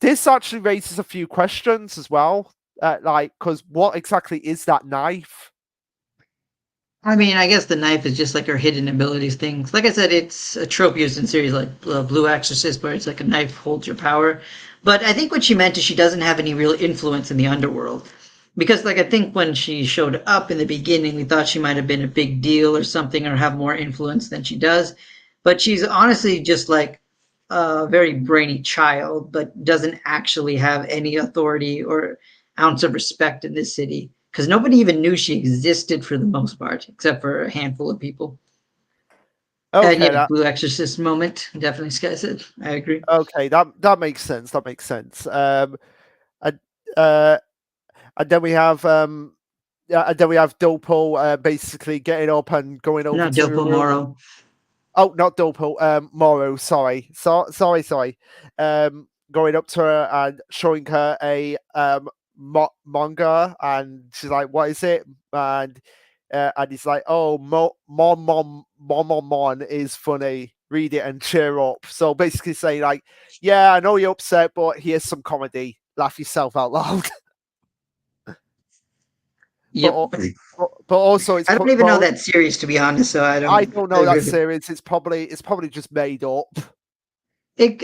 this actually raises a few questions as well. Like, because what exactly is that knife? I mean, I guess the knife is just like her hidden abilities things. Like I said, it's a trope used in series like Blue Exorcist, where it's like a knife holds your power. But I think what she meant is she doesn't have any real influence in the underworld. Because, like, I think when she showed up in the beginning, we thought she might have been a big deal or something or have more influence than she does. But she's honestly just like a very brainy child, but doesn't actually have any authority or ounce of respect in this city because nobody even knew she existed for the most part, except for a handful of people. And Okay, yeah, Blue Exorcist moment, definitely Sky said. I agree. that makes sense. That makes sense. And uh, and then we have yeah, and then we have Dopo basically getting up and going over No, to Dopo Uru. Moro. Oh, not Dopo, Moro. Sorry. Going up to her and showing her a manga, and she's like, "What is it?" And he's like, "Oh, mon is funny. Read it and cheer up." So basically saying like, "Yeah, I know you're upset, but here's some comedy. Laugh yourself out loud." Yep. but but also it's I don't even know but that series to be honest, so I I don't. don't I know that really. series. It's probably just made up.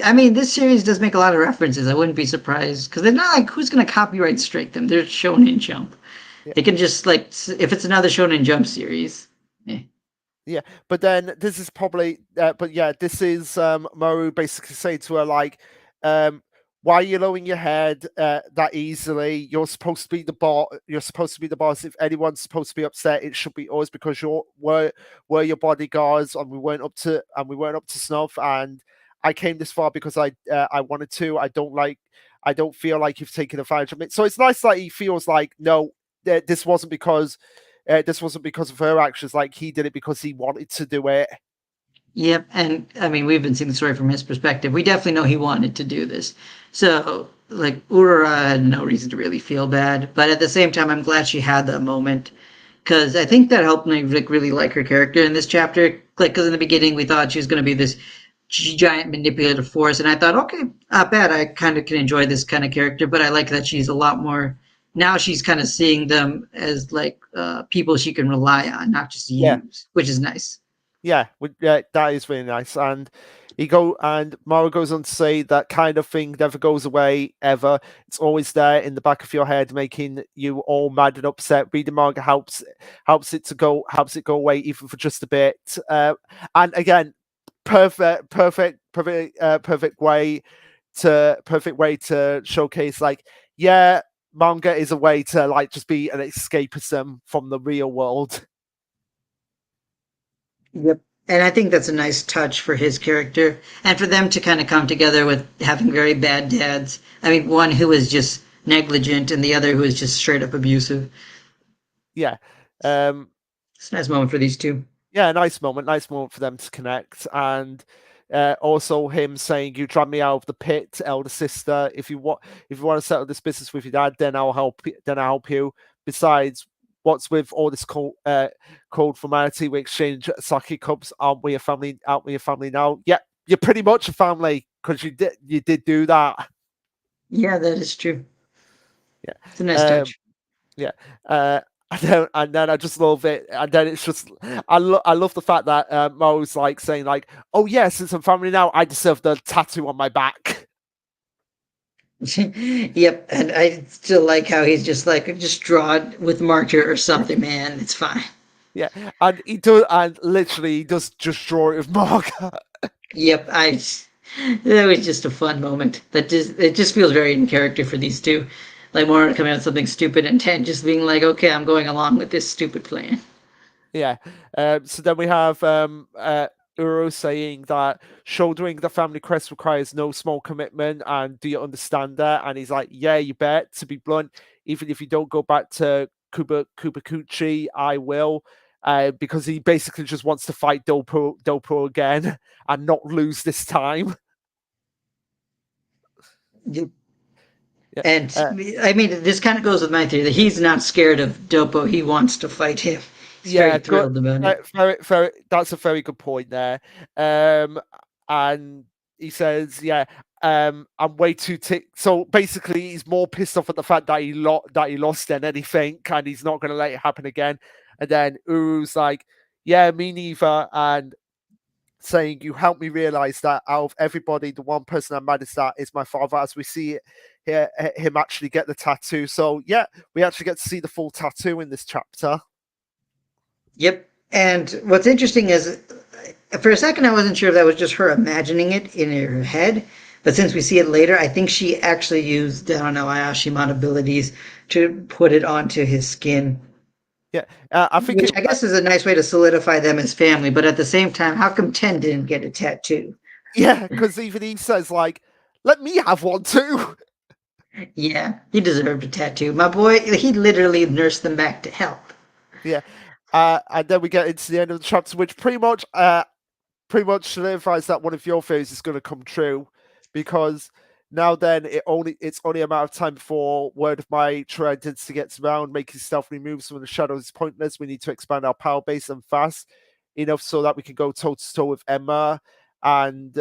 I mean, this series does make a lot of references. I wouldn't be surprised because they're not like who's going to copyright strike them. They're Shonen Jump. Yeah, They can just like if it's another Shonen Jump series. Eh. yeah. But then this is probably, but yeah, this is Moru basically saying to her like, um, "Why are you lowering your head that easily? You're supposed to be the boss. You're supposed to be the boss. If anyone's supposed to be upset, it should be us because we're your bodyguards, and we weren't up to snuff. And I came this far because I wanted to. I don't like." I don't feel like you've taken advantage of me. So it's nice that he feels like, no, this wasn't because of her actions. Like he did it because he wanted to do it. Yep, and I mean we've been seeing the story from his perspective. We definitely know he wanted to do this. So like Aurora had no reason to really feel bad, but at the same time, I'm glad she had that moment because I think that helped me like really like her character in this chapter. Like because in the beginning we thought she was going to be this giant manipulative force, and I thought, okay, not bad. I kind of can enjoy this kind of character, but I like that she's a lot more. Now she's kind of seeing them as like people she can rely on, not just Yeah, use, which is nice. yeah, that is really nice. And Mara goes on to say that kind of thing never goes away ever. It's always there in the back of your head, making you all mad and upset. Reading manga helps it go away even for just a bit. And again, perfect way to showcase like, yeah, manga is a way to like just be an escapism from the real world. Yep. And I think that's a nice touch for his character and for them to kind of come together with having very bad dads. I mean, one who is just negligent and the other who is just straight up abusive. Yeah. Um, It's a nice moment for these two. yeah, nice moment for them to connect. And also him saying, "You drag me out of the pit, elder sister. If you want to settle this business with your dad, then I'll help. Then I'll help you. Besides, what's with all this cold formality? We exchange sake cups. Aren't we a family? Aren't we a family now? Yeah, you're pretty much a family because you did do that. Yeah, that is true. Yeah. It's a nice Um, touch. yeah. And then I just love it. And then it's just I love the fact that Mo's like saying like, "Oh yeah, since I'm family now, I deserve the tattoo on my back." Yep, and I still like how he's just like, just draw it with marker or something, man. It's fine. Yeah, and he does, and literally he does just draw it with marker. Yep, that was just a fun moment. It just feels very in character for these two. Like more coming out with something stupid and Ten just being like, okay, I'm going along with this stupid plan. Yeah. So then we have Uro saying that shouldering the family crest requires no small commitment, and do you understand that? And he's like, "Yeah, you bet." To be blunt, even if you don't go back to Kubakuchi, I will. Because he basically just wants to fight Dopo again and not lose this time. Yep. Yeah. And Uh, I mean, this kind of goes with my theory that he's not scared of Dopo. He wants to fight him. He's very Yeah, good. thrilled about it. Very. That's a very good point there. And he says, "Yeah, I'm way too tick." So basically, he's more pissed off at the fact that he lost than anything, and he's not going to let it happen again. And then Uru's like, "Yeah, me neither." And saying, "You helped me realize that out of everybody, the one person I'm maddest at is my father." As we see it here, him actually get the tattoo. So yeah, we actually get to see the full tattoo in this chapter. Yep. And what's interesting is, for a second, I wasn't sure if that was just her imagining it in her head. But since we see it later, I think she actually used, I don't know, Ayashimon abilities to put it onto his skin. Yeah, I think Which it. I guess is a nice way to solidify them as family, but at the same time, how come Ten didn't get a tattoo? Yeah, because even he says like, "Let me have one too." Yeah, he deserved a tattoo. My boy, he literally nursed them back to health. Yeah, and then we get into the end of the chapter, which pretty much solidifies that one of your theories is going to come true, because now then it's only a matter of time before word of my true identity gets around, making stealthy moves from the shadows is pointless. We need to expand our power base and fast enough so that we can go toe to toe with Emma. And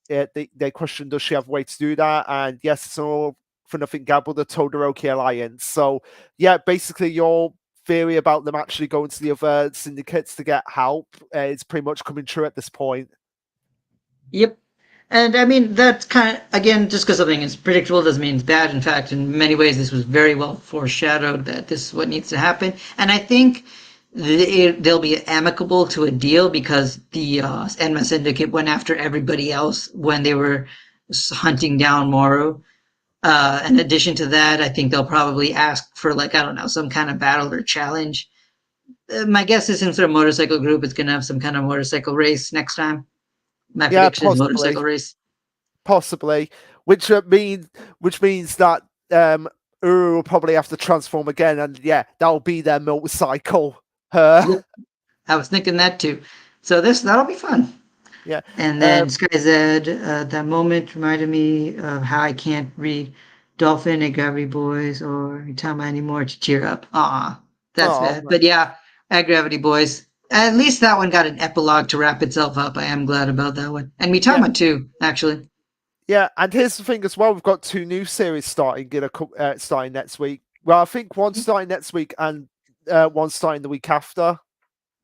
yeah, they question, does she have a way to do that? And yes, it's all for nothing gamble, the Todoroki alliance. So yeah, basically your theory about them actually going to the other syndicates to get help is pretty much coming true at this point. Yep. And I mean, that's kind of, again, just because something is predictable doesn't mean it's bad. In fact, in many ways, this was very well foreshadowed that this is what needs to happen. And I think they'll be amicable to a deal because the Enma Syndicate went after everybody else when they were hunting down Moro. In addition to that, I think they'll probably ask for, like, I don't know, some kind of battle or challenge. My guess is since they're a motorcycle group, it's going to have some kind of motorcycle race next time. My Yeah, prediction is possibly, motorcycle race. possibly. which means that Uru will probably have to transform again, and yeah, that'll be their motorcycle. Her, Yep, I was thinking that too. So that'll be fun. yeah, And then um, Sky Zed, that moment reminded me of how I can't read Dolphin and Gravity Boys or Tama anymore to cheer up. Aw, that's oh bad. But yeah, at Gravity Boys. At least that one got an epilogue to wrap itself up. I am glad about that one. And yeah, Mitama too, actually. yeah. And here's the thing as well: we've got two new series starting starting next week. Well, I think one starting next week and one starting the week after.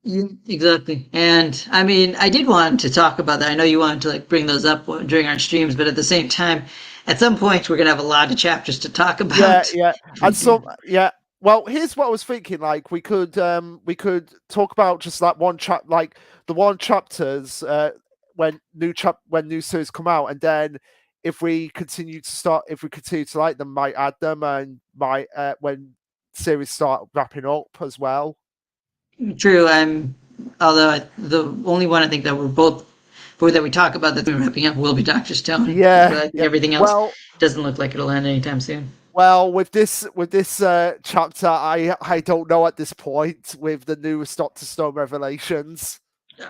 Yeah, exactly. And I mean, I did want to talk about that. I know you wanted to like bring those up during our streams, but at the same time, at some point, we're gonna have a lot of chapters to talk Yeah, about. yeah. If we And do. so yeah. Well, here's what I was thinking. Like we could talk about just that one like the one chapters when new series come out, and then if we continue to like them, might add them and might when series start wrapping up as well. True. Although the only one I think that we're both for that we talk about that's been wrapping up will be Doctor Stone. But Yeah, I think yeah. everything else Well, doesn't look like it'll end anytime soon. with this chapter, I don't know at this point with the newest Doctor Stone revelations.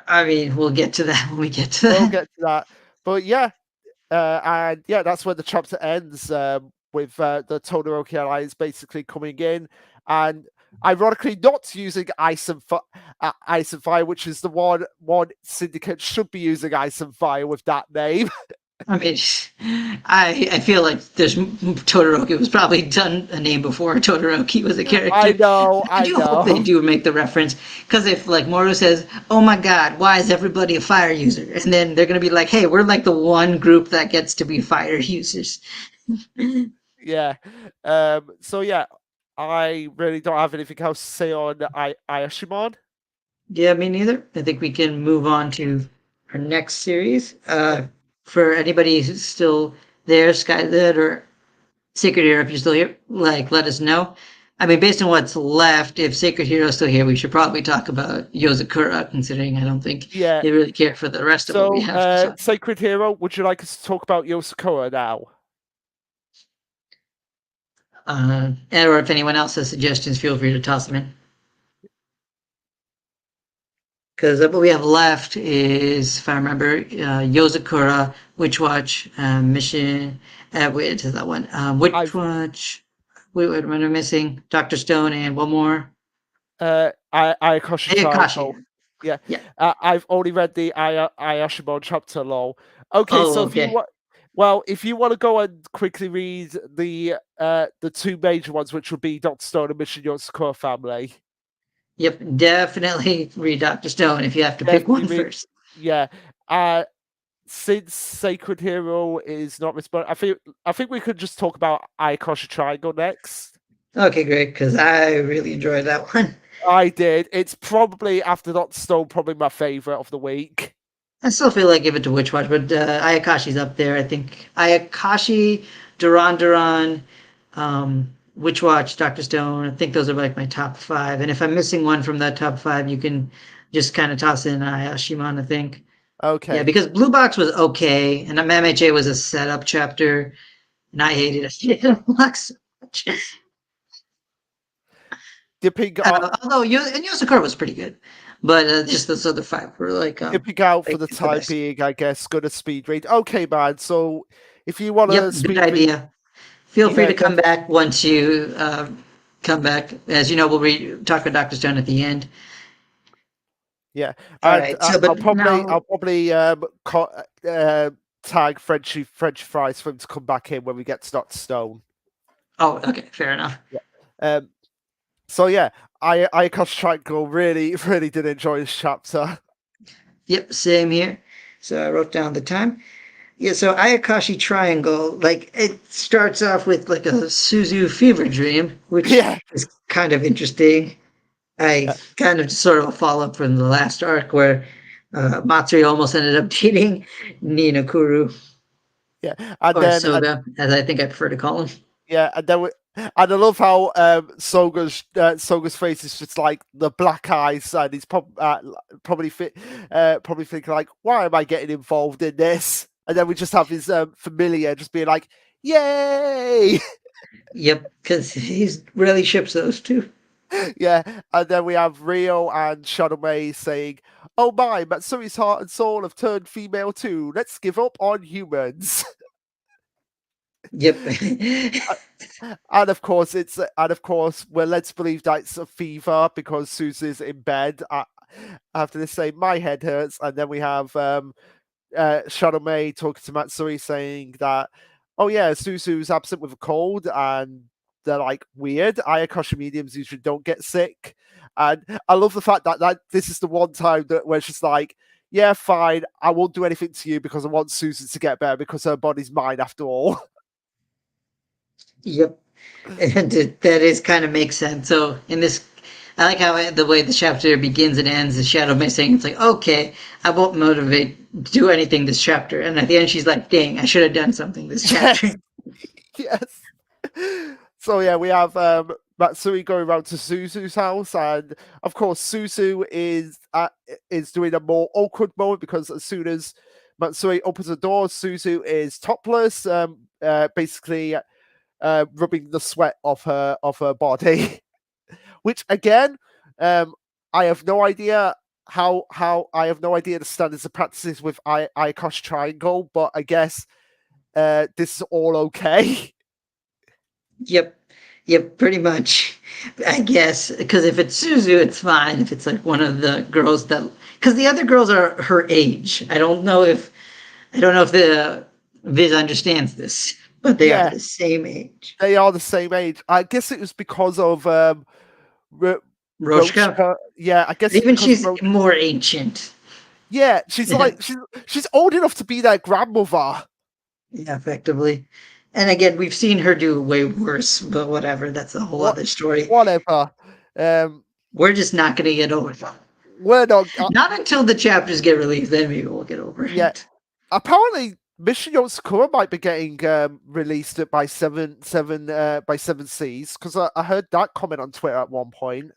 I mean, we'll get to that when we get to We'll that. get to that, but yeah, and yeah, that's where the chapter ends with the Todoroki alliance basically coming in, and ironically not using ice and fire, which is the one syndicate should be using ice and fire with that name. I mean, I feel like there's Todoroki was probably done a name before Todoroki was a I character. know, I I do hope they know. do make the reference because if like Moro says, "Oh my God, why is everybody a fire user?" and then they're gonna be like, "Hey, we're like the one group that gets to be fire users." Yeah. So yeah, I really don't have anything else to say on Ayashimon. Yeah, me neither. I think we can move on to our next series. For anybody who's still there, Skylit or Sacred Hero, if you're still here, like let us know. I mean, based on what's left, if Sacred Hero is still here, we should probably talk about Yozakura, considering I don't think Yeah. they really care for the rest of what we So, have to talk. Sacred Hero, would you like us to talk about Yosakura now? Or if anyone else has suggestions, feel free to toss them in. Because what we have left is, if I remember, Yozakura, Witch Watch, Mission. Wait, is that one? Witch I've Watch. Wait, what am I missing? Doctor Stone and one more. Ayakashi Ayakashi. Triangle. Yeah. Yeah. I've only read the Ayashimon chapter lol. Okay, so Oh, okay. if you want to go and quickly read the two major ones, which would be Doctor Stone and Mission Yosakura family. Yep, definitely read Doctor Stone if you have to pick Definitely one read. first. Yeah. Since Sacred Hero is not responding, I think we could just talk about Ayakashi Triangle next. Okay, great, because I really enjoyed that one. I did. It's probably after Doctor Stone, probably my favorite of the week. I still feel like give it to Witch Watch, but Ayakashi's up there. I think Ayakashi, Duran Duran, Witch Watch, Doctor Stone. I think those are like my top five. And if I'm missing one from that top five, you can just kind of toss in Ayashimon, I think. Yeah, Okay. because Blue Box was okay, and MHA was a setup chapter, and I hated it. I didn't like so much. Dipping out, Although and Yosakura was pretty good, but just those other five were dipping out for like the the time best. being, I guess. Gonna speed read. Okay, man. So if you want Yep, to good speed read, idea. Feel free yeah, to come back once you come back. As you know, talk about Doctor Stone at the end. yeah, All and right. So, I'll but probably now, I'll probably tag French fries for him to come back in when we get to Doctor Stone. oh, okay, fair enough. Yeah. So yeah, I Ayakashi Triangle really did enjoy this chapter. Yep, same here. So I wrote down the time. Yeah, so Ayakashi Triangle, like it starts off with like a Suzu fever dream, which Yeah. is kind of interesting. I kind of sort of a follow up from the last arc where Matsuri almost ended up dating Ninokuru Yeah, and or then Soga, as I think I prefer to call him. yeah, and I love how Soga's face is just like the black eyes, and he's probably thinking like, why am I getting involved in this? And then we just have his familiar just being like, "Yay!" Yep, because he's really ships those two. Yeah, and then we have Rio and Shadow May saying, "Oh my, Matsui's heart and soul have turned female too. Let's give up on humans." Yep. And of course we're led to believe that it's a fever because Suzu's in bed. After this, say, "My head hurts," and then we have Shadow May talking to Matsui saying that, "Oh yeah, Suzu's absent with a cold," and they're like, "Weird. Ayakashi mediums usually don't get sick." And I love the fact that this is the one time that where she's like, "Yeah, fine. I won't do anything to you because I want Susan to get better because her body's mine after all." Yep. And that is kind of makes sense. So in this, I like how the way the chapter begins and ends. The shadow may saying it's like, okay, I won't motivate do anything this chapter, and at the end she's like, dang, I should have done something this chapter. Yes, yes. So yeah, we have Matsui going around to Suzu's house, and of course Suzu is doing a more awkward moment because as soon as Matsui opens the door, Suzu is topless, basically rubbing the sweat off her body. Which again, um, I have no idea how I have no idea the standards of practices with Ikosh Triangle, but I guess this is all okay. Yep. Yep, pretty much. I guess because if it's Suzu, it's fine. If it's like one of the girls that, because the other girls are her age. I don't know if the Viz understands this, but they are Yeah, the same age. they are the same age. I guess it was because of Ro- Roshka, Roachka. Yeah, I but guess it's even because of she's more ancient. yeah, she's Yeah, like she's old enough to be their grandmother. yeah, effectively. And again, we've seen her do way worse, but whatever. That's a whole What other story. whatever. Um, We're just not going to get over it. we're not. Not until the chapters get released, then maybe we'll get over Yeah, it. apparently Mission Yotsukura might be getting released by by seven Seas because I heard that comment on Twitter at one point.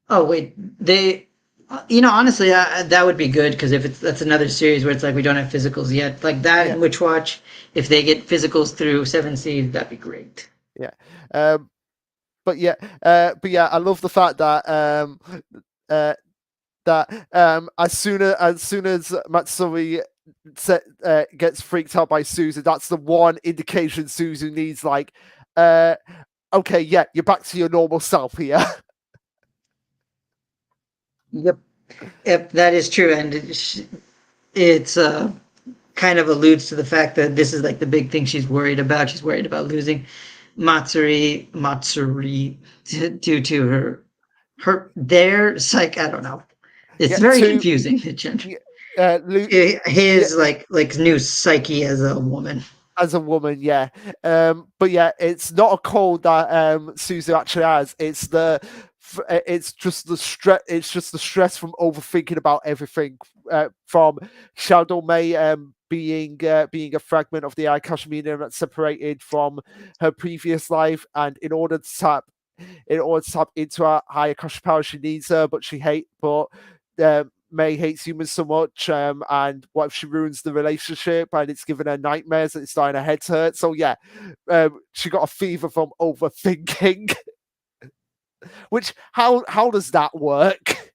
Oh wait, they, honestly, that would be good because if it's that's another series where it's like we don't have physicals yet, like that Yeah, in Witch Watch, if they get physicals through Seven Seas, that'd be great. yeah. Um, but yeah, I love the fact uh, as soon as Matsuri gets freaked out by Susan, that's the one indication Susan needs. Like, uh, okay, yeah, you're back to your normal self here. Yep, yep, that is true, and it's kind of alludes to the fact that this is like the big thing she's worried about. She's worried about losing Matsuri due to their psych. I don't know. It's Yeah, very to confusing. yeah, Lu- yeah, His like new psyche as a woman. as a woman, yeah. But yeah, it's not a cold that Suzu actually has. It's just the stress. It's just the stress from overthinking about everything. From Shadow May being a fragment of the Ayakashi medium that's separated from her previous life, and in order to tap into her higher Ayakashi power, she needs her, but May hates humans so much, and what if she ruins the relationship and it's given her nightmares and it's starting her head to hurt? So yeah, she got a fever from overthinking. Which how does that work?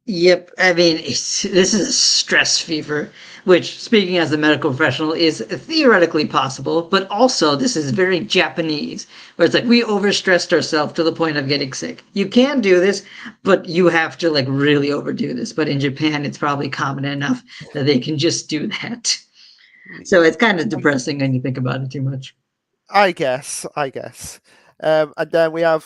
Yep, I mean this is a stress fever, which, speaking as a medical professional, is theoretically possible, but also this is very Japanese, where it's like we overstressed ourselves to the point of getting sick. You can do this, but you have to like really overdo this. But in Japan, it's probably common enough that they can just do that. So it's kind of depressing when you think about it too much. I guess. And then we have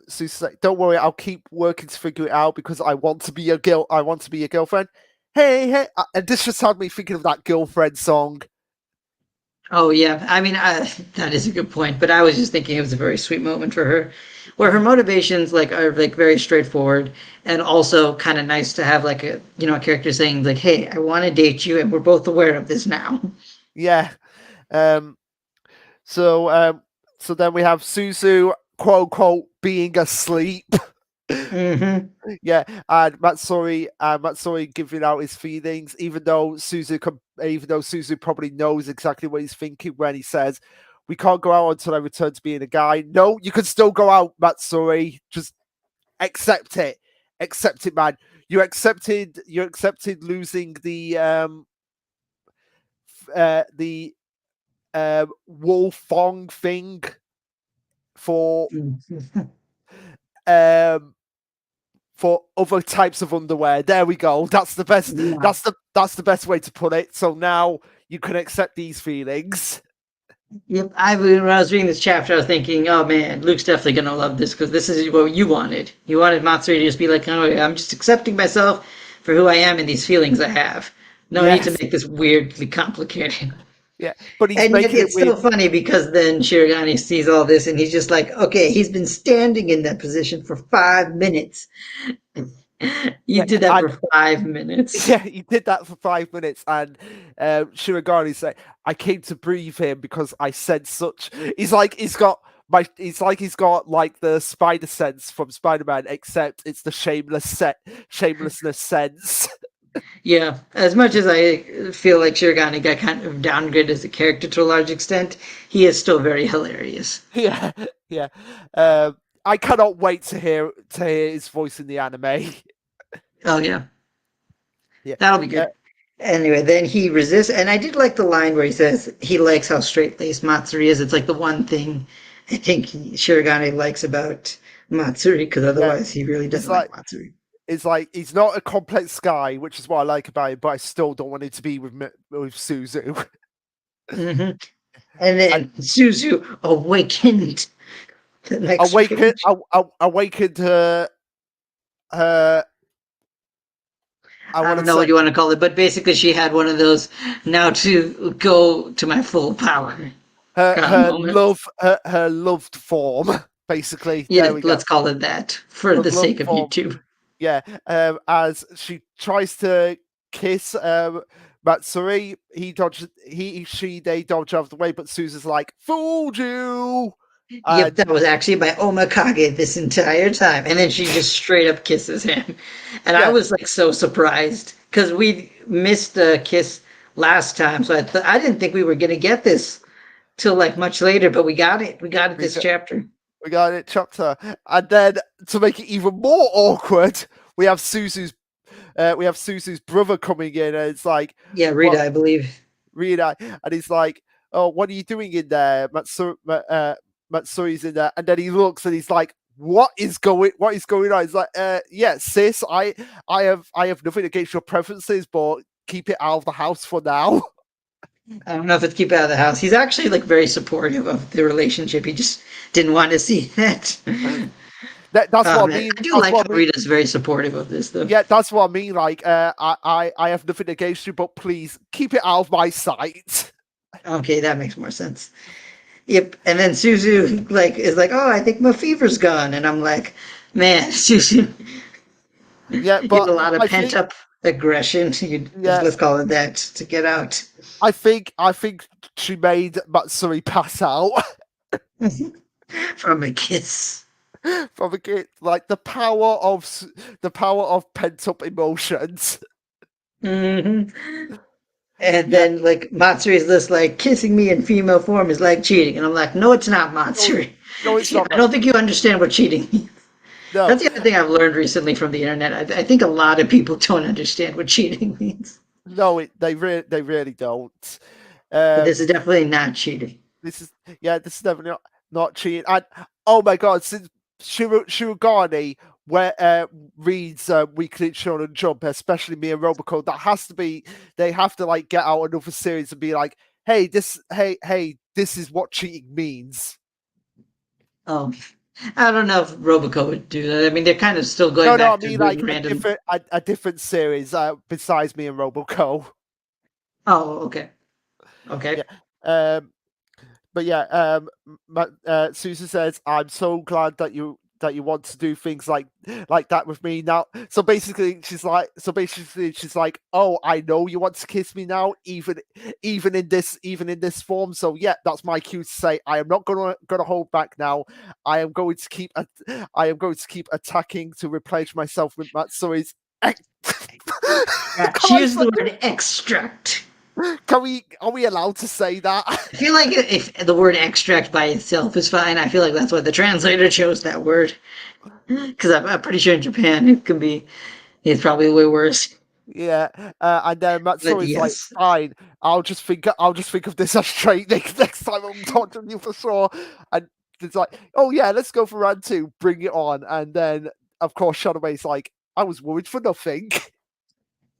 Susan like, "Don't worry, I'll keep working to figure it out because I want to be your girl. I want to be your girlfriend." Hey, and this just had me thinking of that girlfriend song. Oh yeah, I mean that is a good point. But I was just thinking it was a very sweet moment for her, where her motivations like are like very straightforward, and also kind of nice to have like a character saying like, "Hey, I want to date you, and we're both aware of this now." Yeah. Um. So um. So then we have Suzu, quote unquote, being asleep. Hmm. Yeah, and Matsuri giving out his feelings, even though Suzu probably knows exactly what he's thinking when he says, "We can't go out until I return to being a guy." No, you can still go out, Matsuri. Just accept it, man. You accepted losing the Wolfong thing for um for other types of underwear. There we go. That's the best. Yeah. That's the best way to put it. So now you can accept these feelings. Yep. When I was reading this chapter, I was thinking, oh man, Luke's definitely gonna love this because this is what you wanted. You wanted Matsuri to just be like, oh, yeah, I'm just accepting myself for who I am and these feelings I have. No need to Yes, make this weirdly complicated. yeah, but he's And yet making it it's so weird. funny because then Shirogane sees all this and he's just like, okay, he's been standing in that position for 5 minutes. You Yeah, did that and for 5 minutes. yeah, he did that for 5 minutes, and Shirogane said, "I came to breathe him because I said such." He's got like the spider sense from Spider-Man, except it's the shamelessness sense. Yeah, as much as I feel like Shirogane got kind of downgraded as a character to a large extent, he is still very hilarious. Yeah, yeah. Um, I cannot wait to hear his voice in the anime. Oh yeah, Yeah, that'll be uh, good. Anyway, then he resists, and I did like the line where he says he likes how straight-laced Matsuri is. It's like the one thing I think Shirogane likes about Matsuri, because yeah. otherwise he really It's doesn't like like Matsuri. it's like he's not a complex guy, which is what I like about him. But I still don't want him to be with Suzu. Hmm. And And then Suzu awakened the next page. awakened her. I I want to don't know what say you want to call it, but basically she had one of those now to go to my full power moments. her loved form. Basically, there Yeah, we go. let's call it that for Her the loved sake of form. YouTube. Yeah, as she tries to kiss Matsuri, they dodge out of the way, but Susan's like, "Fooled you!" Yep, And that was actually by Omakage this entire time. And then she just straight up kisses him. And I yeah, was like so surprised because we missed the kiss last time. So I didn't think we were going to get this till like much later, but we got it. We got it we this got, chapter. we got it, chapter. And then to make it even more awkward, we have Suzu's brother coming in, and it's like, Yeah, "What, Rita, I believe. Rita?" And he's like, "Oh, what are you doing in there?" Matsuri's in there, and then he looks and he's like, what is going on?" He's like, yeah, sis, I have nothing against your preferences, but keep it out of the house for now." I don't know if it's keep out of the house. He's actually like very supportive of the relationship. He just didn't want to see that. That's what I Man, mean. I do That's like what how I mean. Rita's very supportive of this, though. Yeah, that's what I mean. Like, I have nothing against you, but please keep it out of my sight. Okay, that makes more sense. Yep. And then Suzu like is like, "Oh, I think my fever's gone," and I'm like, "Man, Suzu, Yeah, you have but a lot of I pent think, up aggression. You, yeah, let's call it that to get out I think she made Matsuri pass out from a kiss." from a kid. Like the power of pent up emotions. Hmm. And Yeah, then like Matsuri is just like kissing me in female form is like cheating, and I'm like, "No, it's not, no, Matsuri. no, it's not. I don't think you understand what cheating means." No, That's the other thing I've learned recently from the internet. I think a lot of people don't understand what cheating means. no, they really don't. But Um, this is definitely not cheating. this is this is definitely not cheating. And oh my god, since Shirogane where reads Weekly Shonen Jump, especially me and Roboco, that has to be they have to like get out another series and be like, hey, this is what cheating means. Oh, I don't know if Roboco would do that. I mean, they're kind of still going No, I back to mean like random. a different series besides me and Roboco. Oh, okay, okay. Yeah. Um, but yeah, Susan says, "I'm so glad that you want to do things like that with me now. So basically, she's like, oh, I know you want to kiss me now, even in this form. So yeah, that's my cue to say I am not gonna hold back now. I am going to keep attacking to replenish myself with Matsui's. Yeah, Can she I used say? the word extract. Are we allowed to say that? I feel like if the word extract by itself is fine, I feel like that's why the translator chose that word. Because I'm pretty sure in Japan it can be, it's probably way worse. Yeah, and then But Matsui's like, yes. fine. I'll just think of this as training next time I'm talking to you for sure. And it's like, oh yeah, let's go for round two. Bring it on. And then of course Shadowmay's like, I was worried for nothing.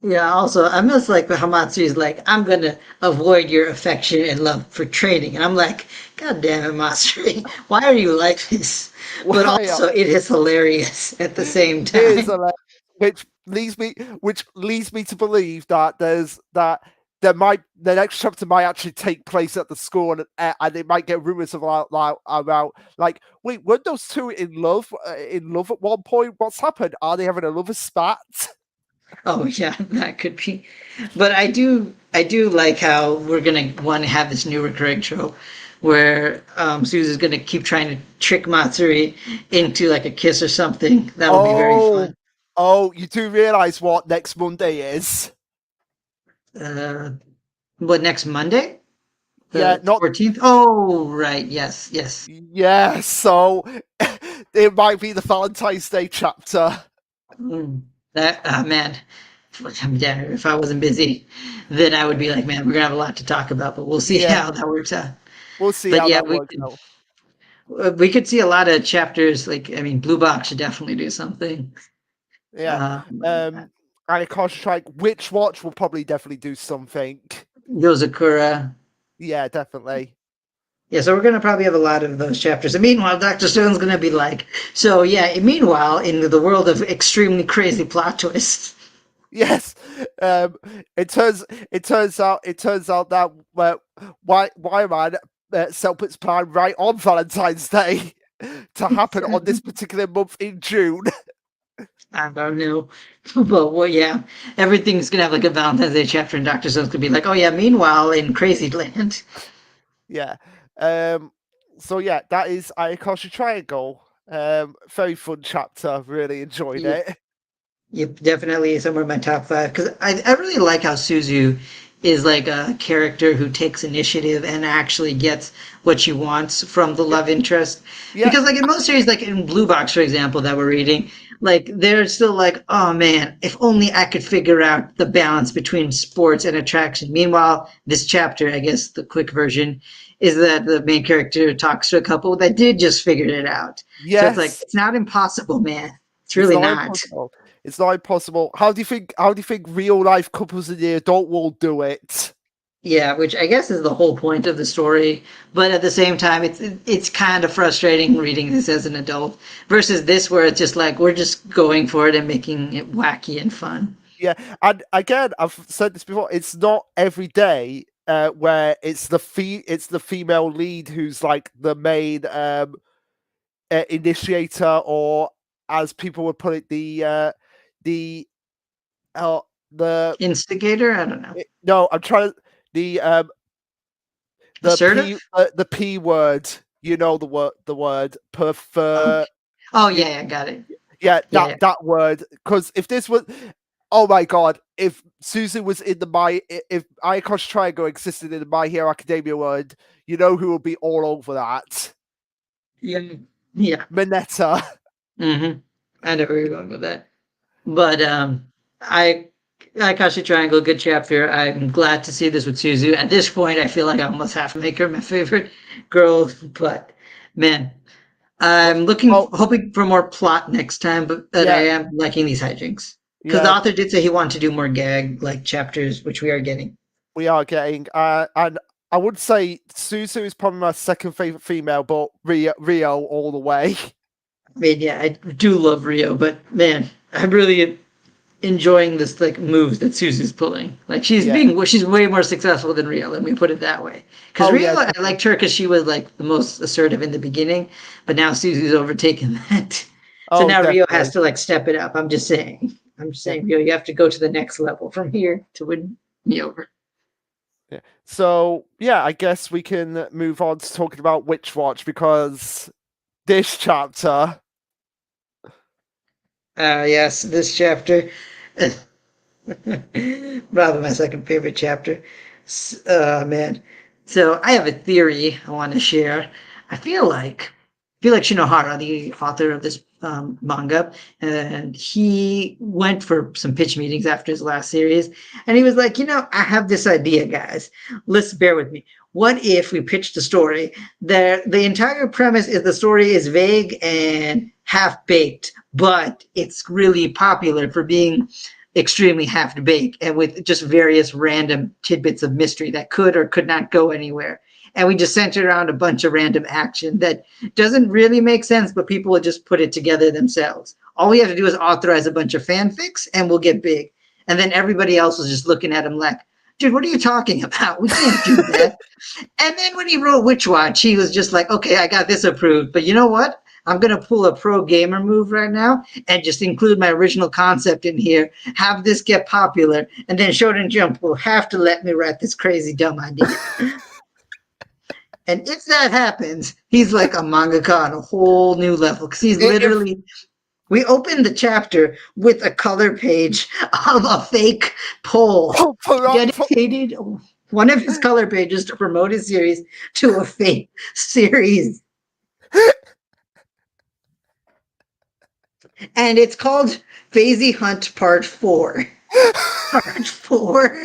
Yeah, also, I miss like the Hamatsu is like, I'm gonna avoid your affection and love for trading. And I'm like, God damn it, Matsuri, why are you like this? But Why? also, it is hilarious at the same It is time. a which leads me to believe that there might the next chapter might actually take place at the school, and it might get rumors of about like, wait, weren't those two in love at one point? What's happened? Are they having a lover spat? Oh yeah, that could be. But I do like how we're gonna want to have this new recurring trope where Suzu's gonna keep trying to trick Matsuri into like a kiss or something. That'll be very Oh, fun. you do realize what next Monday is? Uh, what next Monday? Yeah, The not 14th? Oh, right. Yes, yes. yeah. So it might be the Valentine's Day chapter. Mm. That man. Yeah, if I wasn't busy, then I would be like, man, we're gonna have a lot to talk about, but we'll see Yeah, how that works out. we'll see But how yeah, that works out. we could see a lot of chapters. Like, I mean, Blue Box should definitely do something. Yeah. Um, Um, and of course, like Witch Watch will probably definitely do something. Yozakura. Yeah, definitely. Yeah, so we're gonna probably have a lot of those chapters. And meanwhile, Dr. Stone's gonna be like, so yeah. Meanwhile, in the world of extremely crazy plot twists. Yes. Um, it turns out that why man Selpit's plan right on Valentine's Day to happen on this particular month in June. I don't know. But well, yeah, everything's gonna have like a Valentine's Day chapter, and Dr. Stone's gonna be like, oh yeah, meanwhile in Crazy Land. Yeah. Um. So yeah, that is Ayakashi Triangle. Very fun chapter. Really enjoyed Yep, it. yep, definitely somewhere in my top five. Because I really like how Suzu is like a character who takes initiative and actually gets what she wants from the Yeah. love interest. Yeah. Because like in most series, like in Blue Box, for example, that we're reading, like they're still like, oh man, if only I could figure out the balance between sports and attraction. Meanwhile, this chapter, I guess the quick version, is that the main character talks to a couple that did just figure it out. So it's like Yes. it's not impossible, man. It's It's really not not. impossible. It's not impossible. How do you think real life couples in the adult world do it? Yeah, which I guess is the whole point of the story, but at the same time, it's kind of frustrating reading this as an adult versus this where it's just like we're just going for it and making it wacky and fun. Yeah, and again, I've said this before. It's not every day where it's the female lead who's like the main initiator, or as people would put it, the uh, the Instigator? I don't know. no, I'm trying the Assertive? the p word. You know the word Oh, prefer. oh You yeah, yeah, got it. Yeah, Yeah, yeah. that word. Because if this was, oh my god, if Susan was in the if Ayakosh Triangle existed in the My Hero Academia world, you know who would be all over that? Yeah, yeah. Mineta. Mm-hmm. I know where you're going with that. But I Akashi Triangle, good chapter. I'm glad to see this with Suzu. At this point, I feel like I almost have to make her my favorite girl. But man, Well, I'm hoping for more plot next time. But I yeah, am liking these hijinks because the yeah, author did say he wanted to do more gag like chapters, which we are getting. we are getting. And I would say Suzu is probably my second favorite female, but Rio all the way. I mean, yeah, I do love Rio, but man, I really enjoying this like moves that Susie's pulling. Like Yeah. she's way more successful than Rio. Let me put it that way. Because Oh Rio, yeah, I definitely. liked her because she was like the most assertive in the beginning, but now Susie's overtaken that. So Oh now Rio has definitely. to like step it up. I'm just saying. I'm just Yeah. saying, Rio, you have to go to the next level from here to win me over. Yeah. So yeah, I guess we can move on to talking about Witch Watch because this chapter. Yes, this chapter. Probably my second favorite chapter. Man. So I have a theory I want to share. I feel like Shinohara, the author of this manga, and he went for some pitch meetings after his last series, and he was like, I have this idea, guys. Let's bear with me. What if we pitched a story that the entire premise is the story is vague and half baked, but it's really popular for being extremely half baked and with just various random tidbits of mystery that could or could not go anywhere. And we just centered around a bunch of random action that doesn't really make sense, but people will just put it together themselves. All we have to do is authorize a bunch of fanfics and we'll get big. And then everybody else was just looking at him like, dude, what are you talking about? We can't do that. And then when he wrote Witch Watch, he was just like, okay, I got this approved. But you know what? I'm going to pull a pro gamer move right now and just include my original concept in here, have this get popular, and then Shonen Jump will have to let me write this crazy dumb idea. And if that happens, he's like a mangaka on a whole new level because he's If literally. We opened the chapter with a color page of a fake poll dedicated one of his color pages to promote his series to a fake series. And it's called Phasey Hunt Part 4. Part 4.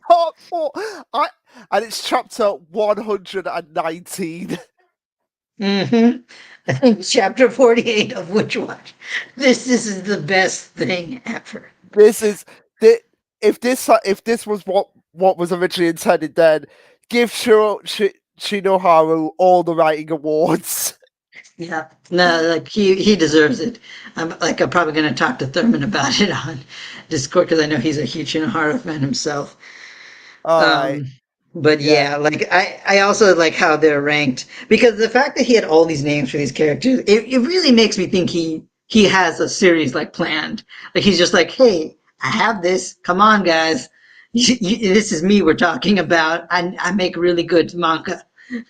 part four, I and it's chapter 119. Mm-hmm. Chapter 48 of Witch Watch. This is the best thing ever. This is the if this was what was originally intended, then give Shinoharu all the writing awards. Yeah, no, like he deserves it. I'm probably gonna talk to Thurman about it on Discord because I know he's a huge Shinohara fan himself. All right, Um, but yeah, yeah, like I also like how they're ranked because the fact that he had all these names for these characters, it really makes me think he has a series like planned. Like he's just like, hey, I have this. Come on, guys. This is me we're talking about. I make really good manga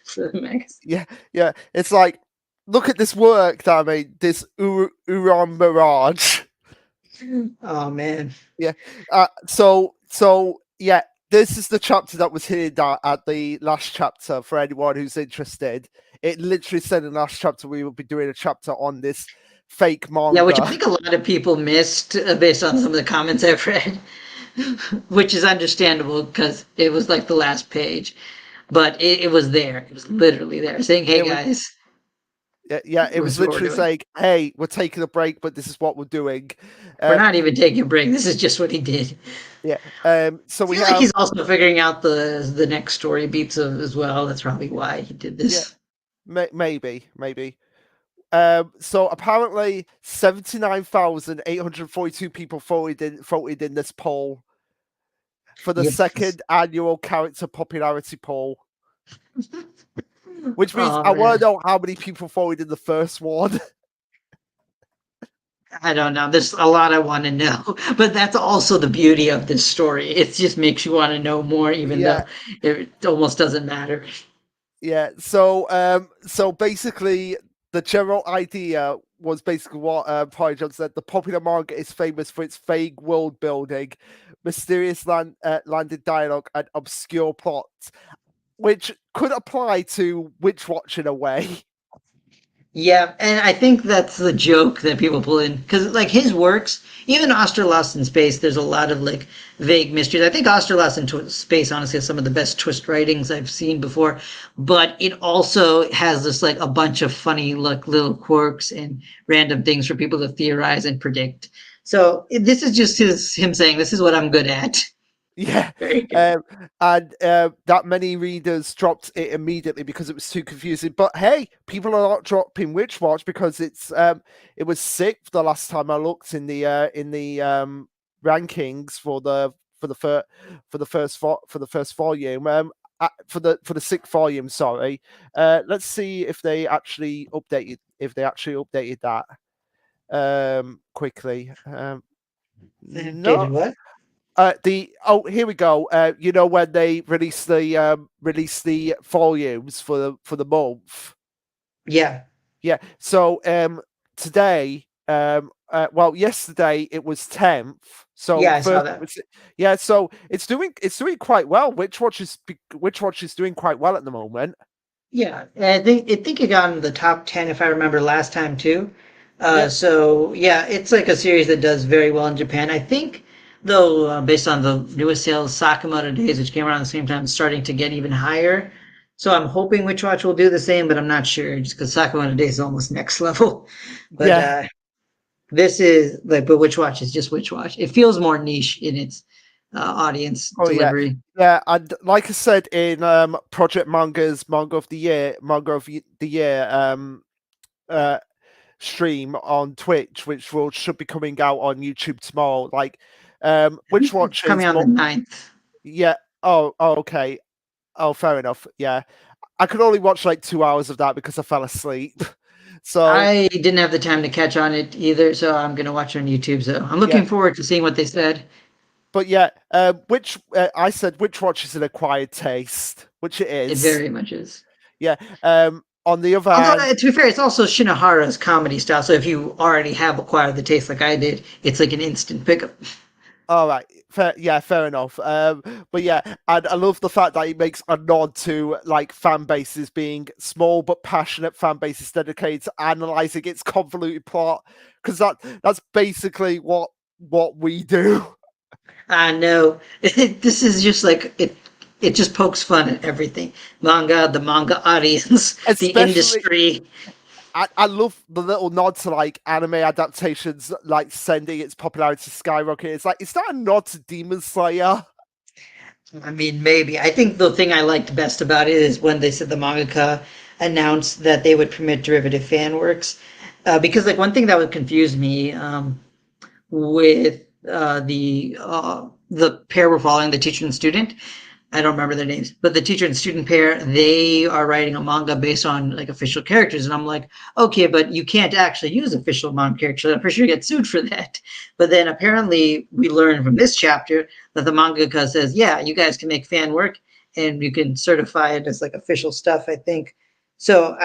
for the magazine. yeah, yeah. It's like, look at this work that I made. This Uran Mirage. Oh man. Yeah. So yeah, this is the chapter that was hinted at the last chapter for anyone who's interested. It literally said in the last chapter we will be doing a chapter on this fake Yeah, which I manga. think a lot of people missed based on some of the comments I've read, which is understandable because it was like the last page, but it was there. It was literally there saying, hey It was guys, yeah, it this was is what we're literally doing. saying, "Hey, we're taking a break, but this is what we're doing." We're Uh, not even taking a break. This is just what he did. yeah. So I we feel like have he's also figuring out the next story beats as well. That's probably why he did yeah, this. maybe. So apparently 79,842 people voted in this poll for the Yes. second annual character popularity poll, which means Oh I want man. to know how many people voted in the first one. I don't know. There's a lot I want to know, but that's also the beauty of this story. It just makes you want to know more, even Yeah, though it almost doesn't matter. yeah. So basically, the general idea was basically what John said. The popular manga is famous for its vague world building, mysterious landed dialogue, and obscure plots, which could apply to Witch Watch in a way. Yeah, and I think that's the joke that people pull in because, like, his works, even Osterlost in Space, there's a lot of like vague mysteries. I think Osterlost in Space, honestly, has some of the best twist writings I've seen before. But it also has this like a bunch of funny, like little quirks and random things for people to theorize and predict. So this is just him saying, "This is what I'm good at." Yeah, Very good. um, and that many readers dropped it immediately because it was too confusing. But hey, people are not dropping Witch Watch because it was sixth the last time I looked in the rankings for the first volume. For the sixth volume, sorry. Let's see if they actually updated that quickly. They No. updated what? Here we go. You know when they release the volumes for the month. Yeah. Yeah. So today, well, yesterday it was 10th. So Yeah, I saw first, that. yeah. So it's doing quite well. Which watch is doing quite well at the moment. Yeah, and I think it got in the top 10 if I remember last time too. Yeah. So yeah, it's like a series that does very well in Japan. I think though, based on the newest sales, Sakamoto Days, which came around the same time, is starting to get even higher. So I'm hoping Witch Watch will do the same, but I'm not sure just because Sakamoto Days is almost next level. But Yeah. this is like, but Witch Watch is just Witch Watch. It feels more niche in its audience Oh yeah. delivery. Yeah, and like I said in Project Manga's Manga of the Year uh stream on Twitch, which will should be coming out on YouTube tomorrow. Like, I think which it's coming watches? on the ninth. Yeah. Okay. Oh, fair enough. Yeah, I could only watch like 2 hours of that because I fell asleep. So I didn't have the time to catch on it either, so I'm gonna watch it on YouTube. So I'm yeah, looking forward to seeing what they said. but yeah, which I said which watch is an acquired taste, which it It is. very much is. Yeah. On the other Although hand, to be fair, it's also Shinohara's comedy style. So if you already have acquired the taste like I did, it's like an instant pickup. all right, fair enough. But yeah, and I love the fact that it makes a nod to like fan bases being small but passionate fan bases dedicated to analyzing its convoluted plot, because that's basically what we do. I know this is just like it. It just pokes fun at everything. Manga, the manga audience, the Especially, industry. I love the little nod to like anime adaptations, like sending its popularity skyrocket. It's like, is that a nod to Demon Slayer? I mean, maybe. I think the thing I liked best about it is when they said the mangaka announced that they would permit derivative fan works. Because, like, one thing that would confuse me with the pair we're following, the teacher and student, I don't remember their names, but the teacher and student pair, they are writing a manga based on like official characters. And I'm like, okay, but you can't actually use official manga characters. I'm pretty sure you get sued for that. But then apparently we learned from this chapter that the mangaka says, yeah, you guys can make fan work and you can certify it as like official stuff, I think. So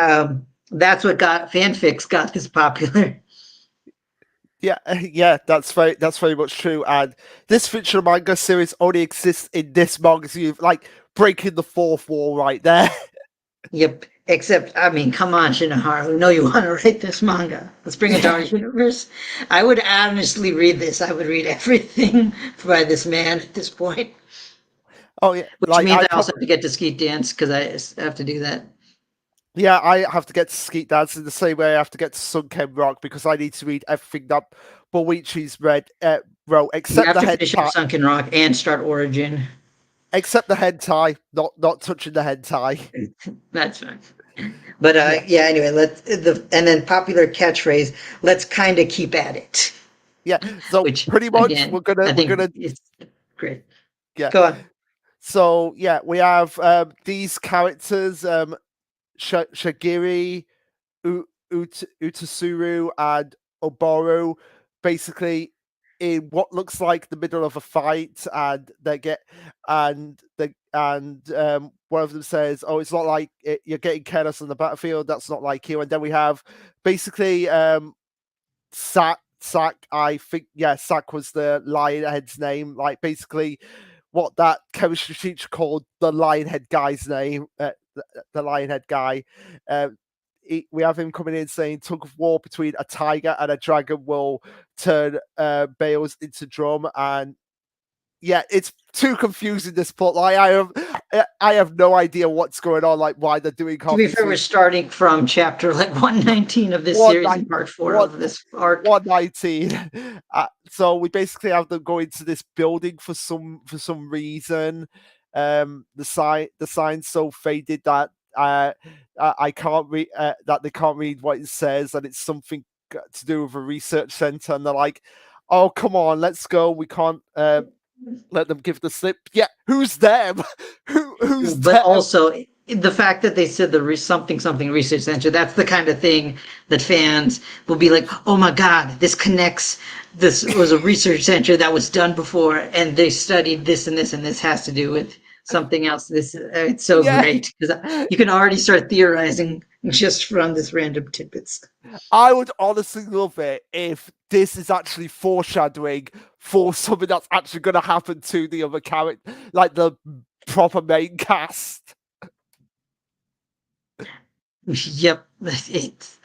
that's what got fanfics got this popular. Yeah, yeah, that's very much true. And this fictional manga series only exists in this manga, so you've like breaking the fourth wall right there. Yep. Except, I mean, come on, Shinohara. We know you want to write this manga. Let's bring it to our Yeah. universe. I would honestly read this. I would read everything by this man at this point. Oh yeah, Which like means I I also probably have to get to Skeet Dance because I have to do that. yeah, I have to get to Skeet Dance in the same way I have to get to Sunken Rock because I need to read everything that Boichi's wrote You except have the to finish up hentai, Sunken Rock and start Origin. not touching the hentai. That's fine. But Yeah, yeah, anyway, and then popular catchphrase, let's kind of keep at it. yeah. So Which pretty much again, I we're think gonna it's great. yeah. Go on. So yeah, we have these characters, Shagiri, Utasuru, and Oboru, basically in what looks like the middle of a fight, and one of them says, "Oh, it's not like you're getting careless on the battlefield. That's not like you." And then we have basically Sack. I think yeah, Sack was the Lionhead's name. Like basically, what that chemistry teacher called the Lionhead guy's name. The Lionhead guy. Um, we have him coming in saying tug of war between a tiger and a dragon will turn bales into drum, and yeah, it's too confusing this plot. Like I have no idea what's going on. Like why they're doing To half be these fair, we're things. starting from chapter like 119 of this One series night, and part four one of this arc. 119. So we basically have them go into this building for some reason. The sign's so faded that I can't read that they can't read what it says, and it's something to do with a research center. And they're like, Oh, come on, let's go. We can't let them give the slip. Yeah, who's them? Who's But them? also the fact that they said the something something research center, that's the kind of thing that fans will be like, oh my god, this connects, this was a research center that was done before and they studied this and this and this has to do with something else. This it's so Yeah, great because you can already start theorizing just from this random tidbits. I would honestly love it if this is actually foreshadowing for something that's actually going to happen to the other character, like the proper main cast. Yep,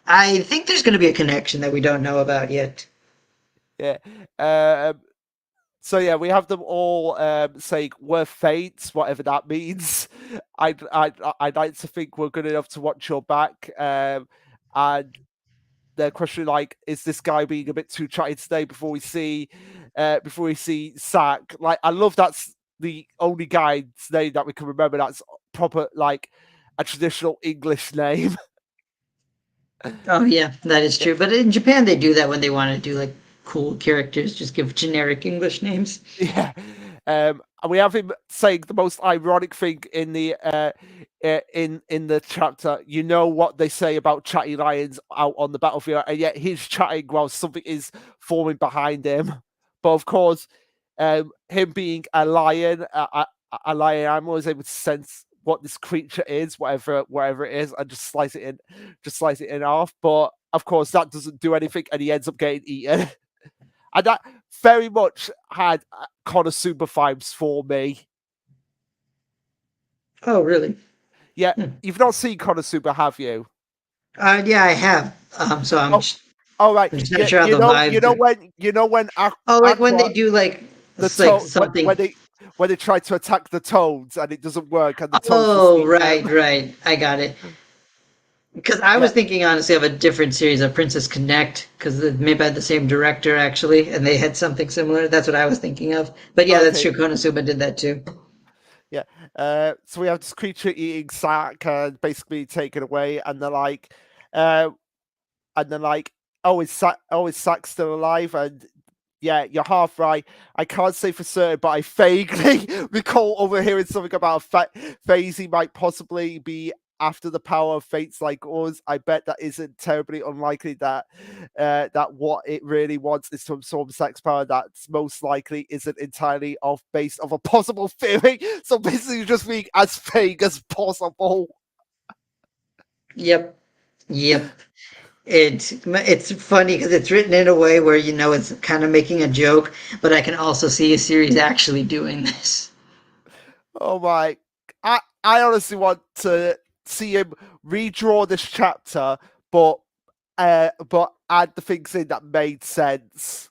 I think there's going to be a connection that we don't know about yet. Yeah. So yeah, we have them all saying we're fates, whatever that means. I'd like to think we're good enough to watch your back, and they're questioning like, is this guy being a bit too chatty today before we see Sack? Like, I love that's the only guy's name that we can remember that's proper like a traditional English name. Oh yeah, that is Yeah. true. But in Japan, they do that when they want to do like cool characters, just give generic English names. Yeah. And we have him saying the most ironic thing in the chapter. You know what they say about chatty lions out on the battlefield, and yet he's chatting while something is forming behind him. But of course, him being a lion animal is able to sense what this creature is, whatever it is, and just slice it in half. But of course, that doesn't do anything, and he ends up getting eaten. And that very much had Konosuba vibes for me. Oh really? Yeah, Hmm. you've not seen Konosuba, have you? Yeah, I have. So Oh, all right. I'm just not Yeah, sure how the vibes are. you know when Oh, like when Aqua they do like the it's like toad something. when they try to attack the toads and it doesn't work and the toads just Oh, eat them. right, right. I got it. Because I Yeah. was thinking honestly of a different series of Princess Connect, because maybe had the same director actually, and they had something similar. That's what I was thinking of. But yeah, that's Okay. true. Konosuba did that too. Yeah. So we have this creature eating sack and basically taken away, uh, and they're like, oh, is Sack still alive? And yeah, you're half right. I can't say for certain, but I vaguely recall overhearing something about phase he might possibly be after the power of fates like us. I bet that isn't terribly unlikely that what it really wants is to absorb sex power. That's most likely isn't entirely off based of a possible theory. So basically, just being as vague as possible. Yep, yep. It's funny because it's written in a way where you know it's kind of making a joke, but I can also see a series actually doing this. Oh my! I honestly want to see him redraw this chapter, but add the things in that made sense.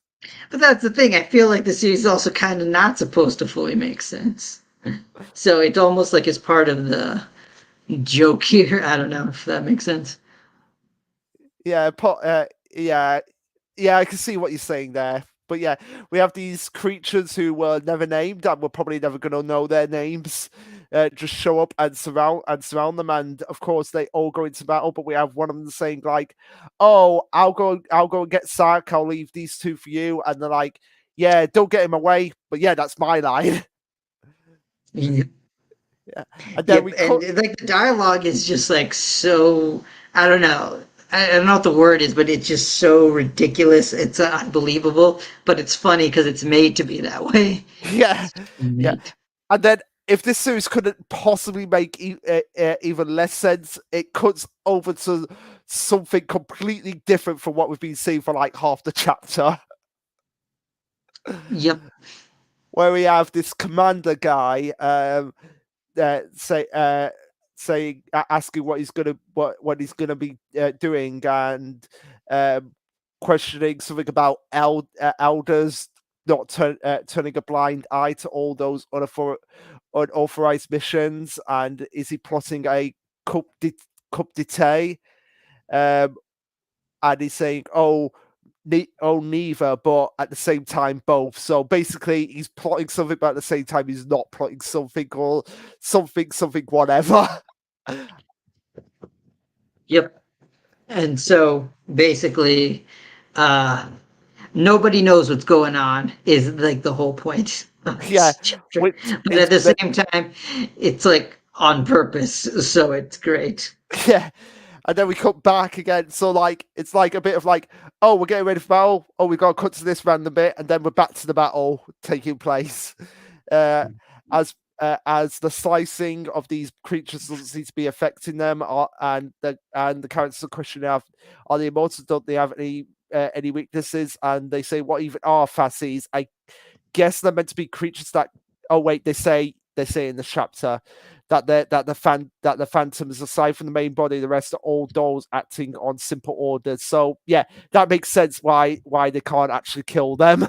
But that's the thing. I feel like the series is also kind of not supposed to fully make sense. So it's almost like it's part of the joke here. I don't know if that makes sense. Yeah, yeah, yeah. I can see what you're saying there. But yeah, we have these creatures who were never named, and we're probably never going to know their names. Just show up and surround them, and of course they all go into battle. But we have one of them saying like, "Oh, I'll go and get Sark. I'll leave these two for you." And they're like, "Yeah, don't get him away." But yeah, that's my line. Yep. Yeah, and then Yep. we And cut. like the dialogue is just like so, I don't know. I don't know what the word is, but it's just so ridiculous. It's unbelievable, but it's funny because it's made to be that way. Yeah, yeah. Neat. And then if this series couldn't possibly make even less sense, it cuts over to something completely different from what we've been seeing for like half the chapter, Yep. where we have this commander guy say saying asking what he's gonna be doing and um, questioning something about elders not turning a blind eye to all those unauthorized missions, and is he plotting a coup d'etat? Um, and he's saying, "Oh, neither," but at the same time, both. So basically, he's plotting something, but at the same time, he's not plotting something or something, whatever. Yep. And so basically, uh, nobody knows what's going on is like the whole point of Yeah, this chapter. which But is at the same time, it's like on purpose, so it's great. yeah. And then we cut back again. So like it's like a bit of like, oh, we're getting ready for battle. Oh, we got to cut to this random bit, and then we're back to the battle taking place. Uh, as the slicing of these creatures doesn't seem to be affecting them, and the characters are questioning are they immortals? Don't they have any weaknesses? And they say, what even are fasces? I guess they're meant to be creatures that. Oh wait, they say in the chapter that the phantoms, aside from the main body, the rest are all dolls acting on simple orders. So yeah, that makes sense why they can't actually kill them.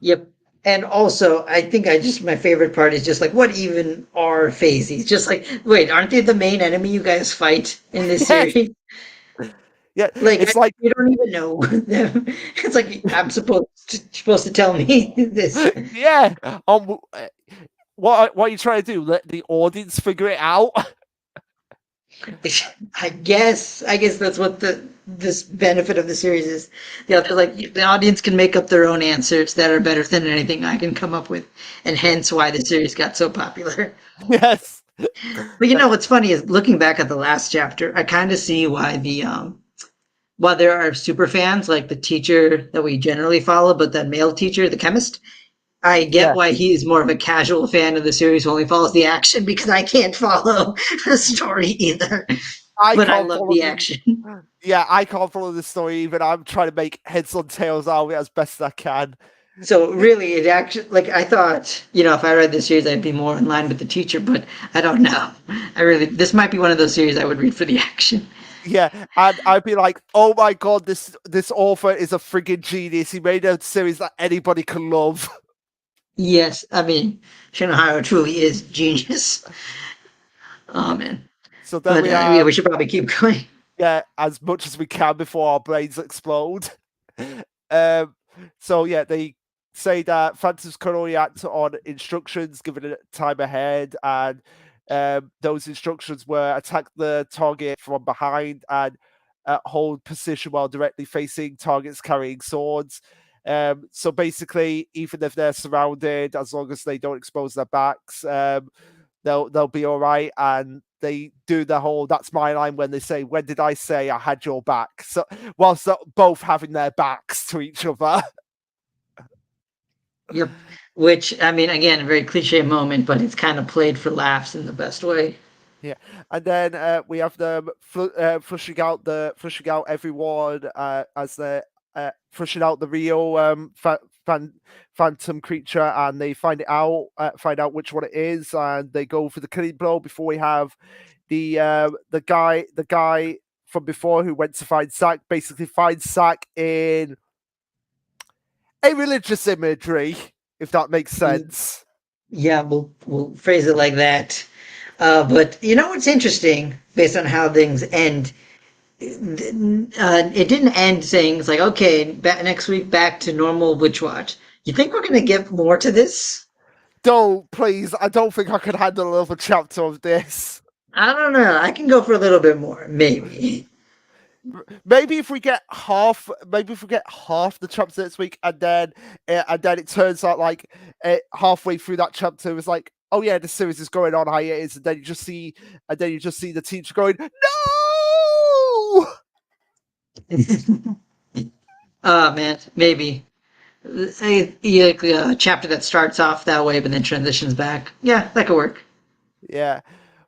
Yep. And also, I think I just my favorite part is just like what even are phasies? Just like, wait, aren't they the main enemy you guys fight in this Yes, series? yeah, Like, it's like you don't even know them. It's like I'm supposed to tell me this. yeah. What are you trying to do? Let the audience figure it out? I guess that's what this benefit of the series is. The audience can make up their own answers that are better than anything I can come up with, and hence why the series got so popular. Yes. But what's funny is looking back at the last chapter, I kind of see why while there are super fans like the teacher that we generally follow, but that male teacher, the chemist, I get Yeah, why he's more of a casual fan of the series who only follows the action because I can't follow the story either. I But I can't love follow the the. action. Yeah, I can't follow the story even. I'm trying to make heads or tails out of it as best as I can. So really, it actually like I thought, if I read this series, I'd be more in line with the teacher, but I don't know. This might be one of those series I would read for the action. Yeah, and I'd be like, "Oh my god, this author is a friggin' genius. He made a series that anybody can love." Yes, I mean, Shinohara truly is genius. Oh man. So then But we yeah, have we should probably keep going. as much as we can before our brains explode. um, so yeah, they say that phantoms can only act on instructions given a time ahead, and those instructions were attack the target from behind and hold position while directly facing targets carrying swords. So basically, even if they're surrounded, as long as they don't expose their backs, they'll be all right. And they do the whole "that's my line" when they say, "When did I say I had your back?" So whilst they're both having their backs to each other. Yep. Which I mean, again, a very cliche moment, but it's kind of played for laughs in the best way. Yeah, and then we have them flushing out everyone as they're flushing out the real phantom creature, and they find out which one it is, and they go for the killing blow before we have the guy from before who went to find Zack basically finds Zack in a religious imagery, if that makes sense. Yeah, we'll phrase it like that. But what's interesting, based on how things end, it didn't end saying it's like okay, next week back to normal Witch Watch. You think we're gonna get more to this? Don't please. I don't think I could handle another chapter of this. I don't know. I can go for a little bit more, maybe. Maybe if we get half the chapter this week, and then it turns out like halfway through that chapter it was like, oh yeah, the series is going on hiatus, and then you just see the teacher going, no. Oh man, maybe. A chapter that starts off that way but then transitions back. Yeah, that could work. Yeah,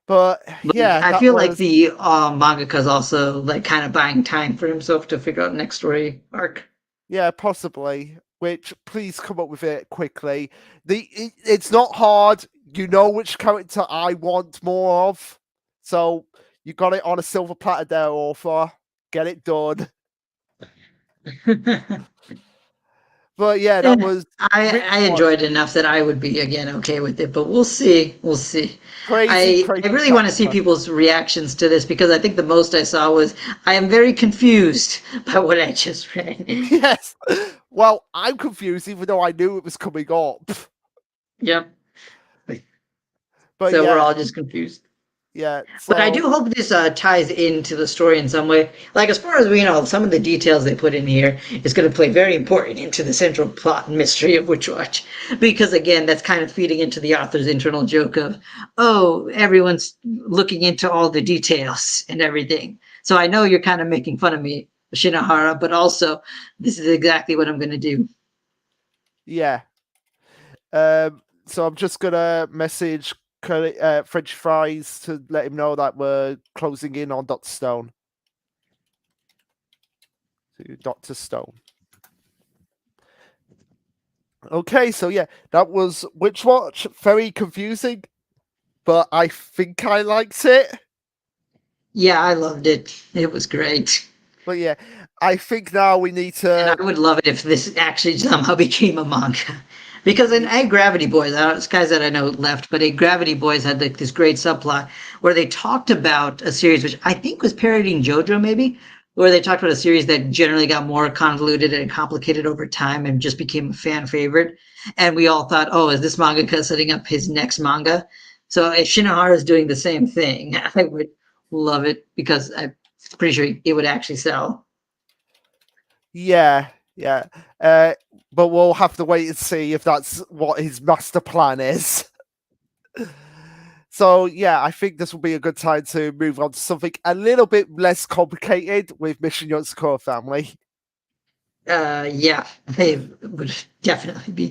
but But yeah, I that feel like was the mangaka's also like kind of buying time for himself to figure out next story arc. yeah possibly. Which please come up with it quickly. It's not hard. You know which character I want more of, so you got it on a silver platter there, author. Get it done. But yeah, Eh, that was I really what enjoyed it enough that I would be again okay with it, but we'll see. We'll see. crazy, I crazy really want to see chapter. people's reactions to this because I think the most I saw was I am very confused by what I just read. Yes. Well, I'm confused, even though I knew it was coming up. Yep. But So we're yeah, all just confused. Yeah. But I So do hope this ties into the story in some way. Like, as far as we know, some of the details they put in here is going to play very important into the central plot and mystery of Witch Watch. Because, again, that's kind of feeding into the author's internal joke of, oh, everyone's looking into all the details and everything. So I know you're kind of making fun of me, Shinohara, but also, this is exactly what I'm going to do. yeah. So I'm just gonna message French Fries to let him know that we're closing in on Dr. Stone. To Dr. Stone. Okay, so yeah, that was Witch Watch. Very confusing, but I think I liked it. Yeah, I loved it. It was great. But yeah, I think now we need And to. I would love it if this actually somehow became a manga. Because in A Gravity Boys, it's guys that I know left, but A Gravity Boys had like this great subplot where they talked about a series which I think was parodying JoJo, maybe, where they talked about a series that generally got more convoluted and complicated over time and just became a fan favorite. And we all thought, oh, is this mangaka setting up his next manga? So if Shinohara is doing the same thing, I would love it because I'm pretty sure it would actually sell. Yeah, yeah. Uh, but we'll have to wait and see if that's what his master plan is. So yeah, I think this will be a good time to move on to something a little bit less complicated with Mission Yotsuko family. Yeah, they would definitely be.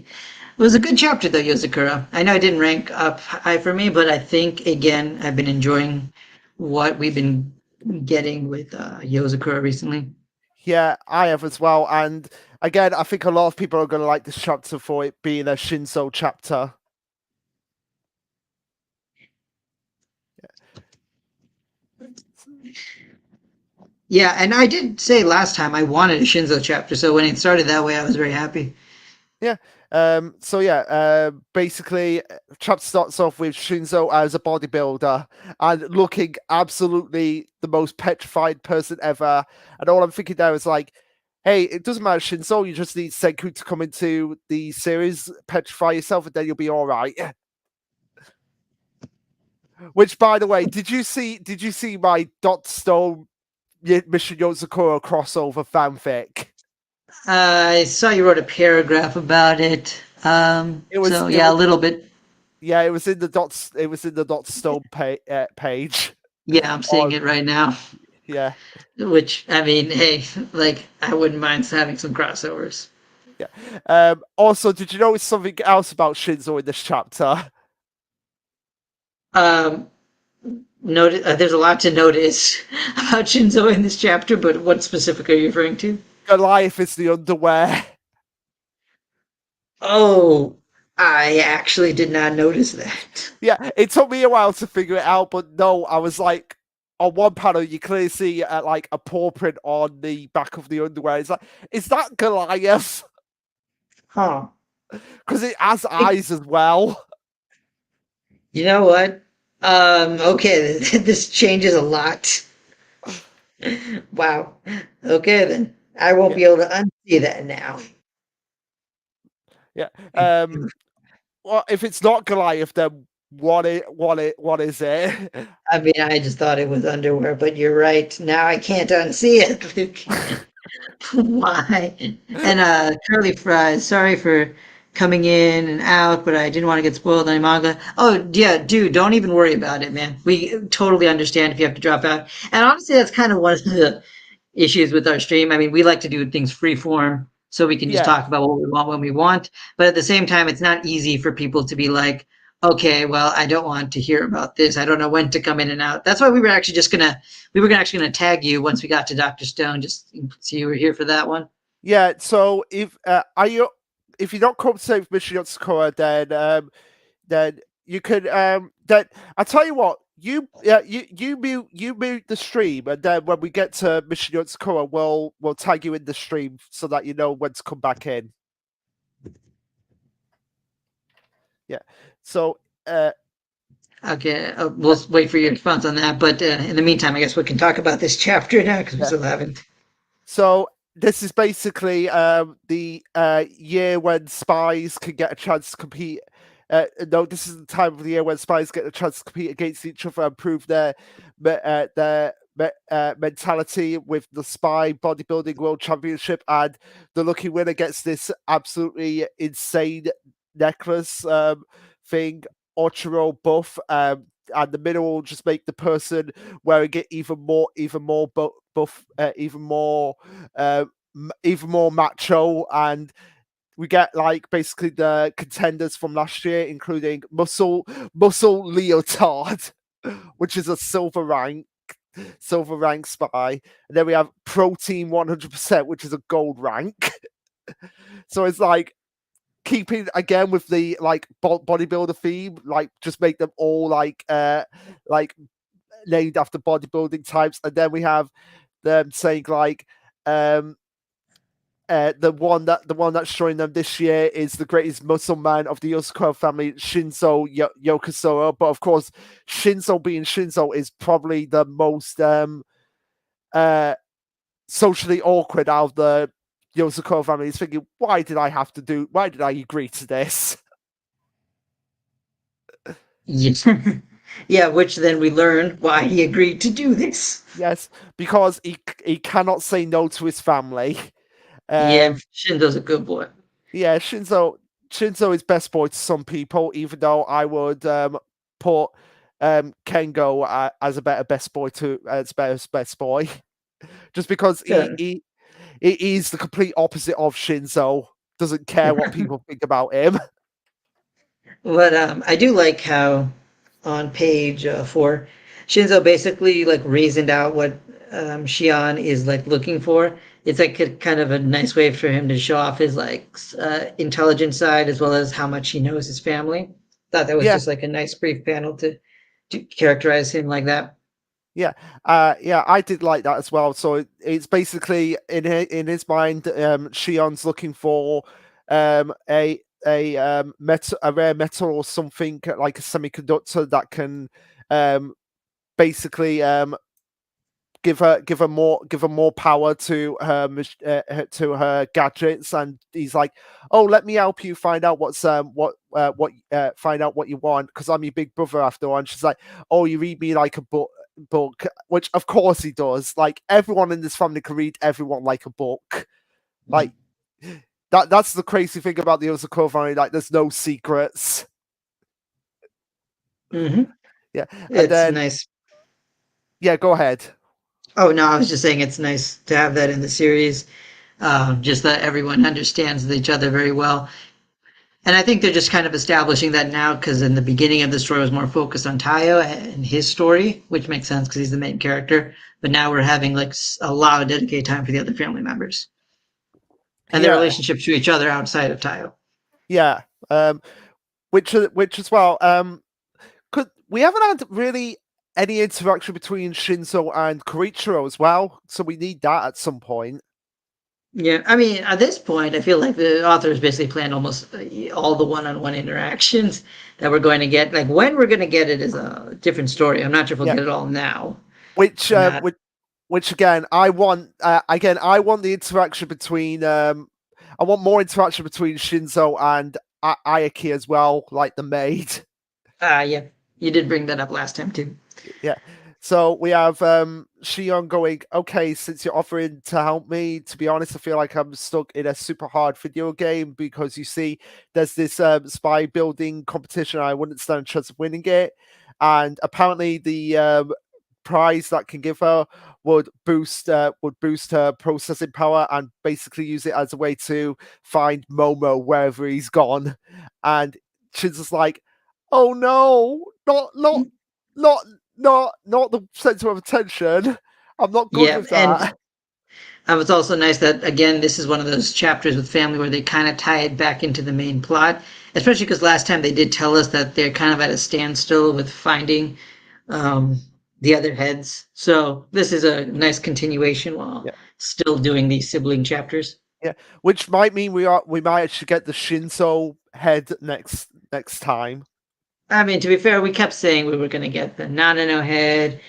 It was a good chapter though, Yozakura. I know it didn't rank up high for me, but I think again I've been enjoying what we've been getting with Yozakura recently. Yeah, I have as well. And again, I think a lot of people are going to like this chapter for it being a Shinzo chapter. Yeah, and I did say last time I wanted a Shinzo chapter, so when it started that way, I was very happy. Yeah. So yeah, basically, chapter starts off with Shinzo as a bodybuilder and looking absolutely the most petrified person ever. And all I'm thinking there is like, hey, it doesn't matter, Shinzo. You just need Senku to come into the series, petrify yourself, and then you'll be all right. Which, by the way, did you see? Did you see my Dot Stone Mission Yozakura crossover fanfic? I saw you wrote a paragraph about it. It was. So It yeah, a was. little bit. Yeah, it was in the dots. It was in the Dot Stone page. Yeah, I'm seeing On it right now. yeah, Which I mean, hey, like I wouldn't mind having some crossovers. yeah. Also, did you notice something else about Shinzo in this chapter? Um, there's a lot to notice about Shinzo in this chapter, but what specific are you referring to? Goliath is the underwear. Oh, I actually did not notice that. Yeah, it took me a while to figure it out, but no, I was like, on one panel you clearly see like a paw print on the back of the underwear. It's like, is that Goliath? Huh. Because it has It- eyes as well. You know what? Okay, this changes a lot. Wow. Okay, then. I won't Yeah, be able to unsee that now. yeah. Well, if it's not Goliath, then what is it? I mean, I just thought it was underwear, but you're right. Now I can't unsee it, Luke. Why? And curly fries. Sorry for coming in and out, but I didn't want to get spoiled on manga. Oh yeah, dude, don't even worry about it, man. We totally understand if you have to drop out. And honestly, that's kind of one of the issues with our stream. I mean, we like to do things free form so we can just Yeah, talk about what we want when we want. But at the same time, it's not easy for people to be like, okay, well, I don't want to hear about this. I don't know when to come in and out. That's why we were actually just gonna actually gonna tag you once we got to Dr. Stone, just so you were here for that one. yeah. So if you don't come to Mission Yotsukoa, then you could then I tell you what, you mute the stream, and then when we get to Mission Yotsukoa, we'll tag you in the stream so that you know when to come back in. Yeah. So Okay, we'll wait for your response on that. But in the meantime, I guess we can talk about this chapter now because we yeah. still haven't. So this is basically the year when spies can get a chance to compete no, this is the time of the year when spies get a chance to compete against each other and prove their mentality with the Spy Bodybuilding World Championship, and the lucky winner gets this absolutely insane necklace thing, Ochero buff, and the middle will just make the person wearing it even more buff, uh, even more macho, and we get like basically the contenders from last year, including Muscle Leotard, which is a silver rank spy, and then we have Protein 100%, which is a gold rank. So it's like keeping again with the like bodybuilder theme, like just make them all like named after bodybuilding types, and then we have them saying like um the one that's showing them this year is the greatest muscle man of the Yasuko family, Shinzo Yokosuka. But of course, Shinzo being Shinzo is probably the most uh, socially awkward out of the Yasuko family. He's thinking, why did I agree to this? Yeah. Yeah, which then we learn why he agreed to do this. Yes, because he cannot say no to his family. Yeah, Um, Shindo's a good boy. yeah, Shinzo is best boy to some people, even though I would put Kengo as a better best boy to as better best boy, just because So, he is the complete opposite of Shinzo. Doesn't care what people think about him. but I do like how on page 4, Shinzo basically like reasoned out what Shion is like looking for. It's like a, kind of a nice way for him to show off his like intelligent side as well as how much he knows his family. Thought that was Yeah, just like a nice brief panel to characterize him like that. yeah, yeah. I did like that as well. So it's basically in his mind, Shion's looking for a rare metal or something like a semiconductor that can um basically give her more power to to her gadgets, and he's like, oh, let me help you find out what find out what you want, because I'm your big brother after all. And she's like, oh, you read me like a book, which of course he does. Like everyone in this family can read everyone like a book. Like that's the crazy thing about the Osaka family, like there's no secrets. Hmm. Yeah, and It's then nice. yeah, go ahead. Oh no, I was just saying it's nice to have that in the series. Just that everyone understands each other very well. And I think they're just kind of establishing that now because in the beginning of the story was more focused on Tayo and his story, which makes sense because he's the main character. But now we're having like a lot of dedicated time for the other family members and their Yeah, relationships to each other outside of Tayo. yeah. Which as well. Could we haven't had really any interaction between Shinzo and Koichiro as well, so we need that at some point. Yeah, I mean, at this point, I feel like the author has basically planned almost all the one-on-one interactions that we're going to get. Like when we're going to get it is a different story. I'm not sure if we'll Yeah, get it all now which or not. again I want I want the interaction between I want more interaction between Shinzo and Ayaki as well, like the maid. Ah, yeah, you did bring that up last time too. Yeah. So we have Shion going, okay, since you're offering to help me, to be honest, I feel like I'm stuck in a super hard video game, because you see, there's this spy building competition. I wouldn't stand a chance of winning it. And apparently the prize that can give her would boost her processing power, and basically use it as a way to find Momo wherever he's gone. And she's just like, oh no, not not the center of attention. I'm not good Yeah, with and that. it's also nice that again, this is one of those chapters with family where they kind of tie it back into the main plot. Especially because last time they did tell us that they're kind of at a standstill with finding um, the other heads. So this is a nice continuation while Yeah, still doing these sibling chapters. yeah. Which might mean we might actually get the Shinzo head next time. I mean, to be fair, we kept saying we were going to get the Nanano head,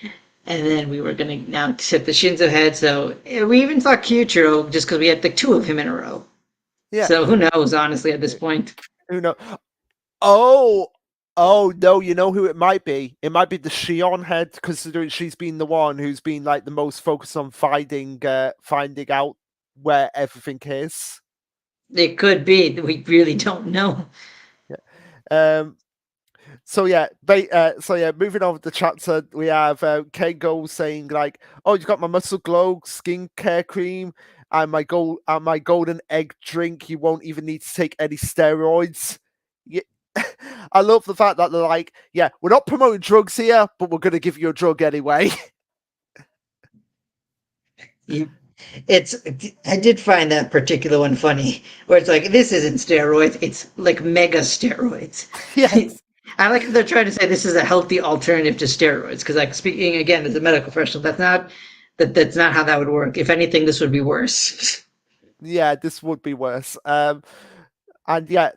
and then we were going to now accept the Shinzo head. So we even thought Kyuchiro just because we had the two of him in a row. Yeah. So who knows, honestly, at this point. Who know? Oh, oh no! You know who it might be? It might be the Shion head, considering she's been the one who's been like the most focused on finding out where everything is. It could be. We really don't know. Yeah. Um. So yeah, moving on with the chapter, we have Kengo saying like, "Oh, you got my muscle glow skincare cream and my golden egg drink. You won't even need to take any steroids." Yeah. I love the fact that they're like, "Yeah, we're not promoting drugs here, but we're gonna give you a drug anyway." You, it's. I did find that particular one funny, where it's like this isn't steroids; it's like mega steroids. Yes. I like if they're trying to say this is a healthy alternative to steroids, because like speaking again as a medical professional, that's not how that would work. If anything, this would be worse. Yeah, this would be worse. And yeah,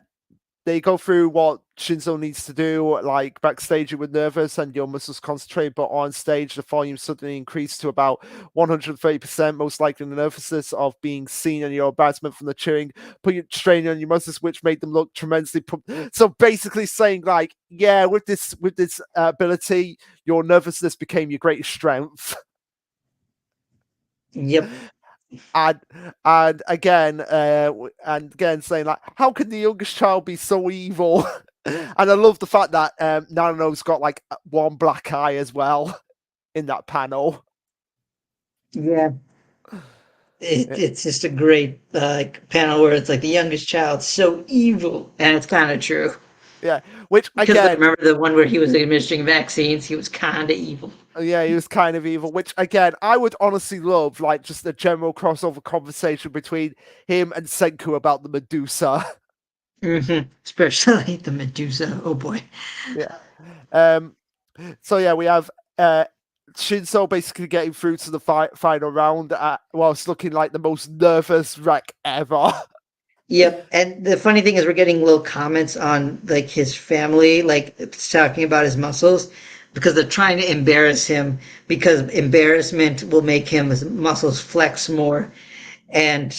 they go through what Shinzo needs to do. Like backstage, you were nervous and your muscles concentrate, but on stage, the volume suddenly increased to about 130%, most likely the nervousness of being seen and your embarrassment from the cheering, put your strain on your muscles, which made them look tremendously. So basically, saying like, yeah, with this ability, your nervousness became your greatest strength. Yep. and and again saying like, how can the youngest child be so evil? And I love the fact that Naruto's got like one black eye as well in that panel. Yeah. Yeah, It's just a great panel where it's like the youngest child so evil, and it's kind of true. yeah. Which Because again, remember the one where he was administering vaccines, he was kind of evil. yeah, he was kind of evil. Which again, I would honestly love like just a general crossover conversation between him and Senku about the Medusa. Especially the Medusa. Oh boy. Yeah. Um. So yeah, we have Shinzo basically getting through to the final round whilst looking like the most nervous wreck ever. Yep. And the funny thing is, we're getting little comments on like his family, like it's talking about his muscles, because they're trying to embarrass him because embarrassment will make his muscles flex more. And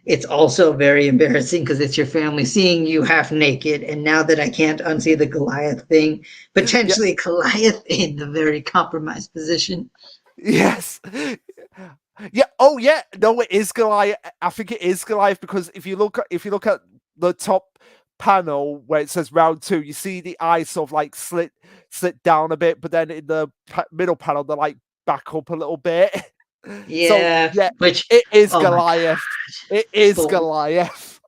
it's also very embarrassing because it's your family seeing you half naked. And now that I can't unsee the Goliath thing, Yeah. potentially Goliath in the very compromised position. Yes. Yeah. Oh, yeah. No, it is Goliath. I think it is Goliath because if you look at the top panel where it says round two, you see the eyes sort of like slit down a bit, but then in the middle panel they're like back up a little bit. So Yeah, yeah, which, it is oh my Goliath. It is God. Goliath.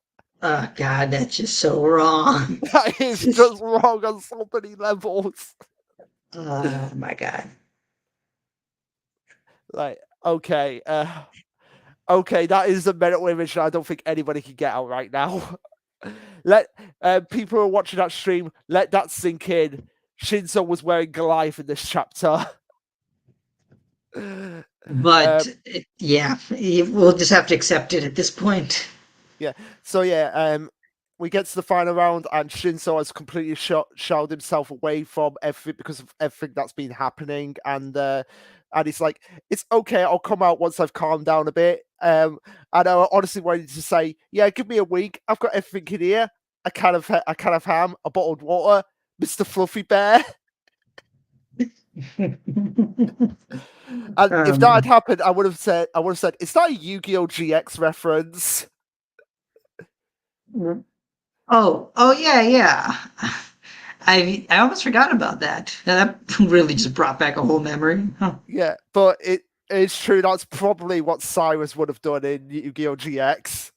Oh God, that's just so wrong. That is Just, just wrong on so many levels. oh my God. Like, okay, that is a mental image that I don't think anybody can get out right now. Let people who are watching that stream let that sink in. Shinzo was wearing Goliath in this chapter. But yeah, we'll just have to accept it at this point. Yeah. So yeah, we get to the final round, and Shinzo has completely shelled himself away from everything because of everything that's been happening, and he's like, "It's okay, I'll come out once I've calmed down a bit." And I honestly wanted to say, "Yeah, give me a week. I've got everything in here. A can of ham, a bottled water, Mister Fluffy Bear." And if that had um, happened, I would have said, "Is that a Yu-Gi-Oh GX reference?" oh yeah, yeah. I almost forgot about that. That really just brought back a whole memory. Huh. Yeah, but it's true. That's probably what Cyrus would have done in Yu-Gi-Oh GX.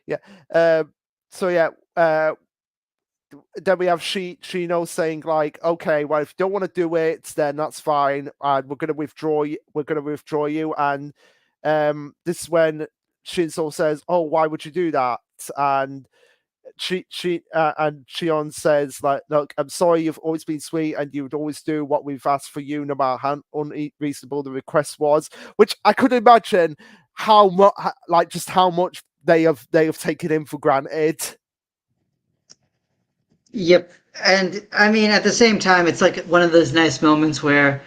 Yeah. So yeah. Then we have Shino saying like, okay, well, if you don't want to do it, then that's fine, and we're gonna withdraw you. We're gonna withdraw you, and this is when Shinzo says, "Oh, why would you do that?" And and Shion says like, "Look, I'm sorry. You've always been sweet, and you would always do what we've asked for you, no matter how unreasonable the request was." Which I could imagine how much, like, just how much they have taken him for granted. Yep. And I mean, at the same time, it's like one of those nice moments where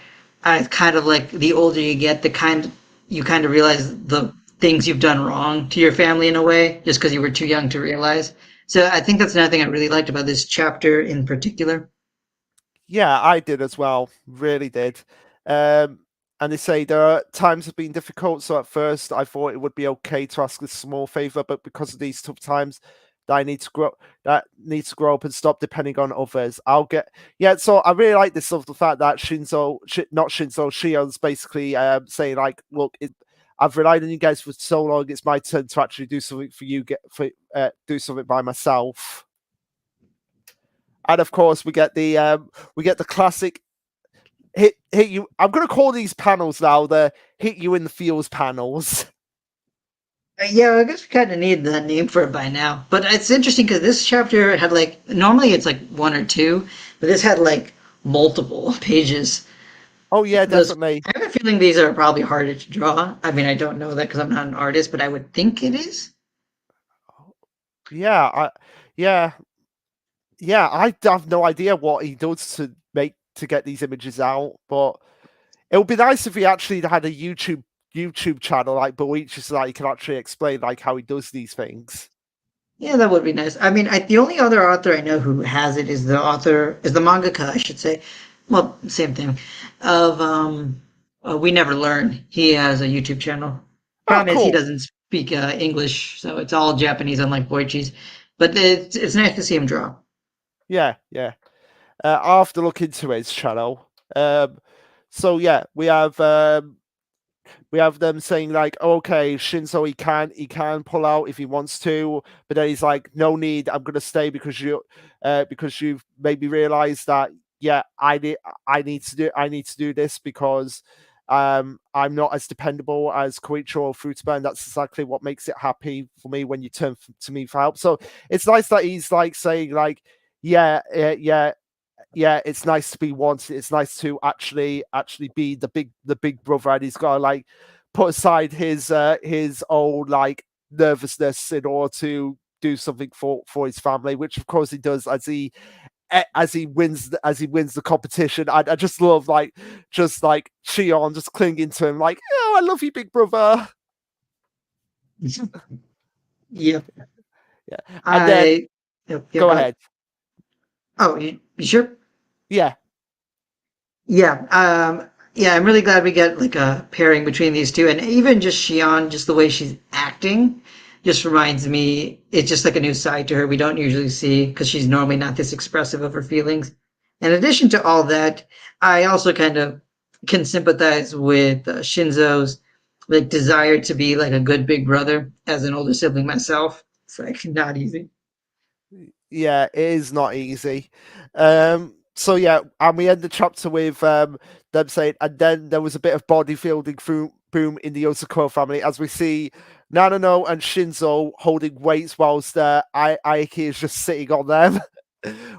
it's kind of like the older you get, you kind of realize the things you've done wrong to your family in a way, just because you were too young to realize. So I think that's another thing I really liked about this chapter in particular. Yeah, I did as well. Really did. Um, and they say there are times have been difficult. So at first, I thought it would be okay to ask a small favor, but because of these tough times, that I need to grow, that needs to grow up and stop depending on others. I'll get yeah. So I really like this of the fact that not Shinzo, Shion's basically saying like, look, I've relied on you guys for so long. It's my turn to actually do something for you. Do something by myself. And of course, we get the classic hit you. I'm going to call these panels now the hit you in the feels panels. Yeah, I guess we kind of need that name for it by now. But it's interesting because this chapter had like normally it's like one or two, but this had like multiple pages. Oh yeah, Those definitely. I have a feeling these are probably harder to draw. I mean, I don't know that because I'm not an artist, but I would think it is. Yeah, yeah, yeah. I have no idea what he does to get these images out, but it would be nice if he actually had a YouTube channel like Boichi so that he can actually explain like how he does these things. Yeah, that would be nice. I mean, the only other author I know who has it is the mangaka, I should say. Well, same thing. Of We Never Learn. He has a YouTube channel. Oh, Problem is, he cool. doesn't speak English, so it's all Japanese, unlike Boichi's. But it's nice to see him draw. Yeah, yeah. I'll have to look into his channel. So yeah, we have them saying like, oh, okay, Shinzo he can pull out if he wants to, but then he's like, no need, I'm gonna stay because you've made me realize that yeah, I need to do this because I'm not as dependable as Koichiro or Fruitman. That's exactly what makes it happy for me when you turn to me for help. So it's nice that he's like saying like, yeah, yeah, it's nice to be wanted. It's nice to actually be the big brother, and he's got to like put aside his old like nervousness in order to do something for his family, which of course he does as he wins the competition. I just love just like Shion just clinging to him like, oh, I love you, big brother. Yep. Yeah, and then I. Yep, yeah, go go ahead. ahead. Oh, you sure? Yeah, Yeah, yeah, I'm really glad we get like a pairing between these two, and even just Shion, just the way she's acting, just reminds me it's just like a new side to her we don't usually see because she's normally not this expressive of her feelings. In addition to all that, I also kind of can sympathize with Shinzo's like desire to be like a good big brother as an older sibling myself. It's like not easy. yeah, it is not easy. So yeah, and we end the chapter with them saying, and then there was a bit of bodybuilding boom in the Yosako family as we see Nanano and Shinzo holding weights whilst Aiki is just sitting on them.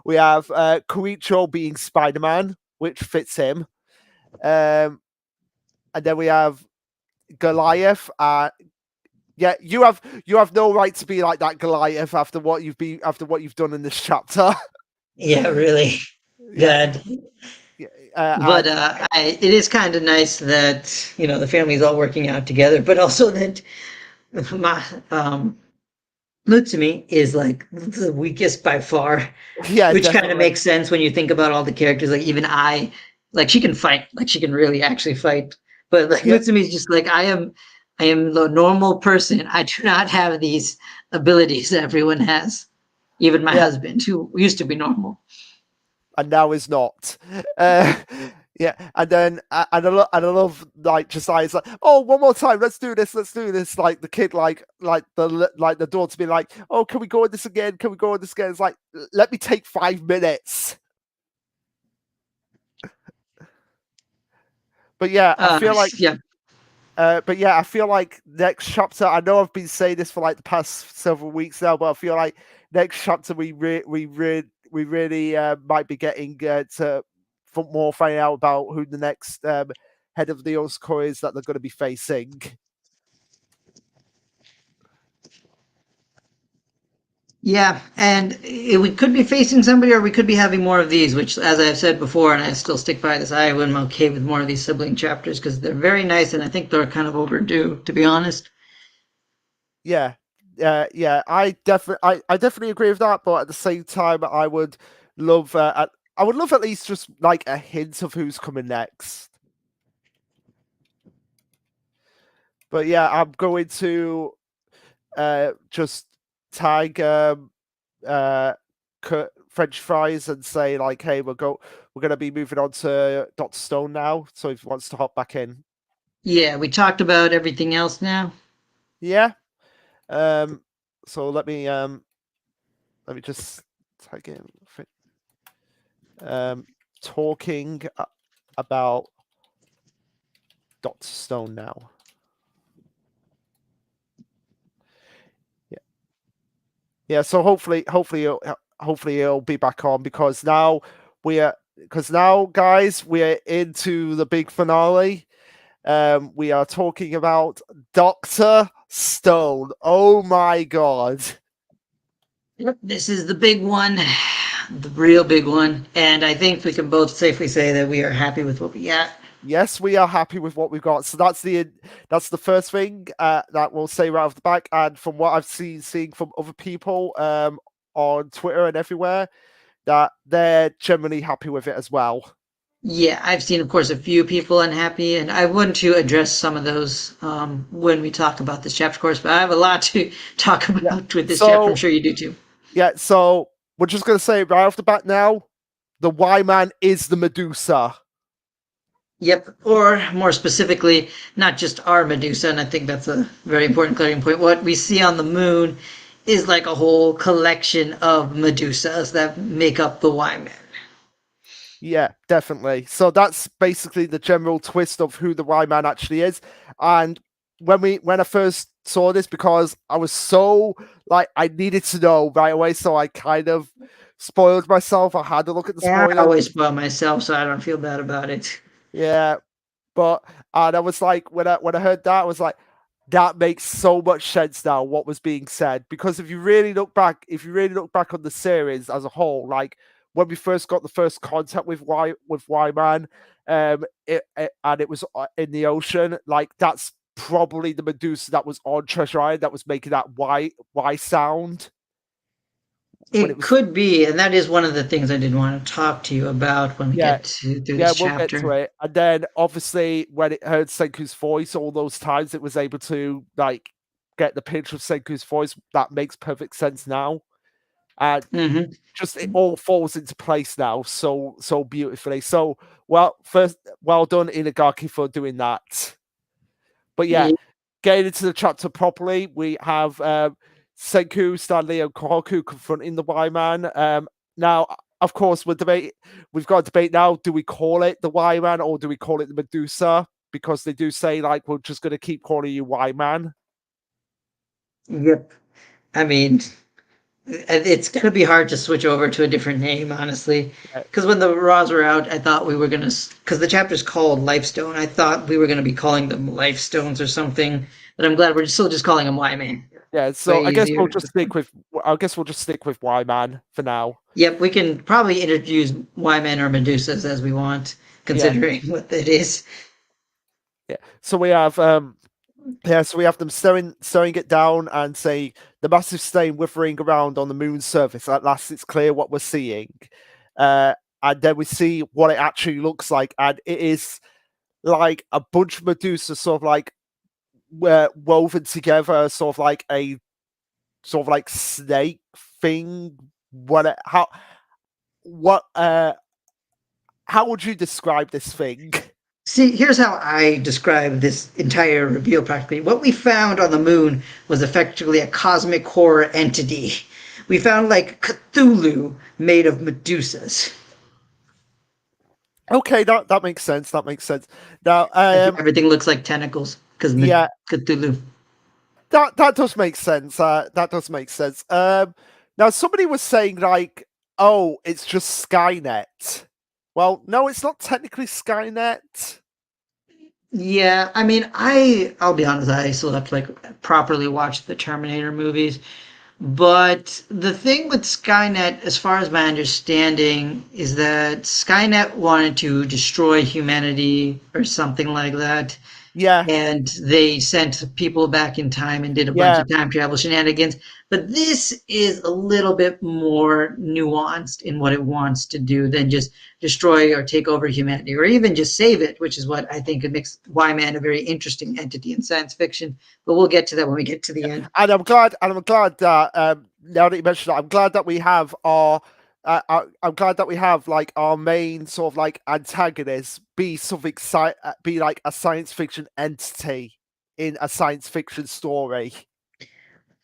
We have Koicho being Spider-Man, which fits him. Um, and then we have Goliath. Yeah, you have no right to be like that, Goliath, after what you've done in this chapter. Yeah, really Yeah, bad. yeah, But and it is kind of nice that the family's all working out together, but also that my Lutsumi is like the weakest by far, yeah, which kind of definitely. makes sense when you think about all the characters. Like even like she can fight, like she can really actually fight. But like Yeah, Lutsumi is just like I am the normal person. I do not have these abilities that everyone has. Even my yeah, husband, who used to be normal. and now is not. Uh, yeah, and then and I love like Josiah's like, oh, one more time, let's do this. Like the kid, like the daughter be like, oh, can we go on this again? Can we go on this again? It's like, let me take 5 minutes. But yeah, I Uh, feel like yeah, but yeah, I feel like next chapter. I know I've been saying this for like the past several weeks now, but I feel like next chapter we really might be getting to more finding out about who the next head of the Osco is that they're going to be facing. yeah, and we could be facing somebody, or we could be having more of these. Which, as I've said before, and I still stick by this, I am okay with more of these sibling chapters because they're very nice, and I think they're kind of overdue, to be honest. Yeah, yeah, I definitely agree with that. But at the same time, I would love at least just like a hint of who's coming next. But yeah, I'm going to just tag uh French fries and say like, hey, we're gonna be moving on to Doctor Stone now. So if he wants to hop back in, Yeah, we talked about everything else now. yeah. Um, so let me just tag in. Um, talking about Doctor Stone now. Yeah, yeah. So hopefully he'll be back on because now guys we're into the big finale. We are talking about Doctor Stone. Oh my god. Yep, this is the big one, the real big one, and I think we can both safely say that we are happy with what we got. Yes, we are happy with what we've got. So that's the first thing that we'll say right off the back. And from what I've seeing from other people on Twitter and everywhere, that they're generally happy with it as well. Yeah, I've seen, of course, a few people unhappy, and I want to address some of those when we talk about this chapter, of course. But I have a lot to talk Yeah. about with this chapter. I'm So sure you do too. so we're just gonna say right off the bat now, the Y Man is the Medusa. Yep, or more specifically, not just our Medusa, and I think that's a very important clarifying point. What we see on the moon is like a whole collection of Medusas that make up the Y-Man. Yeah, definitely. So that's basically the general twist of who the Y Man actually is. And when I first saw this, because I was so like I needed to know right away, so I kind of spoiled myself. I had to look at the Yeah, I spoilers. always spoil myself, so I don't feel bad about it. Yeah, but and I was like when I heard that, I was like, that makes so much sense now what was being said. Because if you really look back on the series as a whole, like when we first got the first contact with Y Man, and it was in the ocean, like that's probably the Medusa that was on Treasure Island that was making that Y sound when it It was. could be, and that is one of the things I did want to talk to you about when we Yeah, get to through yeah, this we'll get to chapter. it. And then obviously when it heard Senku's voice all those times, it was able to like get the picture of Senku's voice. That makes perfect sense now. And Hmm. just it all falls into place now so beautifully. So well done Inagaki for doing that. But yeah, getting into the chapter properly, we have Senku, Stanley, and Kohaku confronting the Y Man. Now, of course, we've got a debate now. Do we call it the Y Man or do we call it the Medusa? Because they do say like we're just gonna keep calling you Y Man. Yep. I mean, it's gonna be hard to switch over to a different name, honestly. Yeah, Because when the Raws were out, I thought we were gonna, because the chapter's called Lifestone. I thought we were gonna be calling them Lifestones or something. But I'm glad we're still just calling them Y-Man. yeah. Way So easier. I guess we'll just stick with Y Man for now. Yep, we can probably introduce Y-Man or Medusas as we want, Yeah, considering what it is. yeah. So we have them sewing it down and say the massive stain withering around on the moon's surface. At last, it's clear what we're seeing, uh, and then we see what it actually looks like, and it is like a bunch of Medusa, sort of like woven together, sort of like snake thing. What how would you describe this thing? See, here's how I describe this entire reveal practically. What we found on the moon was effectively a cosmic horror entity. We found like Cthulhu made of Medusas. Okay, that makes sense. That makes sense. Now, Everything looks like tentacles because yeah, Cthulhu. that does make sense. That does make sense. Now somebody was saying like, "Oh, it's just Skynet." Well, no, it's not technically Skynet. Yeah, I mean, I'll be honest, I still have to like properly watch the Terminator movies. But the thing with Skynet, as far as my understanding, is that Skynet wanted to destroy humanity or something like that. Yeah, And they sent people back in time and did a bunch yeah, of time travel shenanigans. But this is a little bit more nuanced in what it wants to do than just destroy or take over humanity or even just save it, which is what I think it makes Y-Man a very interesting entity in science fiction. But we'll get to that when we get to the end. and I'm glad that now that you mentioned that, I'm glad that we have our. I'm glad that we have like our main sort of like antagonist be something be like a science fiction entity in a science fiction story.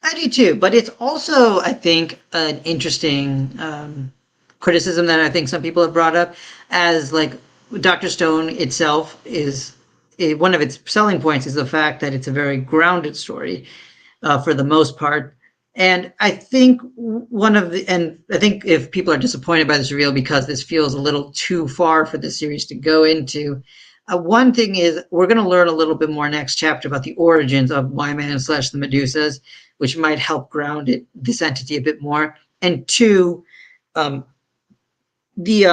I do too, but it's also, I think, an interesting criticism that I think some people have brought up as like Dr. Stone itself is one of its selling points is the fact that it's a very grounded story for the most part. And I think and I think if people are disappointed by this reveal because this feels a little too far for the series to go into, one thing is we're going to learn a little bit more next chapter about the origins of Y-Man slash the Medusas, which might help ground this entity a bit more. And two, um, the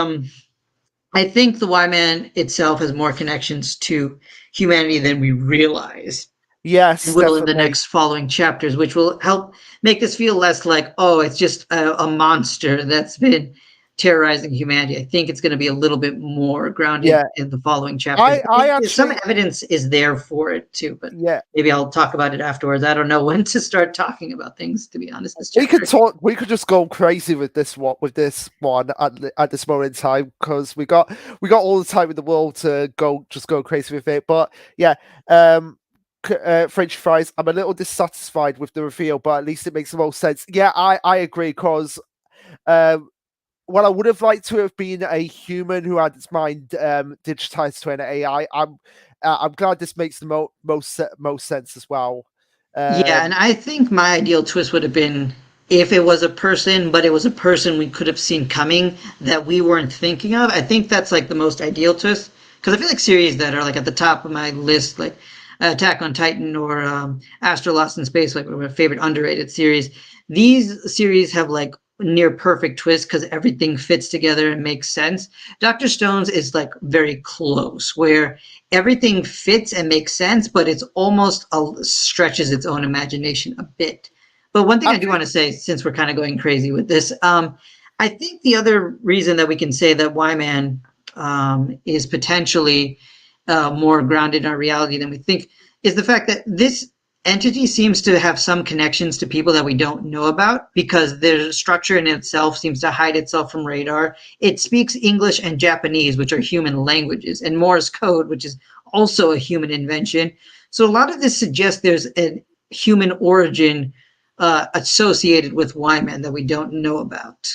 I think the Y-Man itself has more connections to humanity than we realize Yes, will in the definitely. next following chapters, which will help make this feel less like, oh, it's just a monster that's been terrorizing humanity. I think it's going to be a little bit more grounded Yeah, in the following chapters. I But I some actually evidence is there for it too, but yeah. maybe I'll talk about it afterwards. I don't know when to start talking about things, to be honest, this chapter. We could just go crazy with this one at this moment in time because we got all the time in the world to go crazy with it. But yeah, um, French fries. I'm a little dissatisfied with the reveal, but at least it makes the most sense. Yeah, I agree because um, well, I would have liked to have been a human who had its mind digitized to an AI. I'm glad this makes the most sense as well. Yeah, and Um, I think my ideal twist would have been if it was a person, but it was a person we could have seen coming that we weren't thinking of. I think that's like the most ideal twist because I feel like series that are like at the top of my list, like Attack on Titan or Astro Lost in Space, like my favorite underrated series. These series have like near perfect twists because everything fits together and makes sense. Doctor Stone's is like very close, where everything fits and makes sense, but it's almost stretches its own imagination a bit. But one thing I I do think want to say, since we're kind of going crazy with this, I think the other reason that we can say that Y-Man is potentially more grounded in our reality than we think is the fact that this entity seems to have some connections to people that we don't know about because their structure in itself seems to hide itself from radar. It speaks English and Japanese, which are human languages, and Morse code, which is also a human invention. So a lot of this suggests there's a human origin associated with Y-Man that we don't know about.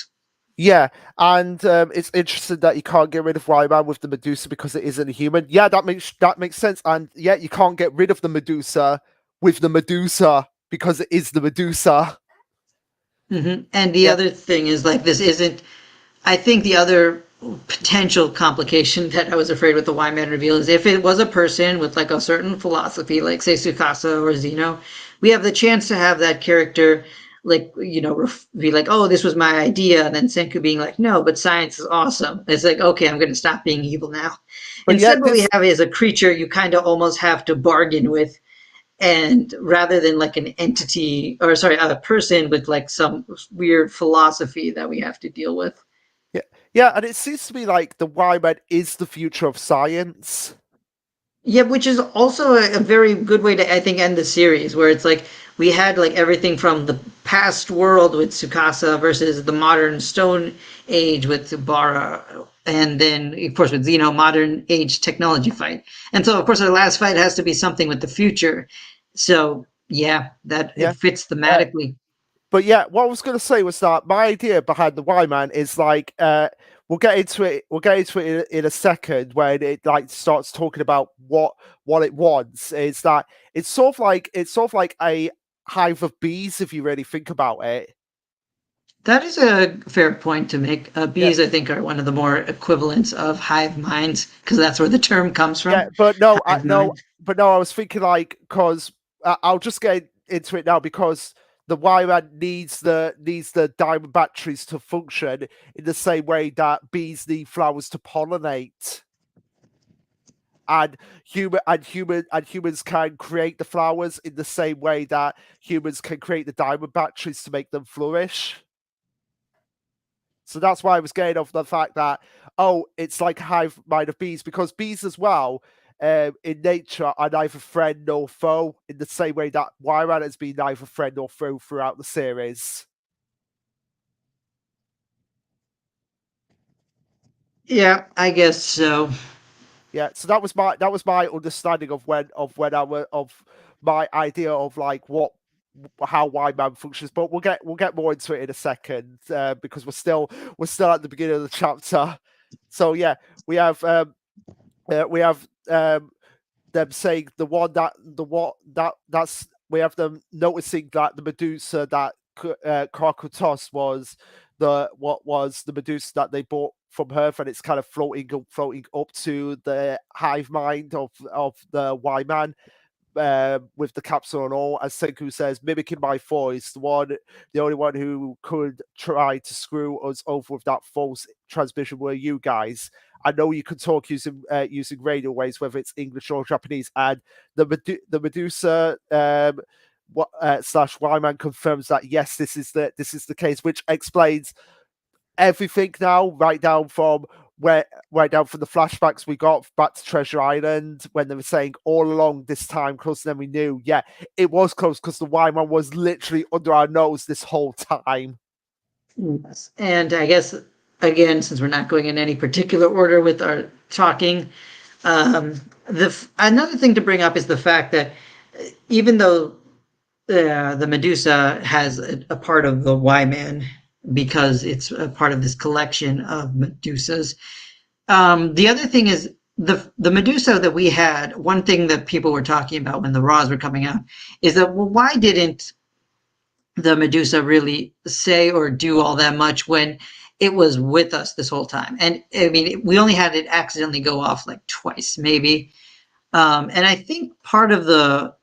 yeah, and it's interesting that you can't get rid of Ryman with the Medusa because it isn't a human. Yeah, that makes sense. And yeah, you can't get rid of the Medusa with the Medusa because it is the Medusa. And the Yeah, other thing is like this isn't I think the other potential complication that I was afraid with the Y Man reveal is if it was a person with like a certain philosophy, like say Sukasa or Zeno, we have the chance to have that character like be like, oh, this was my idea, and then Senku being like, no, but science is awesome. It's like, okay, I'm going to stop being evil now. but yeah, Instead, what we this have is a creature you kind of almost have to bargain with, and rather than like an entity or sorry, a person with like some weird philosophy that we have to deal with. yeah, yeah, and it seems to be like the Ryman is the future of science. Yeah, which is also a very good way to, I think, end the series, where it's like we had like everything from the past world with Tsukasa versus the modern Stone Age with Bara, and then of course with Zeno, modern age technology fight. And so of course our last fight has to be something with the future. So yeah, that it Yeah. fits Uh, thematically. but yeah, what I was going to say was that my idea behind the Y Man is like we'll get into it. We'll get into it in a second when it like starts talking about what it wants. Is that it's sort of like a hive of bees if you really think about it. That is a fair point to make. Yeah, Bees, I think, are one of the more equivalents of hive minds because that's where the term comes yeah. from. But no, Hive mind. but no. I was thinking like because I'll just get into it now because the Y-Man needs the diamond batteries to function in the same way that bees need flowers to pollinate. And humans can create the flowers in the same way that humans can create the diamond batteries to make them flourish. So that's why I was getting off the fact that, oh, it's like a hive mind of bees, because bees as well, in nature, are neither friend nor foe, in the same way that Y-Man has been neither friend nor foe throughout the series. Yeah, I guess so. Yeah, so that was my understanding of my idea of like what how Y-Man functions. But we'll get more into it in a second, because we're still at the beginning of the chapter. So yeah, we have we have them saying the one that the what that's we have them noticing that the Medusa that Krakotos was the Medusa that they bought from Earth, and it's kind of floating up to the hive mind of the Y Man, with the capsule and all. As Senku says, mimicking my voice, the only one who could try to screw us over with that false transmission were you guys. I know you can talk using radio waves, whether it's English or Japanese, and the Medusa slash Wyman confirms that yes, this is the case, which explains everything now, right down from the flashbacks we got back to Treasure Island, when they were saying all along this time closer than we knew. Yeah, it was close because the Y-Man was literally under our nose this whole time. Yes. And I guess, again, since we're not going in any particular order with our talking, another thing to bring up is the fact that even though the Medusa has a part of the Y-Man because it's a part of this collection of Medusas. The other thing is the Medusa that we had. One thing that people were talking about when the Raws were coming out is that, well, why didn't the Medusa really say or do all that much when it was with us this whole time? And I mean, we only had it accidentally go off like twice, maybe. And I think part of the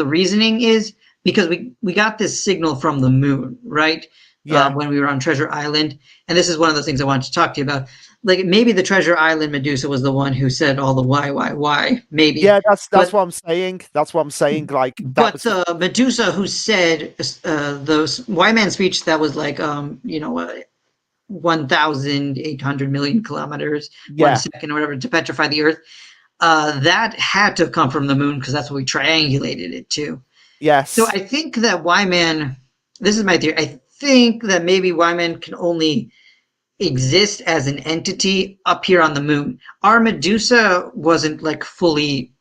reasoning is because we got this signal from the moon, right? Yeah. When we were on Treasure Island, and this is one of the things I wanted to talk to you about. Like maybe the Treasure Island Medusa was the one who said all the why, maybe. Yeah, that's But what I'm saying. That's what I'm saying. Like that but was the Medusa who said those Y-Man speech that was like 1,800 million kilometers, one yeah. second or whatever to petrify the Earth. That had to have come from the moon because that's what we triangulated it to. So Yes. I think that Y-Man, this is my theory, I think that maybe Y-Man can only exist as an entity up here on the moon. Our Medusa wasn't like fully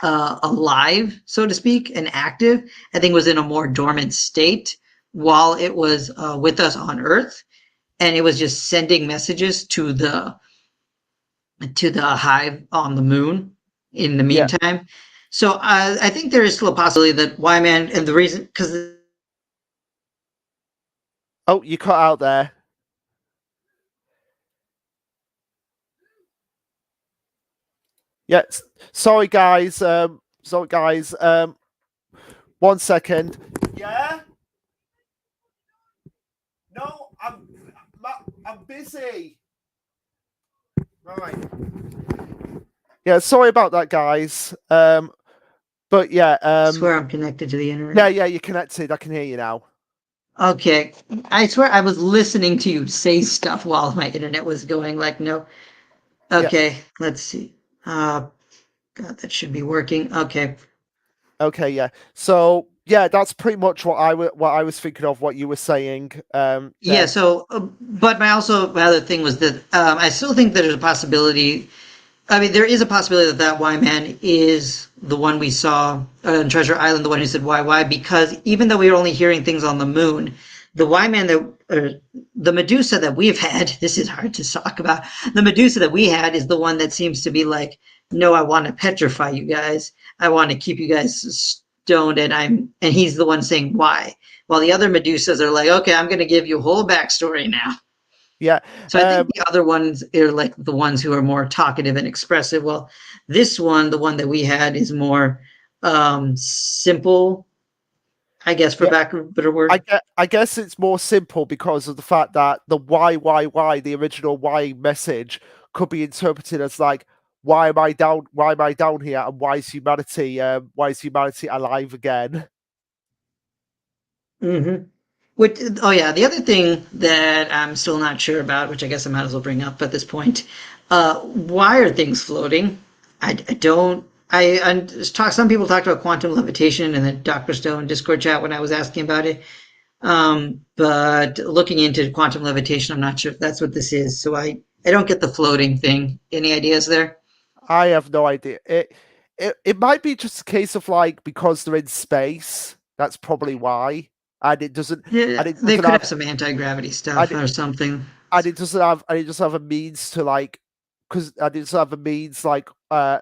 alive, so to speak, and active. I think it was in a more dormant state while it was with us on Earth, and it was just sending messages to the hive on the moon in the Yeah. meantime. So I think there is still a possibility that Y-Man, and the reason, because Oh, you cut out there. Yeah. Sorry, guys. Sorry, guys. 1 second. Yeah. No, I'm busy. Right. Yeah. Sorry about that, guys. But yeah. I swear I'm connected to the internet. Yeah. Yeah. You're connected. I can hear you now. Okay, I swear I was listening to you say stuff while my internet was going. Like no. Yeah. Okay, let's see. God, that should be working. Okay. Okay. Yeah. So yeah, that's pretty much what I was thinking of. What you were saying. Yeah. Then. So, but my other thing was that I still think that there's a possibility. I mean, there is a possibility that that Y-Man is the one we saw on Treasure Island, the one who said why, because even though we were only hearing things on the moon, the Y-Man the Medusa that we've had, this is hard to talk about. The Medusa that we had is the one that seems to be like, no, I want to petrify you guys. I want to keep you guys stoned, and he's the one saying why. While the other Medusas are like, okay, I'm going to give you a whole backstory now. Yeah. So I think the other ones are like the ones who are more talkative and expressive. Well, this one, the one that we had, is more simple. I guess for Yeah, back of a better word. I guess it's more simple because of the fact that the why, the original why message could be interpreted as like, why am I down here, and why is humanity alive again? Hmm. Which, oh yeah, the other thing that I'm still not sure about, which I guess I might as well bring up at this point, why are things floating? I don't. Some people talked about quantum levitation in the Dr. Stone Discord chat when I was asking about it. But looking into quantum levitation, I'm not sure if that's what this is. So I don't get the floating thing. Any ideas there? I have no idea. It might be just a case of like because they're in space. That's probably why, and it doesn't Yeah, and it they doesn't could have have some anti-gravity and stuff it, or something. and it doesn't have a means to like because and it doesn't have a means like uh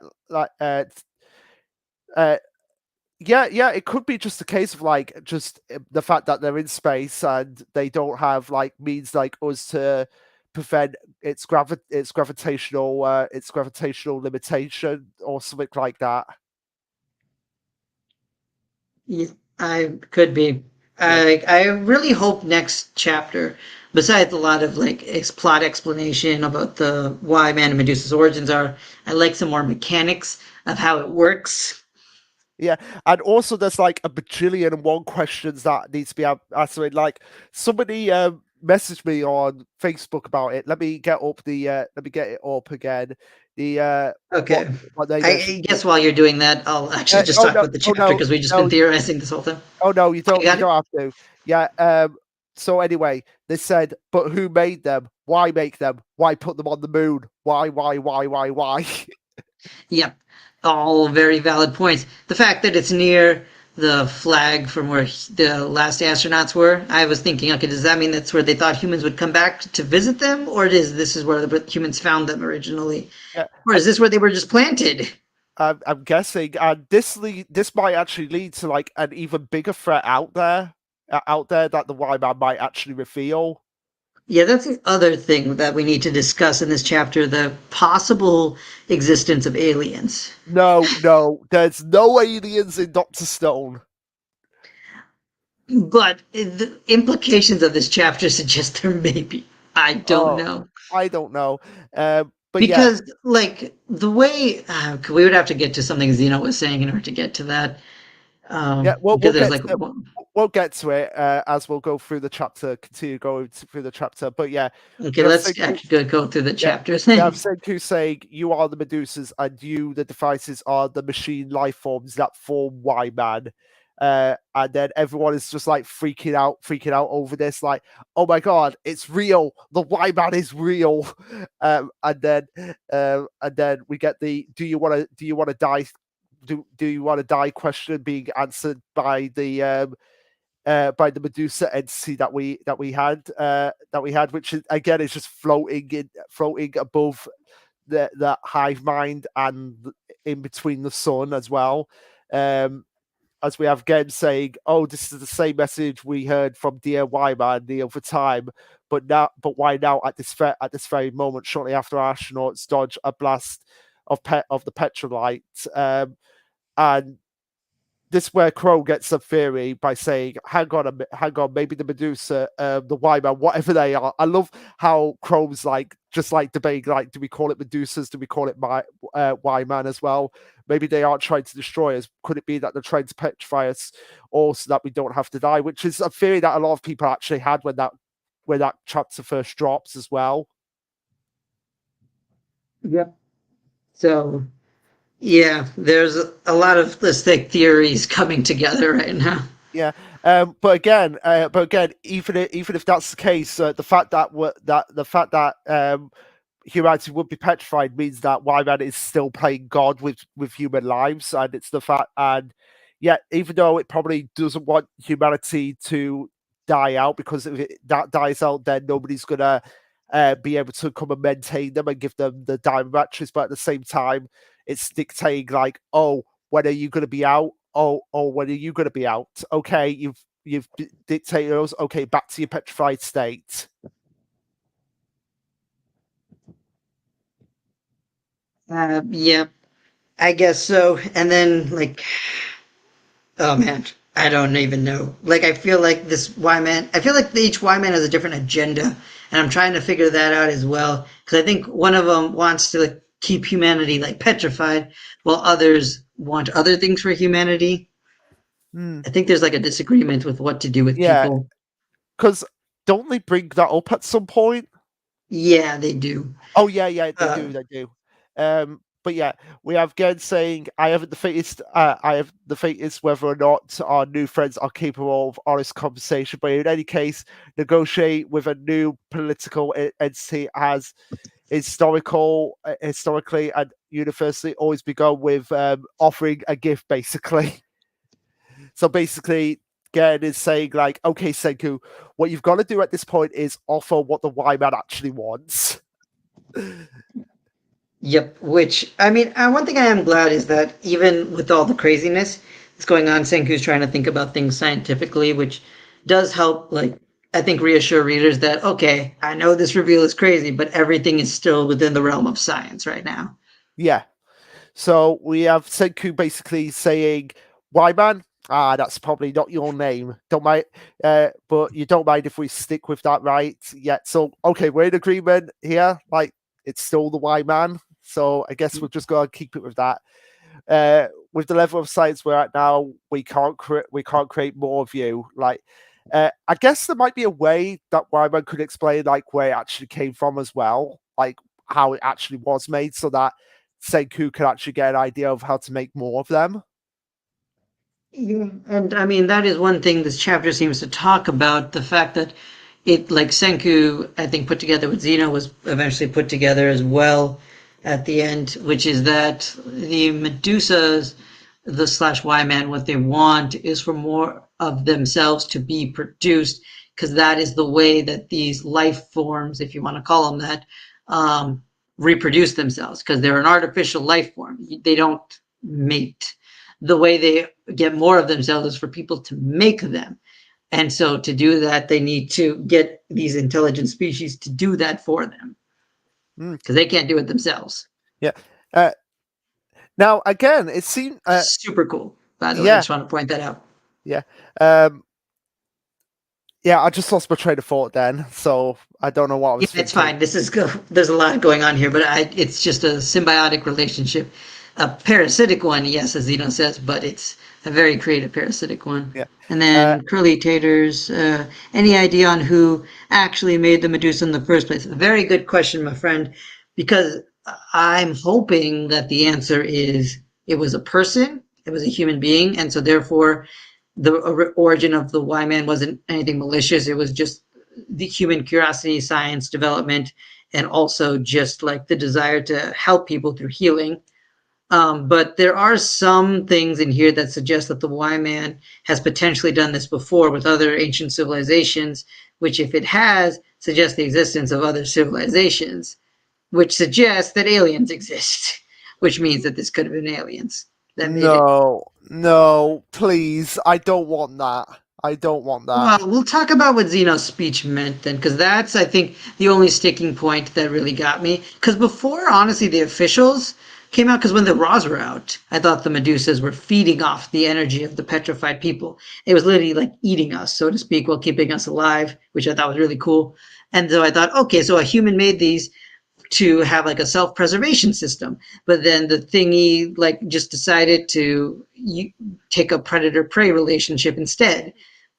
yeah, it could be just a case of like just the fact that they're in space and they don't have like means like us to prevent its gravitational limitation or something like that. Yeah, I could be. Yeah, I really hope next chapter, besides a lot of like plot explanation about the why Man and Medusa's origins are, I like some more mechanics of how it works. yeah, and also there's like a bajillion and one questions that needs to be answered. Like somebody messaged me on Facebook about it. Let me get it up again. The Okay. what they mentioned. I guess while you're doing that, I'll actually just Oh talk no, about the oh chapter no, because we've just been no, theorizing this whole time. oh no, Oh, you you got it? don't have to. Yeah. So anyway, they said, but who made them? Why make them? Why put them on the moon? Why? Yep. All very valid points. The fact that it's near the flag from where the last astronauts were, I was thinking, okay, does that mean that's where they thought humans would come back to visit them, or is this is where the humans found them originally, Yeah. or is this where they were just planted? I'm guessing, and this might actually lead to like an even bigger threat out there that the Y Man might actually reveal. Yeah, that's the other thing that we need to discuss in this chapter: the possible existence of aliens. No, there's no aliens in Doctor Stone. But the implications of this chapter suggest there may be. I don't Oh, know. I don't know. But yeah, Because, like, the way we would have to get to something Zeno was saying in order to get to that. yeah, Because there's like, we'll get to it as we'll go through the chapter, continue going through the chapter. But yeah, okay, we have let's Senku, actually go through the yeah, chapters we then. have Senku saying, "You are the Medusas, and you, the devices, are the machine life forms that form Y Man." And then everyone is just like freaking out over this, like, "Oh my god, it's real! The Y Man is real!" And then we get the, do you want to die? Do you want to die question being answered by the Medusa entity that we had, which is, again is just floating above the hive mind and in between the sun as well. Um, as we have again saying, "Oh, this is the same message we heard from DIY Man the other time, but why now at this very moment, shortly after our astronauts dodge a blast of the petrolite?" And this is where Crow gets a theory by saying, hang on, maybe the Medusa, the Y-Man, whatever they are." I love how Crow's like, just like debating, like, do we call it Medusas? Do we call it Y-Man as well? Maybe they aren't trying to destroy us. Could it be that they're trying to petrify us or so that we don't have to die? Which is a theory that a lot of people actually had when that chapter first drops as well. Yep. So, yeah, there's a lot of let's think theories coming together right now. Yeah, but again, even if that's the case, the fact that humanity would be petrified means that Wyman is still playing God with human lives, and it's the fact, and yeah, even though it probably doesn't want humanity to die out, because if that dies out, then nobody's gonna be able to come and maintain them and give them the diamond matches. But at the same time, it's dictating like, oh, when are you gonna be out? Oh, when are you gonna be out? Okay, you've dictated us. Okay, back to your petrified state. Yeah, I guess so. And then, like, oh man. I don't even know. Like, I feel like this Y man, I feel like each Y man has a different agenda, and I'm trying to figure that out as well. Because I think one of them wants to like, keep humanity like petrified, while others want other things for humanity. Hmm. I think there's like a disagreement with what to do with Yeah, people. because don't they bring that up at some point? Yeah, they do. Oh yeah, yeah, they Uh, do, they do. But yeah, we have Gen saying, I have the faintest whether or not our new friends are capable of honest conversation. But in any case, negotiate with a new political entity has historically and universally always begun with offering a gift, basically. So basically, Gen is saying like, okay, Senku, what you've got to do at this point is offer what the Y man actually wants. Yep, which I mean, one thing I am glad is that even with all the craziness that's going on, Senku's trying to think about things scientifically, which does help, like, I think reassure readers that, okay, I know this reveal is crazy, but everything is still within the realm of science right now. Yeah. So we have Senku basically saying, "Why, man? Ah, that's probably not your name. Don't mind, but you don't mind if we stick with that, right? Yeah. So okay, we're in agreement here. Like it's still the Y man. So I guess we've just got to keep it with that. With the level of science we're at now, we can't create more of you. Like, I guess there might be a way that Wyman could explain like where it actually came from as well, like how it actually was made, so that Senku could actually get an idea of how to make more of them. Yeah, and I mean that is one thing this chapter seems to talk about, the fact that it, like Senku, I think put together with Zeno was eventually put together as well at the end, which is that the Medusas, the slash Y man, what they want is for more of themselves to be produced, because that is the way that these life forms, if you want to call them that, reproduce themselves, because they're an artificial life form. They don't mate. The way they get more of themselves is for people to make them. And so to do that, they need to get these intelligent species to do that for them Mm, because they can't do it themselves. yeah. Uh, Now again, it seemed. Super cool, by the way. I Yeah. just want to point that out. Yeah. Um, yeah. I just lost my train of thought then, so I don't know what I Yeah, was it's thinking. fine. There's a lot going on here, but it's just a symbiotic relationship, a parasitic one, yes, as Zeno says, but it's a very creative parasitic one. Yeah. And Uh, then curly taters. Any idea on who actually made the Medusa in the first place? A very good question, my friend, because I'm hoping that the answer is it was a person, it was a human being, and so therefore the origin of the Y man wasn't anything malicious. It was just the human curiosity, science development, and also just like the desire to help people through healing. But there are some things in here that suggest that the Y man has potentially done this before with other ancient civilizations, which, if it has, suggests the existence of other civilizations, which suggests that aliens exist, which means that this could have been aliens that made it. no, no, please. I don't want that. I don't want that. Well, we'll talk about what Zeno's speech meant then, because that's, I think, the only sticking point that really got me. Because before, honestly, the officials came out, because when the Raws were out, I thought the Medusas were feeding off the energy of the petrified people. It was literally like eating us, so to speak, while keeping us alive, which I thought was really cool. And so I thought, okay, so a human made these to have like a self-preservation system, but then the thingy like just decided to take a predator-prey relationship instead.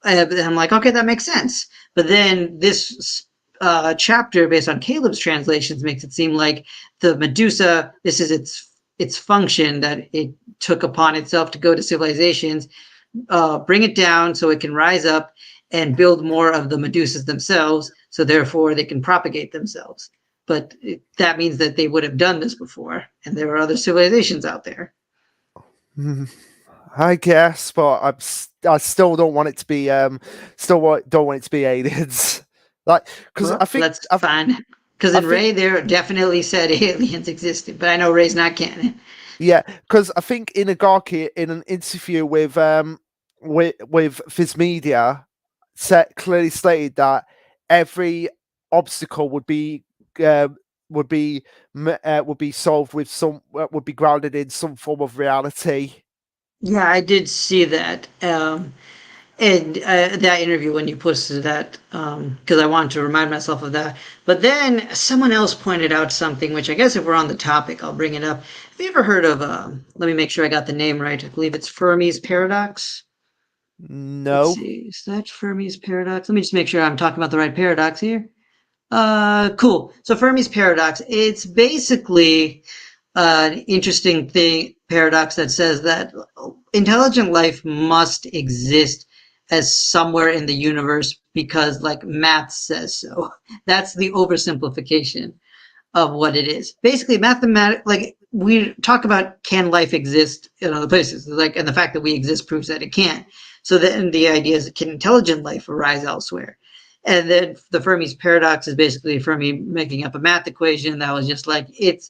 And I'm like, okay, that makes sense. But then this chapter, based on Caleb's translations, makes it seem like the Medusa, this is its function, that it took upon itself to go to civilizations, bring it down so it can rise up and build more of the Medusas themselves, so therefore they can propagate themselves. But that means that they would have done this before, and there are other civilizations out there. Hmm, I guess, but I still don't want it to be don't want it to be aliens. Like, because I Well, think that's fine. Because I in think Ray, there definitely said aliens existed, but I know Ray's not canon. yeah, because I think Inagaki in an interview with Viz Media clearly stated that every obstacle um, would be would be solved with some would be grounded in some form of reality. Yeah, I did see that. And that interview when you posted that, because I wanted to remind myself of that. But then someone else pointed out something, which I guess if we're on the topic, I'll bring it up. Have you ever heard of, let me make sure I got the name right. I believe it's Fermi's paradox. Let's No. see, is that Fermi's paradox? Let me just make sure I'm talking about the right paradox here. Cool. So Fermi's paradox, it's basically an interesting thing paradox that says that intelligent life must exist as somewhere in the universe because like math says so. That's the oversimplification of what it is. Basically, mathematics, like we talk about can life exist in other places, like, and the fact that we exist proves that it can. So then the idea is, can intelligent life arise elsewhere? And then the Fermi's paradox is basically Fermi making up a math equation that was just like it's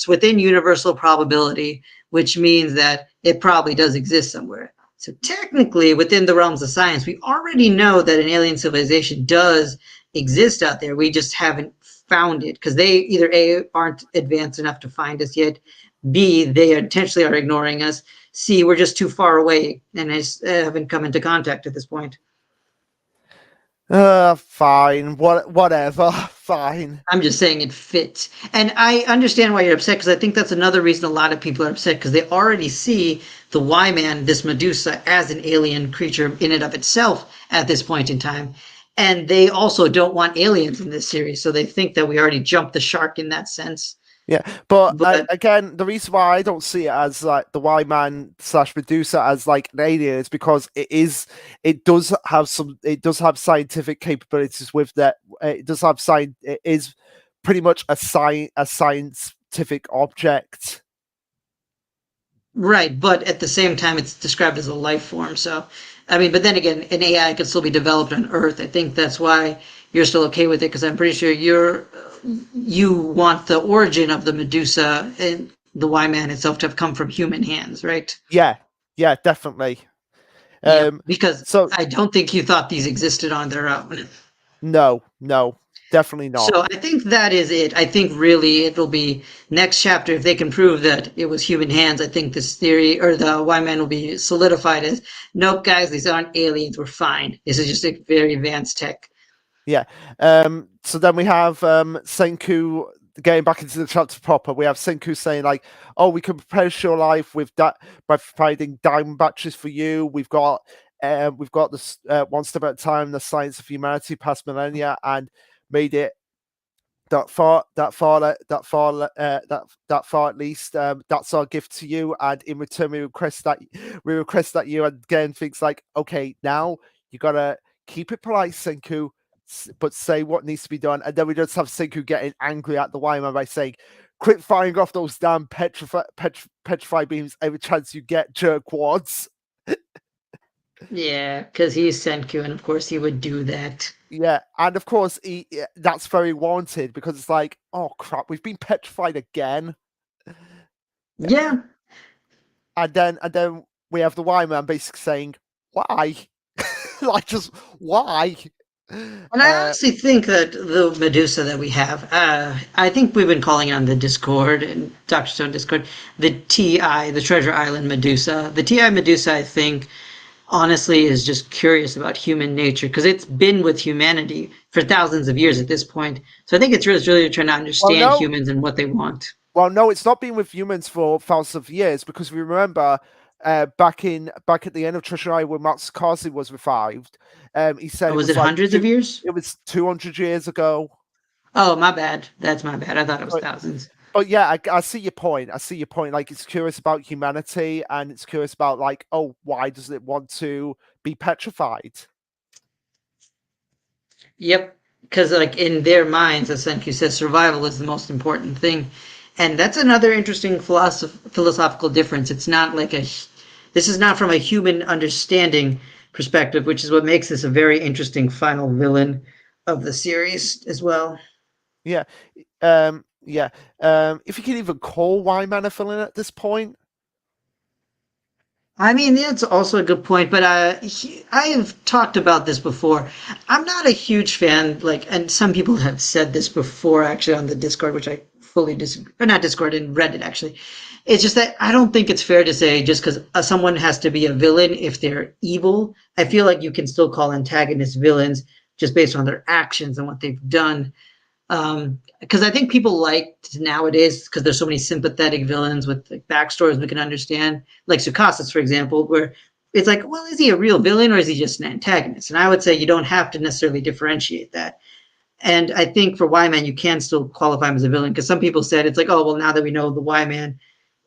within universal probability, which means that it probably does exist somewhere. So technically, within the realms of science, we already know that an alien civilization does exist out there. We just haven't found it because they either A, aren't advanced enough to find us yet, B, they intentionally are ignoring us, C, we're just too far away and haven't come into contact at this point. Fine. Whatever. Fine. I'm just saying it fits. And I understand why you're upset because I think that's another reason a lot of people are upset because they already see the Y Man, this Medusa, as an alien creature in and of itself at this point in time. And they also don't want aliens in this series. So they think that we already jumped the shark in that sense. Yeah, but But again, the reason why I don't see it as like the Y Man slash Medusa as like an alien is because it does have scientific capabilities with that. It does have science. It is pretty much a scientific object. right, but at the same time, it's described as a life form. So, I mean, but then again, an AI could still be developed on Earth. I think that's why you're still okay with it because I'm pretty sure you want the origin of the Medusa and the Y Man itself to have come from human hands, right? Yeah, yeah, definitely. Yeah, Um, because so I don't think you thought these existed on their own. no, no, definitely not. So I think that is it. I think really it'll be next chapter if they can prove that it was human hands. I think this theory or the Y Man will be solidified as nope, guys, these aren't aliens. We're fine. This is just a very advanced tech. Yeah. So then we have Senku getting back into the chapter proper. We have Senku saying like, "Oh, we can prepare your life with that by providing diamond batteries for you. We've got this one step at a time, the science of humanity past millennia, and made it that far at least. That's our gift to you, and in return we request that you again things like, okay, now you gotta keep it polite, Senku, but say what needs to be done. And then we just have Senku getting angry at the Wyman by saying, quit firing off those damn petrify beams every chance you get, jerkwads. Yeah, because he's Senku, and of course he would do that. Yeah, and of course that's very warranted because it's like, oh crap, we've been petrified again. Yeah, And then we have the Y Man basically saying, why? Like, just why? and I honestly think that the Medusa that we have, I think we've been calling it on the Discord and Doctor Stone Discord, the TI, the Treasure Island Medusa. The TI Medusa, I think, honestly, is just curious about human nature because it's been with humanity for thousands of years at this point. So I think it's really trying to Well, understand no, humans and what they want. well, no, it's not been with humans for thousands of years because we remember back at the end of Treasure Island when Matsukaze was revived, he said Oh, was it hundreds of years? it was 200 years ago. Oh, my bad. That's my bad. I thought it was But, thousands. but yeah, I see your point. I see your point. Like, it's curious about humanity and it's curious about like, oh, why does it want to be petrified? Yep, because like in their minds, as Senku says, survival is the most important thing, and that's another interesting philosophical difference. It's not like this is not from a human understanding perspective, which is what makes this a very interesting final villain of the series as well. Yeah, yeah. If you can even call Wyman a villain at this point. I mean, that's also a good point, but I have talked about this before. I'm not a huge fan, like, and some people have said this before actually on the Discord, which I fully disagree, or not Discord, in Reddit actually. It's just that I don't think it's fair to say just because someone has to be a villain if they're evil. I feel like you can still call antagonists villains just based on their actions and what they've done. Because I think people like nowadays, because there's so many sympathetic villains with like backstories we can understand, like Sukasis, for example, where it's like, well, is he a real villain or is he just an antagonist? And I would say you don't have to necessarily differentiate that. And I think for Y Man, you can still qualify him as a villain because some people said it's like, oh, well, now that we know the Y Man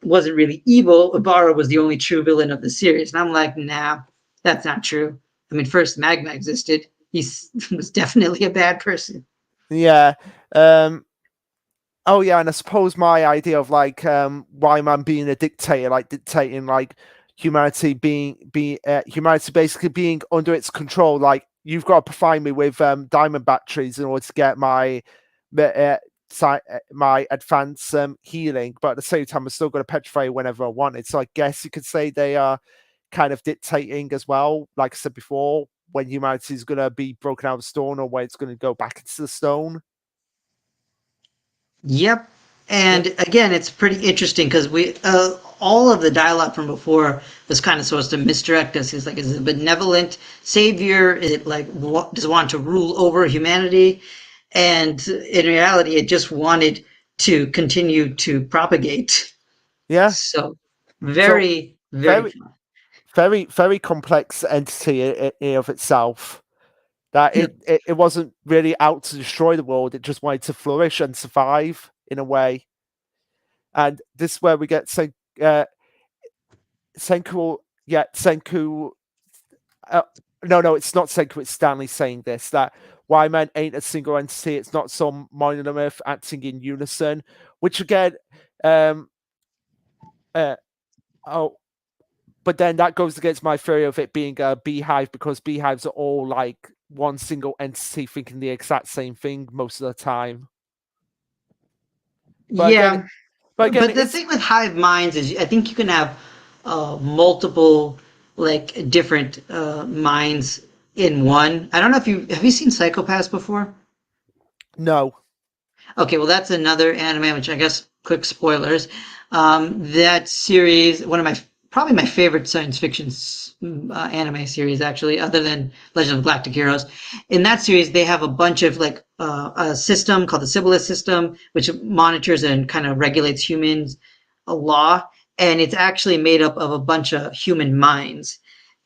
wasn't really evil, Ibarra was the only true villain of the series. And I'm like, nah, that's not true. I mean, first Magma existed. He was definitely a bad person. Yeah. Um, oh yeah, and I suppose my idea of like Wyman being a dictator, like dictating like humanity basically being under its control. Like you've got to provide me with diamond batteries in order to get my advanced healing, but at the same time, I'm still going to petrify you whenever I want it. So I guess you could say they are kind of dictating as well. Like I said before, when humanity is going to be broken out of stone or when it's going to go back into the stone. Yep. Yeah. And again, it's pretty interesting because we all of the dialogue from before was kind of supposed to misdirect us. It's like, is it a benevolent savior? Is it like does it want to rule over humanity? And in reality, it just wanted to continue to propagate. Yeah. So So very, very very, fun. very complex entity in of itself. That Yep. it wasn't really out to destroy the world. It just wanted to flourish and survive in a way. And this is where we get uh, Senku. Yeah, Senku. Uh, no, it's not Senku. It's Stanley saying this. That Y Men ain't a single entity. It's not some monolith acting in unison. Which again, um, uh, oh, but then that goes against my theory of it being a beehive because beehives are all like one single entity thinking the exact same thing most of the time. But again, Yeah. but again, But the it's thing with hive minds is I think you can have multiple like different minds in one. I don't know if you have you seen Psychopaths before? no, Okay, well, that's another anime, which I guess quick spoilers. That series, one of my probably my favorite science fiction anime series, actually, other than Legend of Galactic Heroes. In that series, they have a bunch of like a system called the Sibyllus system, which monitors and kind of regulates humans, a law, and it's actually made up of a bunch of human minds,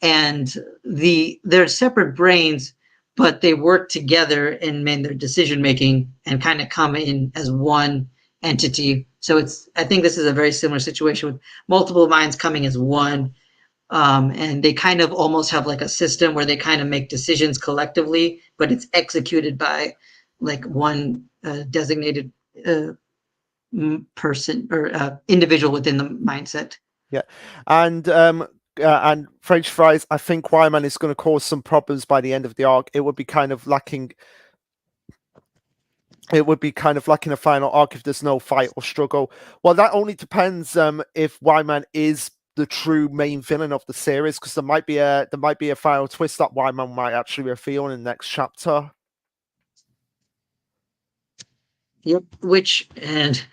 and they're separate brains but they work together and in their decision making and kind of come in as one entity. So it's I think this is a very similar situation with multiple minds coming as one. And they kind of almost have like a system where they kind of make decisions collectively, but it's executed by like one designated uh, person or individual within the mindset. yeah, and French fries. I think Wyman is going to cause some problems by the end of the arc. It would be kind of lacking. It would be kind of lacking a final arc if there's no fight or struggle. Well, that only depends if Wyman is the true main villain of the series, because there might be a final twist that Wyman might actually reveal in the next chapter. Yep. Which and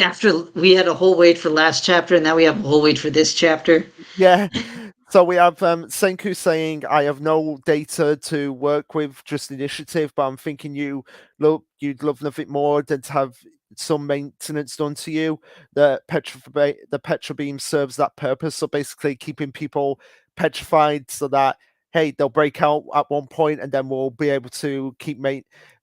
after we had a whole wait for last chapter, and now we have a whole wait for this chapter. Yeah. So we have Senku saying, "I have no data to work with, just initiative, but I'm thinking you'd love nothing more than to have some maintenance done to you. The Petra beam serves that purpose. So basically, keeping people petrified so that hey, they'll break out at one point, and then we'll be able to keep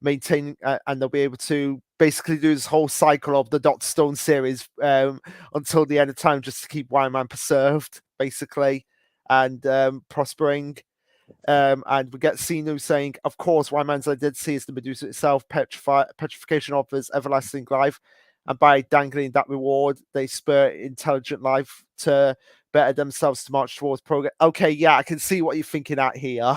maintaining, and they'll be able to basically do this whole cycle of the Dr. Stone series until the end of time, just to keep Wyman preserved, basically." And prospering. And we get Sinu saying, "Of course, Wyman's identity is the Medusa itself. Petrification offers everlasting life, and by dangling that reward, they spur intelligent life to better themselves to march towards progress." Okay, yeah, I can see what you're thinking at here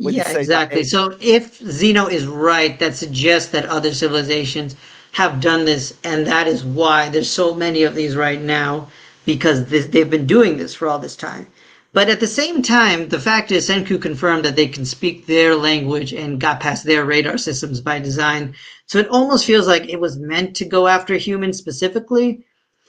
when you Yeah, say that. exactly. So if Zeno is right, that suggests that other civilizations have done this, and that is why there's so many of these right now, because they've been doing this for all this time. But at the same time, the fact is Senku confirmed that they can speak their language and got past their radar systems by design. So it almost feels like it was meant to go after humans specifically.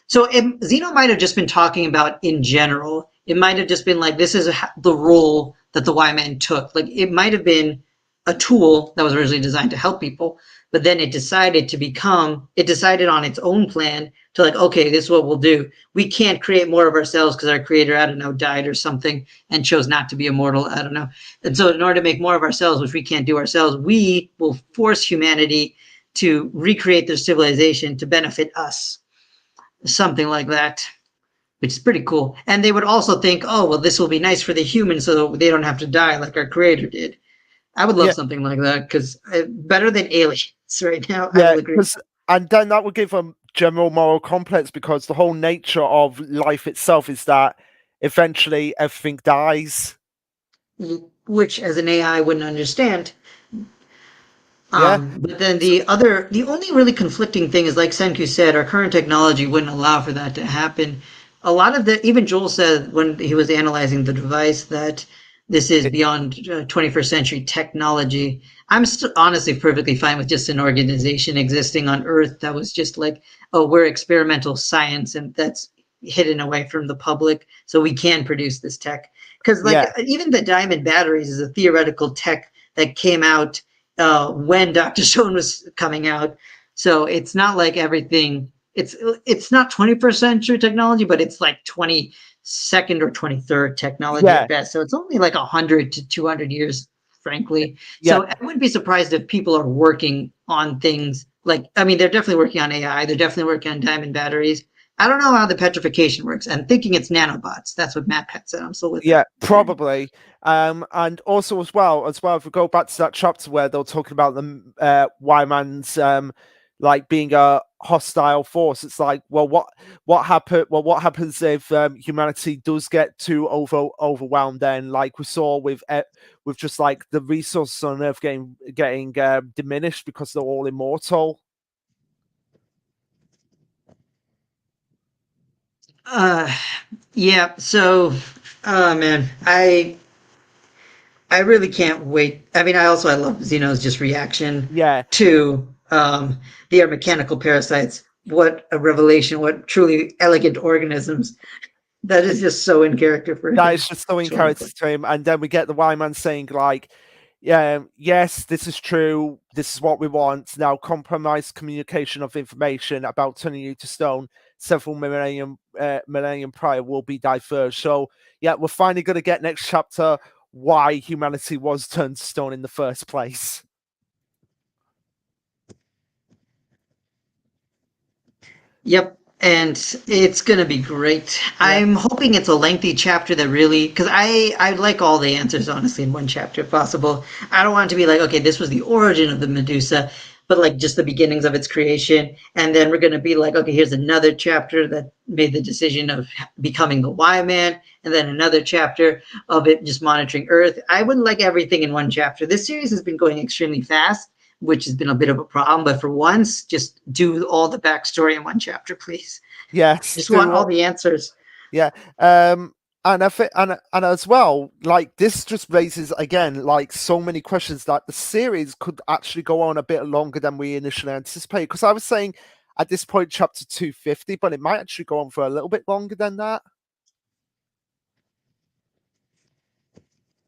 So Zeno might have just been talking about in general. It might have just been like this is the role that the Y-Man took. Like it might have been a tool that was originally designed to help people, but then it decided to become. It decided on its own plan to like, okay, this is what we'll do. We can't create more of ourselves because our creator, I don't know, died or something and chose not to be immortal. I don't know. And so in order to make more of ourselves, which we can't do ourselves, we will force humanity to recreate their civilization to benefit us, something like that, which is pretty cool. And they would also think, oh, well, this will be nice for the humans so they don't have to die like our creator did. I would love Yeah, something like that because better than aliens right now. I yeah, will agree. because and then that would give a general moral complex because the whole nature of life itself is that eventually everything dies. Which, as an AI, I wouldn't understand. Yeah, But then so, the only really conflicting thing is, like Senku said, our current technology wouldn't allow for that to happen. A lot of the, even Joel said when he was analyzing the device that this is it, beyond 21st century technology. I'm still honestly perfectly fine with just an organization existing on Earth that was just like, oh, we're experimental science and that's hidden away from the public, so we can produce this tech. Because like yeah, even the diamond batteries is a theoretical tech that came out when Dr. Stone was coming out. So it's not like everything. It's not 21st century technology, but it's like 22nd or 23rd technology yeah, at best. So it's only like 100 to 200 years, frankly. yeah, So I wouldn't be surprised if people are working on things like, I mean, they're definitely working on AI. They're definitely working on diamond batteries. I don't know how the petrification works. I'm thinking it's nanobots. That's what Matt Pat said. I'm still with yeah, that. probably. And also as well, if we go back to that chapter where they're talking about the Y-Man's like being a hostile force, it's like, well, what happens if humanity does get too overwhelmed? Then, like we saw with just like the resources on Earth getting diminished because they're all immortal. Uh, yeah. So, oh man, I really can't wait. I mean, I love Zeno's just reaction Yeah, to they are mechanical parasites. What a revelation! What truly elegant organisms. That is just so in character for that him. is just so in It's wonderful. character to him. And then we get the Y Man saying, like, yeah, yes, this is true. This is what we want. Now, compromised communication of information about turning you to stone several millennium prior will be diverged. So, yeah, we're finally going to get next chapter why humanity was turned to stone in the first place. Yep. And it's gonna be great. Yeah, I'm hoping it's a lengthy chapter that really, because I like all the answers honestly in one chapter if possible. I don't want it to be like, okay, this was the origin of the Medusa, but like just the beginnings of its creation, and then we're gonna be like, okay, here's another chapter that made the decision of becoming the Y-Man, and then another chapter of it just monitoring Earth. I wouldn't like everything in one chapter. This series has been going extremely fast, which has been a bit of a problem. But for once, just do all the backstory in one chapter, please. yes, Just do want all what? the answers. Yeah. And I think, and as well, like this just raises again like so many questions that the series could actually go on a bit longer than we initially anticipated. Because I was saying at this point, chapter 250, but it might actually go on for a little bit longer than that.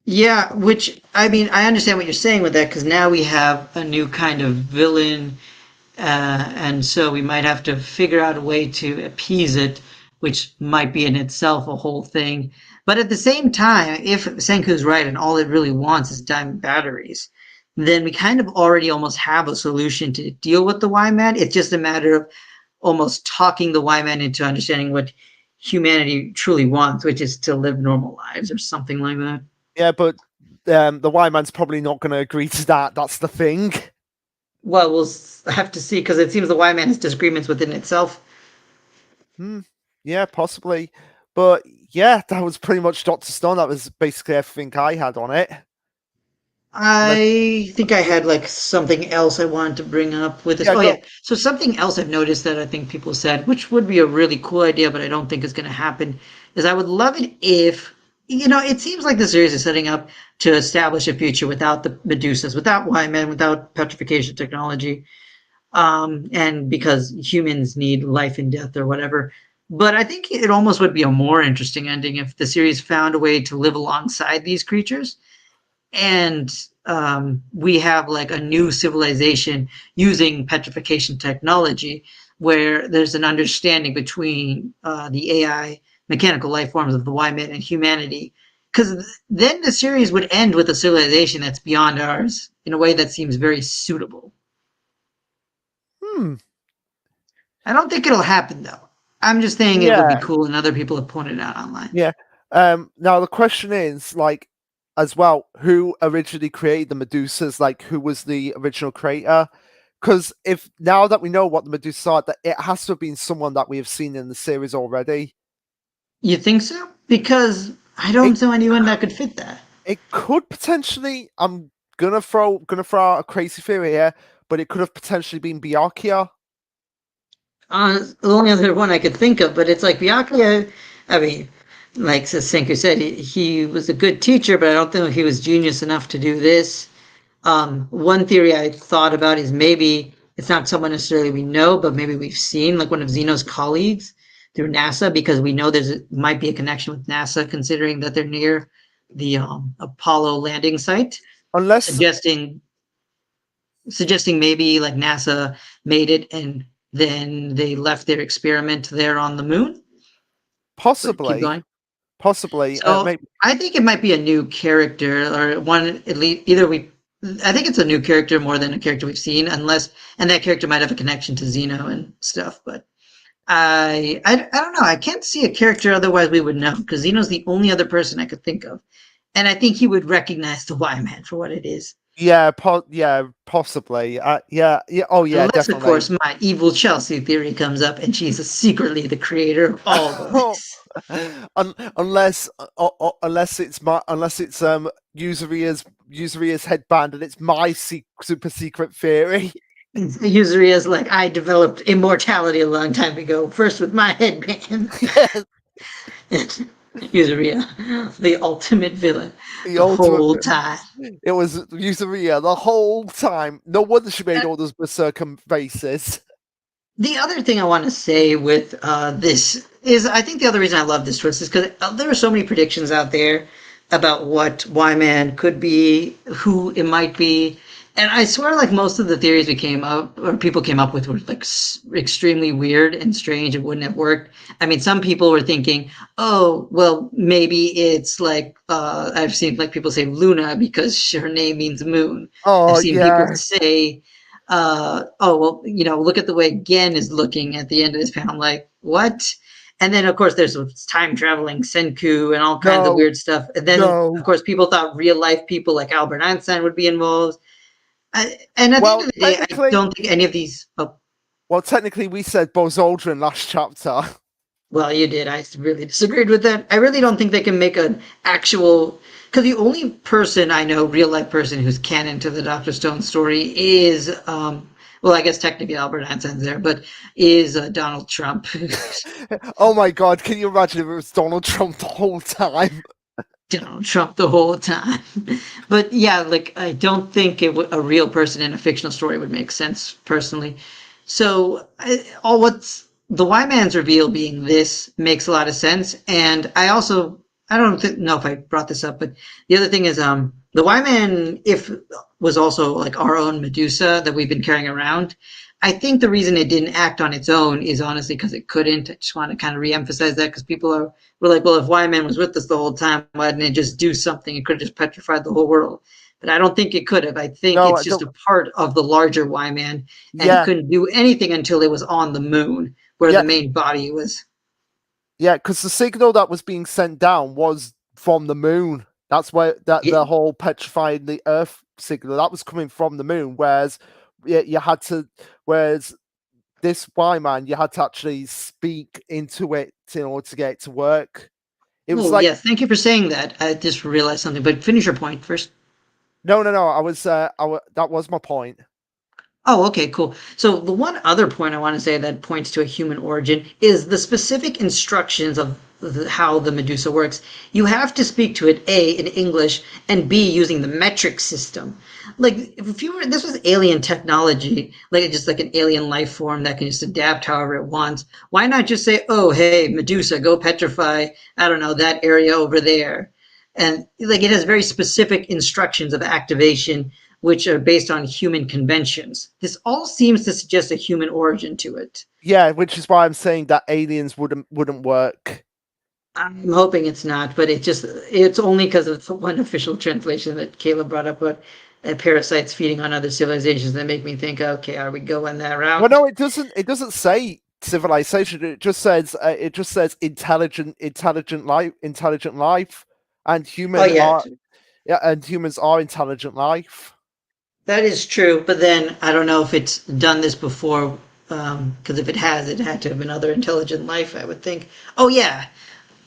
Yeah, which I mean, I understand what you're saying with that because now we have a new kind of villain, and so we might have to figure out a way to appease it, which might be in itself a whole thing. But at the same time, if Senku's right and all it really wants is diamond batteries, then we kind of already almost have a solution to deal with the Y-Man. It's just a matter of almost talking the Y-Man into understanding what humanity truly wants, which is to live normal lives or something like that. Yeah, but the Y Man's probably not going to agree to that. That's the thing. Well, we'll have to see because it seems the Y-Man has disagreements within itself. Hmm. Yeah, possibly. But yeah, that was pretty much Doctor Stone. That was basically everything I had on it. Unless, I think I had like something else I wanted to bring up with this. yeah, Oh yeah, go. so something else I've noticed that I think people said, which would be a really cool idea, but I don't think is going to happen, is I would love it if it seems like the series is setting up to establish a future without the Medusas, without Y-Men, without petrification technology, and because humans need life and death or whatever. But I think it almost would be a more interesting ending if the series found a way to live alongside these creatures, and we have like a new civilization using petrification technology where there's an understanding between the AI mechanical life forms of the Y-Men and humanity. Because then the series would end with a civilization that's beyond ours in a way that seems very suitable. Hmm. I don't think it'll happen though. I'm just saying it would be Yeah. cool, and other people have pointed out online. Yeah. Now the question is, like, as well, who originally created the Medusas? Like, who was the original creator? Because if now that we know what the Medusas are, that it has to have been someone that we have seen in the series already. You think so? Because I It don't know anyone that could fit that. it could potentially. I'm gonna throw out a crazy theory here, but it could have potentially been Byakuya. The only other one I could think of, but it's like Byakuya. I mean, like Senku said, he was a good teacher, but I don't think he was genius enough to do this. One theory I thought about is maybe it's not someone necessarily we know, but maybe we've seen, like one of Zeno's colleagues through NASA, because we know might be a connection with NASA, considering that they're near the Apollo landing site, Unless suggesting maybe like NASA made it and then they left their experiment there on the moon. But keep possibly, going. possibly, So maybe. I think it might be a new character or one at least either we. I think it's a new character more than a character we've seen, unless and that character might have a connection to Xeno and stuff. But I don't know. I can't see a character otherwise we would know because Xeno's the only other person I could think of, and I think he would recognize the Y Man for what it is. Yeah, yeah, possibly. Yeah, yeah. Oh, yeah, Unless, of definitely. course, my evil Chelsea theory comes up and she's secretly the creator of all of this. Unless it's Yuzuria's headband and it's my super secret theory. Usury is like, I developed immortality a long time ago, first with my headband. Yes, Usuria, the ultimate villain, the the ultimate. whole time. It was Yuzuria the whole time. No wonder she made all those berserker faces. The other thing I want to say with this is I think the other reason I love this twist is because there are so many predictions out there about what Y-Man could be, who it might be. And I swear, like most of the theories we came up or people came up with were like extremely weird and strange. It wouldn't have worked. I mean, some people were thinking, "Oh, well, maybe it's like I've seen like people say Luna because her name means moon." I've Oh seen people yeah. say oh well, look at the way Gen is looking at the end of this panel. I'm like, what? And then of course there's time traveling Senku and all kinds of No, weird stuff. And then of no. course people thought real life people like Albert Einstein would be involved. And at the end Well, of the day, I technically, don't think any of these. Oh, we said Buzz Aldrin last chapter. well, you did. I really disagreed with that. I really don't think they can make an actual. Because the only person I know, real life person, who's canon to the Doctor Stone story is, well, I guess technically Albert Einstein's there, but is Donald Trump. Oh my god, can you imagine if it was Donald Trump the whole time? Donald Trump the whole time. But yeah, like I don't think a real person in a fictional story would make sense personally. So all what's the Y Man's reveal being this makes a lot of sense, and I don't know if I brought this up, but the other thing is the Y Man if was also like our own Medusa that we've been carrying around. I think the reason it didn't act on its own is honestly because it couldn't. I just want to kind of reemphasize that because were like, well, if Y-Man was with us the whole time, why didn't it just do something? It could have just petrified the whole world. But I don't think it could have. I think No, it's I just don't. a part of the larger Y-Man, and it Yeah, couldn't do anything until it was on the moon, where yeah, the main body was. yeah. Because the signal that was being sent down was from the moon. That's where that Yeah, the whole petrifying the Earth signal that was coming from the moon. Whereas, yeah, you had to. Whereas this Y man, you had to actually speak into it in order to get it to work. It was oh, like yeah. Thank you for saying that. I just realized something. But finish your point first. no. I was that was my point. Oh, okay, cool. So the one other point I want to say that points to a human origin is the specific instructions of how the Medusa works. You have to speak to it A in English and B using the metric system. Like if you were this was alien technology, like just like an alien life form that can just adapt however it wants. Why not just say, "Oh, hey, Medusa, go petrify, I don't know, that area over there." And like it has very specific instructions of activation which are based on human conventions. This all seems to suggest a human origin to it. Yeah, which is why I'm saying that aliens wouldn't work. I'm hoping it's not, but it's only because of one official translation that Caleb brought up about parasites feeding on other civilizations that make me think, okay, are we going that Well, route? no, it doesn't. It doesn't say civilization. It just says intelligent life, and Oh human yeah, are yeah, and humans are intelligent life. that is true. But then I don't know if it's done this before, because if it has, it had to have been other intelligent life, I would think. Oh yeah.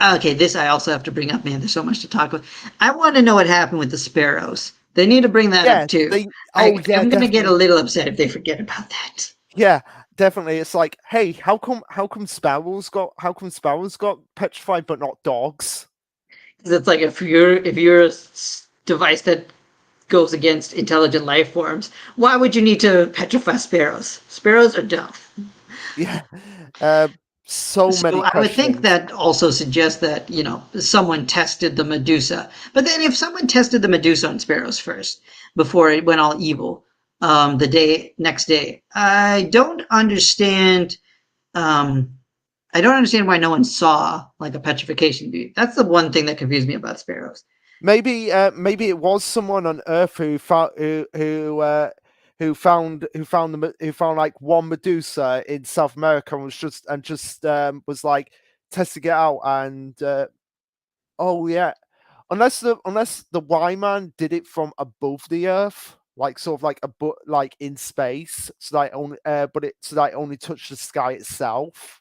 Okay, this I also have to bring up, man. There's so much to talk about. I want to know what happened with the sparrows. They need to bring that Yeah, up too. they. Oh yeah, I'm gonna get a definitely. little upset if they forget about that. Yeah, definitely. It's like, hey, how come sparrows got petrified but not dogs? 'Cause it's like if you're a device that goes against intelligent life forms, why would you need to petrify sparrows? Sparrows are dumb. Yeah. Uh, so So many I would think questions. that also suggests that, someone tested the Medusa. But then if someone tested the Medusa on sparrows first, before it went all evil, the next day, um, I don't understand why no one saw like a petrification dude. That's the one thing that confused me about sparrows. Maybe it was someone on Earth who found like one Medusa in South America and was like testing it out and oh yeah, unless the Y man did it from above the Earth, like sort of like like in space, so that it only so that it only touched the sky itself.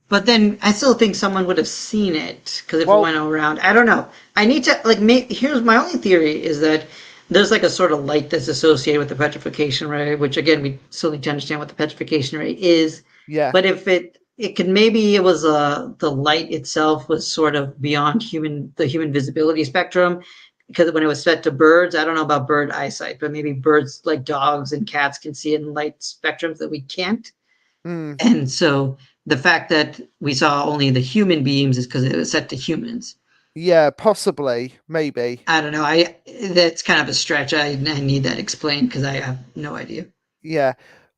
But then I still think someone would have seen it because if it Well, went around, I don't know. I need to like here's my only theory is that there's like a sort of light that's associated with the petrification ray, which again we still need to understand what the petrification ray is. yeah. But if it could maybe it was the light itself was sort of beyond the human visibility spectrum because when it was set to birds, I don't know about bird eyesight, but maybe birds like dogs and cats can see it in light spectrums that we can't. Mm, And so the fact that we saw only the human beams is because it was set to humans. yeah, possibly, maybe. I don't know. I That's kind of a stretch. I need that explained because I have no idea. Yeah.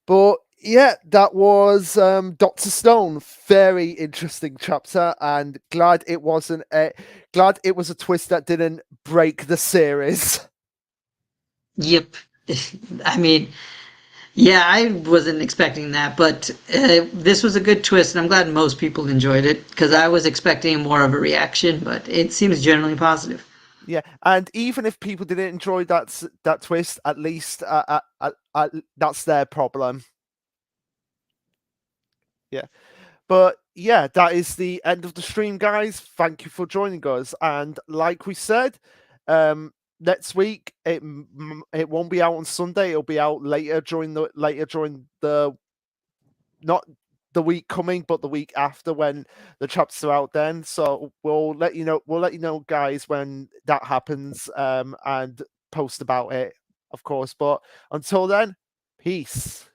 But yeah, that was Dr. Stone. Very interesting chapter and glad it was a twist that didn't break the series. Yep. I mean, yeah, I wasn't expecting that, but this was a good twist, and I'm glad most people enjoyed it because Yeah. I was expecting more of a reaction, but it seems generally positive. Yeah. And even if people didn't enjoy that twist, at least that's their problem. Yeah. But yeah, that is the end of the stream, guys. Thank you for joining us. And like we said, next week it won't be out on Sunday. It'll be out later during the not the week coming, but the week after when the chapters are out. Then, so we'll let you know. We'll let you know, guys, when that happens. And post about it, of course. But until then, peace.